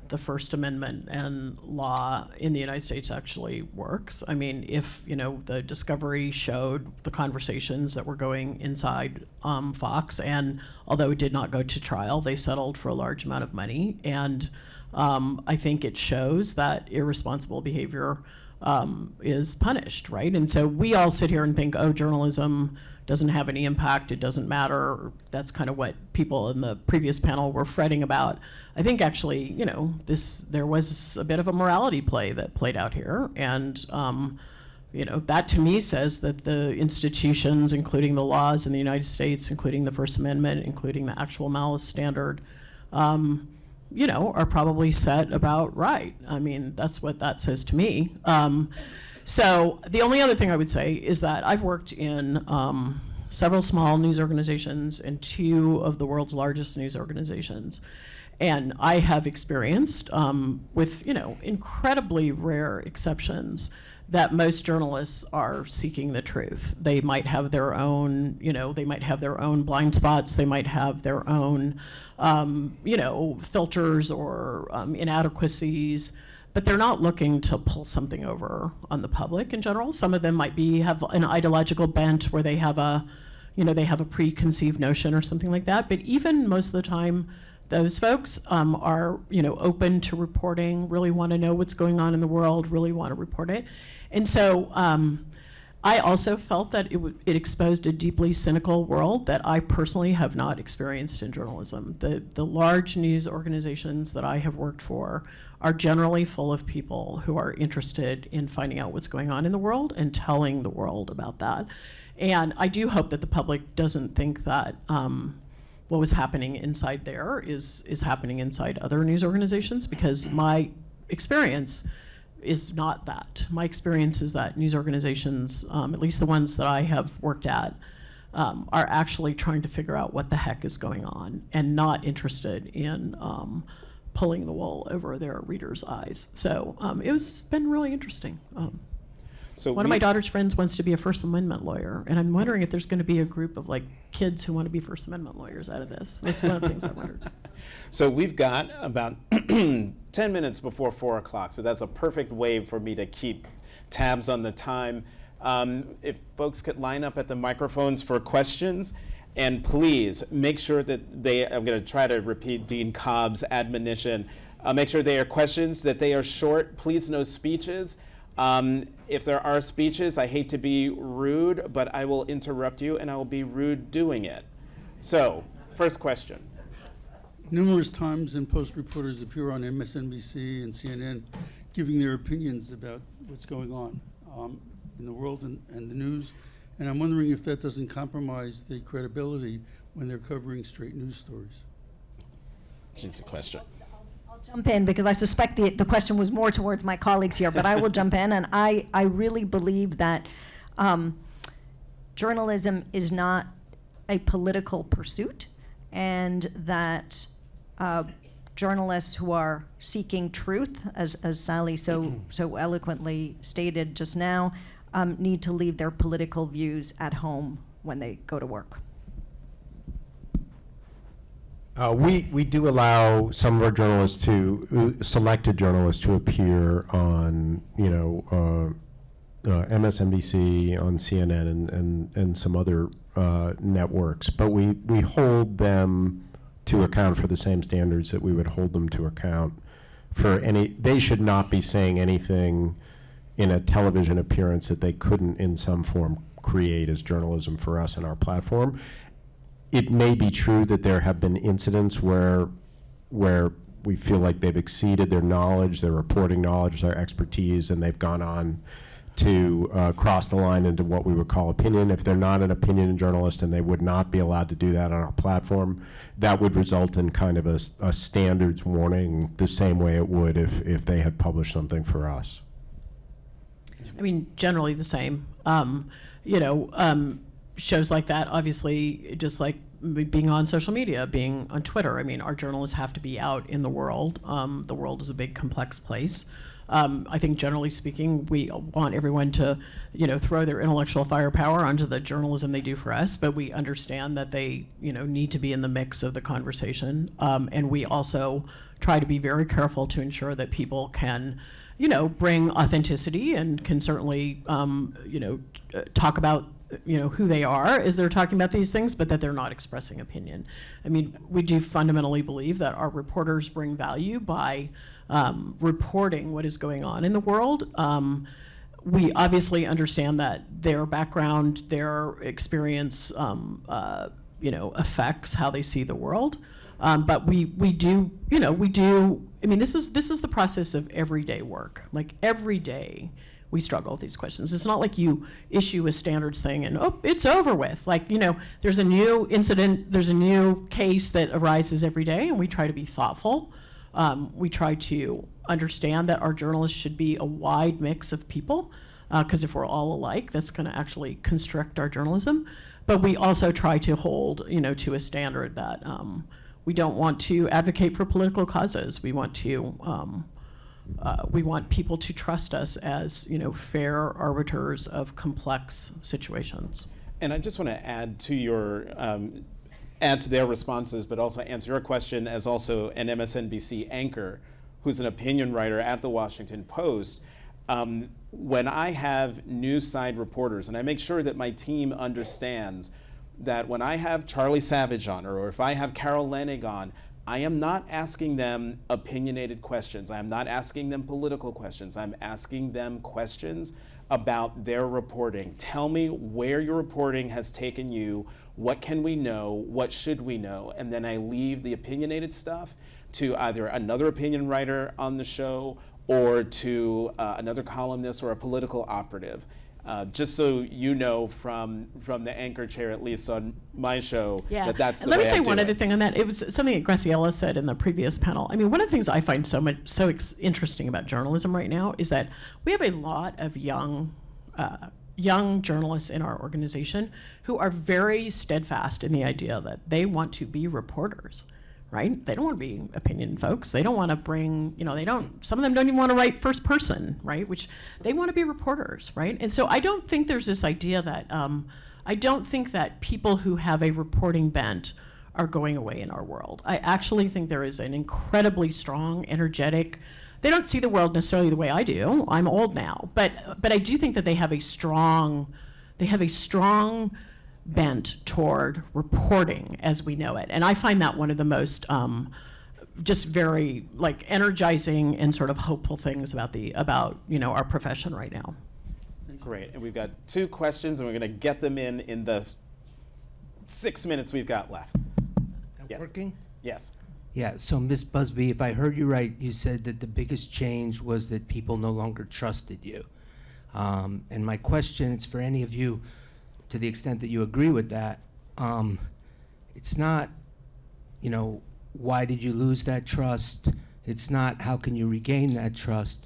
the First Amendment and law in the United States actually works. I mean, if the discovery showed the conversations that were going inside Fox, and although it did not go to trial, they settled for a large amount of money, and I think it shows that irresponsible behavior is punished, right? And so we all sit here and think, oh, journalism doesn't have any impact, it doesn't matter. That's kind of what people in the previous panel were fretting about. I think actually, there was a bit of a morality play that played out here, and that to me says that the institutions, including the laws in the United States, including the First Amendment, including the actual malice standard, are probably set about right. I mean, that's what that says to me. So the only other thing I would say is that I've worked in several small news organizations and 2 of the world's largest news organizations. And I have experienced, with incredibly rare exceptions, that most journalists are seeking the truth. They might have their own, blind spots. They might have their own, filters or inadequacies. But they're not looking to pull something over on the public in general. Some of them might have an ideological bent where they have a preconceived notion or something like that. But even most of the time, those folks are open to reporting, really want to know what's going on in the world, really want to report it. And so I also felt that it exposed a deeply cynical world that I personally have not experienced in journalism. The large news organizations that I have worked for are generally full of people who are interested in finding out what's going on in the world and telling the world about that. And I do hope that the public doesn't think that what was happening inside there is happening inside other news organizations, because my experience is not that. My experience is that news organizations, at least the ones that I have worked at, are actually trying to figure out what the heck is going on and not interested in pulling the wool over their readers' eyes. So it's been really interesting. One of my daughter's friends wants to be a First Amendment lawyer, and I'm wondering if there's going to be a group of like kids who want to be First Amendment lawyers out of this. That's one of the things I wondered. So we've got about 10 minutes before 4 o'clock, so that's a perfect way for me to keep tabs on the time. If folks could line up at the microphones for questions, and please make sure that I'm going to try to repeat Dean Cobb's admonition, make sure they are questions, that they are short, please no speeches. If there are speeches, I hate to be rude, but I will interrupt you and I will be rude doing it. So, first question. Numerous times and Post reporters appear on MSNBC and CNN giving their opinions about what's going on in the world and the news. And I'm wondering if that doesn't compromise the credibility when they're covering straight news stories. She's a question. Jump in because I suspect the question was more towards my colleagues here, but I will jump in, and I really believe that journalism is not a political pursuit, and that journalists who are seeking truth, as Sally so eloquently stated just now, need to leave their political views at home when they go to work. We do allow some of our journalists selected journalists to appear on, MSNBC, on CNN, and some other networks, but we hold them to account for the same standards that we would hold them to account for they should not be saying anything in a television appearance that they couldn't in some form create as journalism for us and our platform. It may be true that there have been incidents where we feel like they've exceeded their knowledge, their reporting knowledge, their expertise, and they've gone on to cross the line into what we would call opinion. If they're not an opinion journalist and they would not be allowed to do that on our platform, that would result in kind of a standards warning the same way it would if they had published something for us. I mean, generally the same. Shows like that, obviously, just like being on social media, being on Twitter. I mean, our journalists have to be out in the world. The world is a big, complex place. I think generally speaking, we want everyone to, throw their intellectual firepower onto the journalism they do for us, but we understand that they, need to be in the mix of the conversation. And we also try to be very careful to ensure that people can, bring authenticity and can certainly, talk about who they are as they're talking about these things, but that they're not expressing opinion. I mean, we do fundamentally believe that our reporters bring value by reporting what is going on in the world. We obviously understand that their background, their experience, affects how they see the world. But we do, I mean, this is the process of everyday work. Like every day, we struggle with these questions. It's not like you issue a standards thing and, it's over with. Like, there's a new incident, there's a new case that arises every day, and we try to be thoughtful. We try to understand that our journalists should be a wide mix of people, because if we're all alike, that's going to actually constrict our journalism. But we also try to hold, to a standard that we don't want to advocate for political causes. We want to we want people to trust us as, fair arbiters of complex situations. And I just want to add to your, add to their responses, but also answer your question as also an MSNBC anchor who's an opinion writer at the Washington Post. When I have news side reporters, and I make sure that my team understands that when I have Charlie Savage on, or if I have Carol Leonnig on, I am not asking them opinionated questions. I am not asking them political questions. I'm asking them questions about their reporting. Tell me where your reporting has taken you. What can we know? What should we know? And then I leave the opinionated stuff to either another opinion writer on the show or to another columnist or a political operative. Just so you know from the anchor chair, at least on my show, that's the way I do it. Let me say one other thing on that. It was something that Graciela said in the previous panel. I mean, one of the things I find so interesting about journalism right now is that we have a lot of young journalists in our organization who are very steadfast in the idea that they want to be reporters. Right? They don't want to be opinion folks. They don't want to bring, some of them don't even want to write first person, right? Which they want to be reporters, right? And so I don't think there's this idea that, I don't think that people who have a reporting bent are going away in our world. I actually think there is an incredibly strong, energetic, they don't see the world necessarily the way I do. I'm old now, but I do think that they have a strong bent toward reporting as we know it. And I find that one of the most just very energizing and sort of hopeful things about our profession right now. Great, and we've got 2 questions and we're gonna get them in the 6 minutes we've got left. Yes. Working? Yes. Yeah, so Ms. Buzbee, if I heard you right, you said that the biggest change was that people no longer trusted you. And my question is for any of you, to the extent that you agree with that, it's not, why did you lose that trust? It's not how can you regain that trust?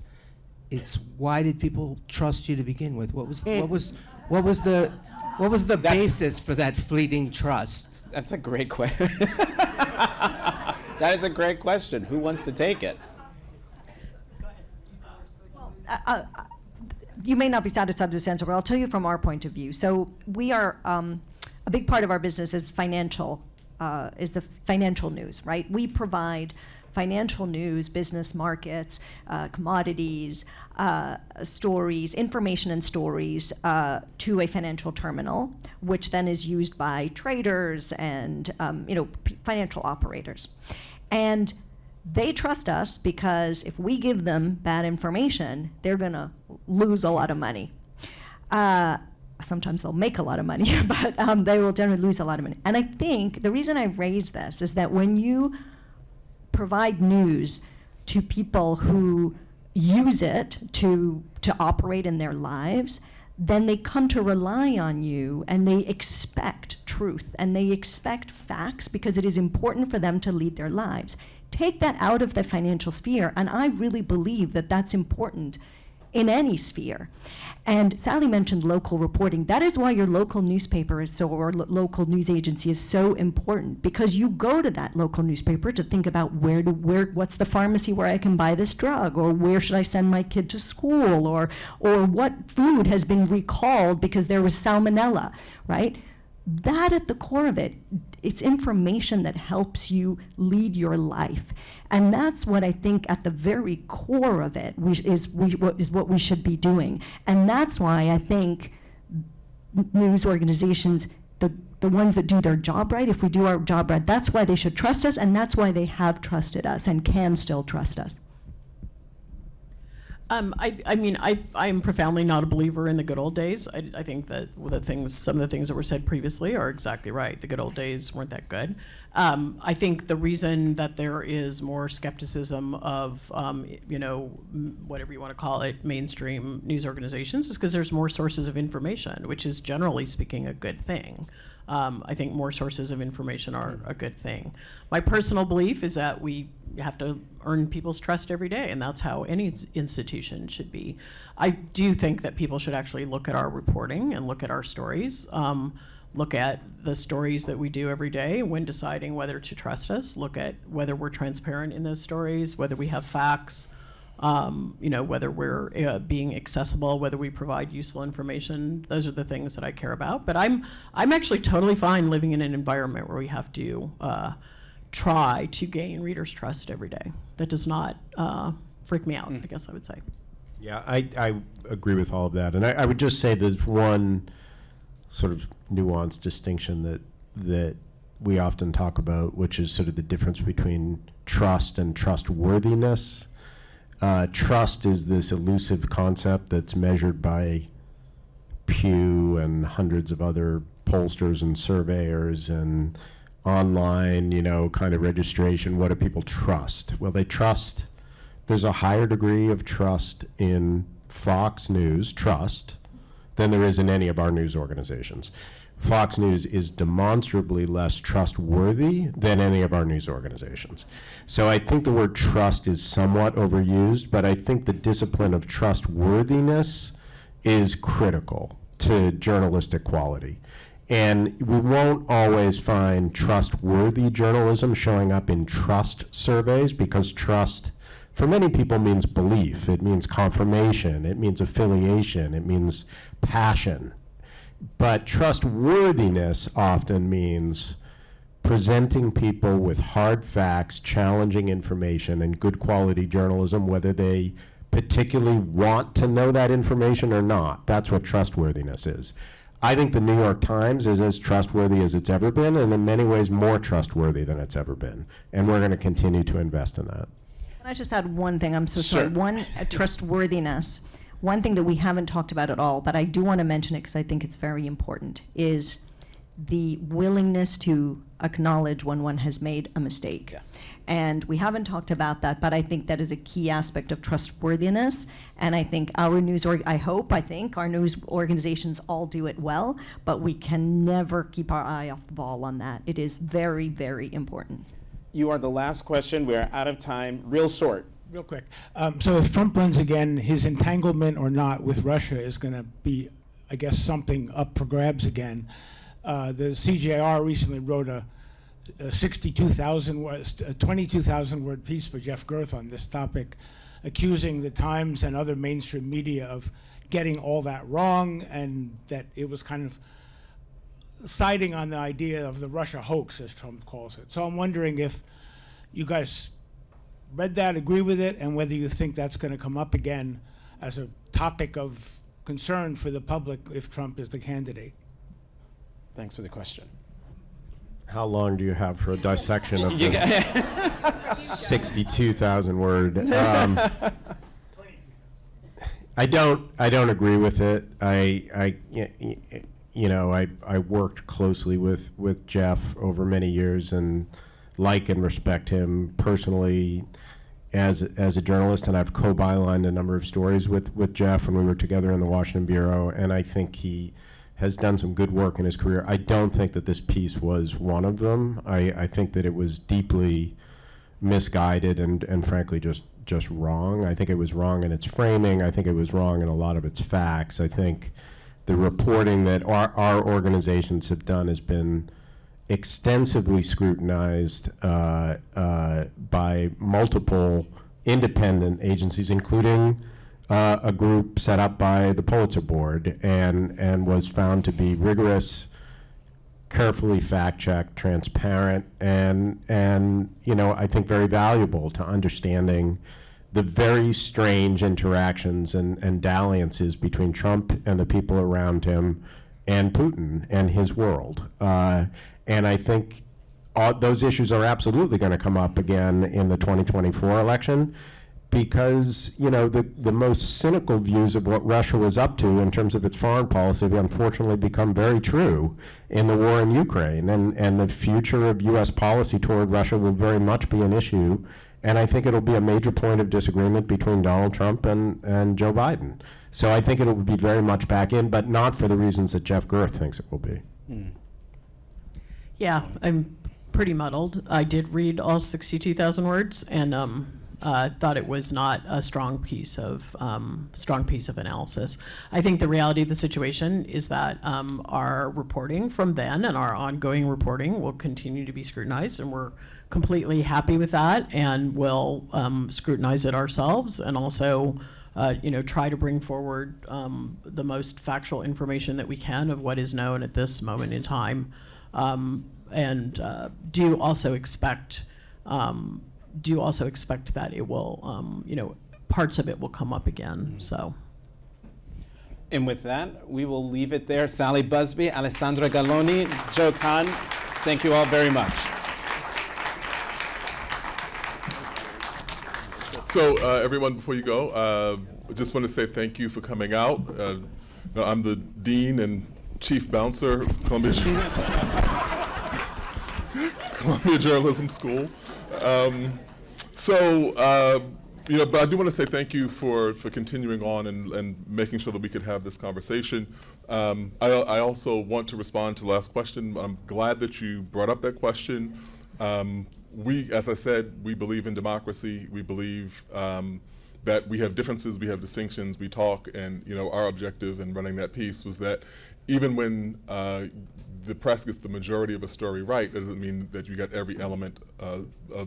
It's why did people trust you to begin with? What was the basis for that fleeting trust? That's a great question. That is a great question. Who wants to take it? You may not be satisfied with this answer, but I'll tell you from our point of view. So we are, a big part of our business is the financial news, right? We provide financial news, business markets, commodities, stories, information and stories to a financial terminal, which then is used by traders and financial operators. And they trust us because if we give them bad information, they're gonna lose a lot of money. Sometimes they'll make a lot of money, but they will generally lose a lot of money. And I think the reason I raise this is that when you provide news to people who use it to operate in their lives, then they come to rely on you and they expect truth and they expect facts because it is important for them to lead their lives. Take that out of the financial sphere, and I really believe that that's important in any sphere. And Sally mentioned local reporting. That is why your local newspaper or local news agency is so important, because you go to that local newspaper to think about what's the pharmacy where I can buy this drug, or where should I send my kid to school, or what food has been recalled because there was salmonella, right? That at the core of it, it's information that helps you lead your life. And that's what I think at the very core of it is what we should be doing. And that's why I think news organizations, the ones that do their job right, if we do our job right, that's why they should trust us, and that's why they have trusted us and can still trust us. I'm profoundly not a believer in the good old days. I think that some of the things that were said previously are exactly right. The good old days weren't that good. I think the reason that there is more skepticism of, whatever you want to call it, mainstream news organizations is because there's more sources of information, which is generally speaking a good thing. I think more sources of information are a good thing. My personal belief is that we have to earn people's trust every day, and that's how any institution should be. I do think that people should actually look at our reporting and look at our stories, look at the stories that we do every day when deciding whether to trust us, look at whether we're transparent in those stories, whether we have facts, whether we're being accessible, whether we provide useful information. Those are the things that I care about. But I'm actually totally fine living in an environment where we have to try to gain readers' trust every day. That does not freak me out, I guess I would say. Yeah, I agree with all of that. And I would just say there's one sort of nuanced distinction that we often talk about, which is sort of the difference between trust and trustworthiness. Trust is this elusive concept that's measured by Pew and hundreds of other pollsters and surveyors and online, kind of registration. What do people trust? Well, they trust, there's a higher degree of trust in Fox News, than there is in any of our news organizations. Fox News is demonstrably less trustworthy than any of our news organizations. So I think the word trust is somewhat overused, but I think the discipline of trustworthiness is critical to journalistic quality. And we won't always find trustworthy journalism showing up in trust surveys, because trust for many people means belief, it means confirmation, it means affiliation, it means passion. But trustworthiness often means presenting people with hard facts, challenging information, and good quality journalism, whether they particularly want to know that information or not. That's what trustworthiness is. I think the New York Times is as trustworthy as it's ever been, and in many ways more trustworthy than it's ever been. And we're going to continue to invest in that. Can I just add one thing? I'm so sorry. Sure. One, trustworthiness. One thing that we haven't talked about at all, but I do want to mention it because I think it's very important, is the willingness to acknowledge when one has made a mistake. Yes. And we haven't talked about that, but I think that is a key aspect of trustworthiness. And I think our news, I think our news organizations all do it well, but we can never keep our eye off the ball on that. It is very, very important. You are the last question. We're out of time. Real short. Real quick. So if Trump runs again, his entanglement or not with Russia is going to be, I guess, something up for grabs again. The CJR recently wrote a 22,000 word piece by Jeff Gerth on this topic, accusing the Times and other mainstream media of getting all that wrong, and that it was kind of siding on the idea of the Russia hoax, as Trump calls it. So I'm wondering if you guys read that, agree with it, and whether you think that's going to come up again as a topic of concern for the public if Trump is the candidate. Thanks for the question. How long do you have for a dissection of the 62,000 word? I don't agree with it. I worked closely with Jeff over many years and like and respect him personally as a journalist, and I've co-bylined a number of stories with Jeff when we were together in the Washington Bureau, and I think he has done some good work in his career. I don't think that this piece was one of them. I think that it was deeply misguided and frankly just wrong. I think it was wrong in its framing. I think it was wrong in a lot of its facts. I think the reporting that our organizations have done has been extensively scrutinized by multiple independent agencies, including a group set up by the Pulitzer Board, and was found to be rigorous, carefully fact-checked, transparent, and I think very valuable to understanding the very strange interactions and dalliances between Trump and the people around him and Putin and his world. And I think those issues are absolutely going to come up again in the 2024 election, because the most cynical views of what Russia was up to in terms of its foreign policy have unfortunately become very true in the war in Ukraine, and the future of U.S. policy toward Russia will very much be an issue, and I think it'll be a major point of disagreement between Donald Trump and Joe Biden. So I think it'll be very much back in, but not for the reasons that Jeff Gerth thinks it will be. Yeah, I'm pretty muddled. I did read all 62,000 words, and thought it was not a strong piece of analysis. I think the reality of the situation is that our reporting from then and our ongoing reporting will continue to be scrutinized, and we're completely happy with that, and we'll scrutinize it ourselves, and also try to bring forward the most factual information that we can of what is known at this moment in time, and do also expect that it will, parts of it will come up again. So. And with that, we will leave it there. Sally Buzbee, Alessandra Galloni, Joe Kahn, Thank you all very much. So everyone, before you go, I just want to say thank you for coming out. I'm the Dean and Chief Bouncer of Columbia Journalism School. But I do want to say thank you for continuing on and making sure that we could have this conversation. I also want to respond to the last question. I'm glad that you brought up that question. As I said, we believe in democracy. We believe that we have differences, we have distinctions, we talk, and our objective in running that piece was that even when the press gets the majority of a story right, that doesn't mean that you got every element,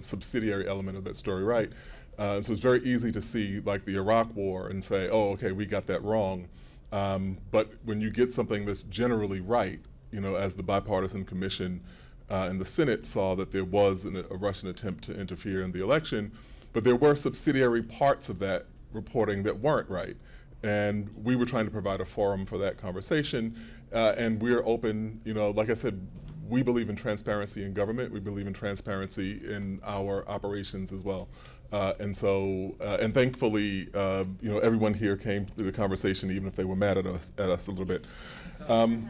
subsidiary element of that story right. So it's very easy to see like the Iraq War and say, oh, okay, we got that wrong. But when you get something that's generally right, as the bipartisan commission and the Senate saw that there was a Russian attempt to interfere in the election, but there were subsidiary parts of that reporting that weren't right. And we were trying to provide a forum for that conversation. And we're open, like I said, we believe in transparency in government. We believe in transparency in our operations as well. And thankfully, everyone here came to the conversation, even if they were mad at us a little bit.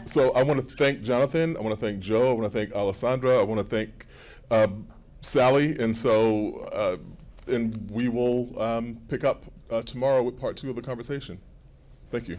So I want to thank Jonathan. I want to thank Joe. I want to thank Alessandra. I want to thank Sally. And we will pick up tomorrow with part 2 of the conversation. Thank you.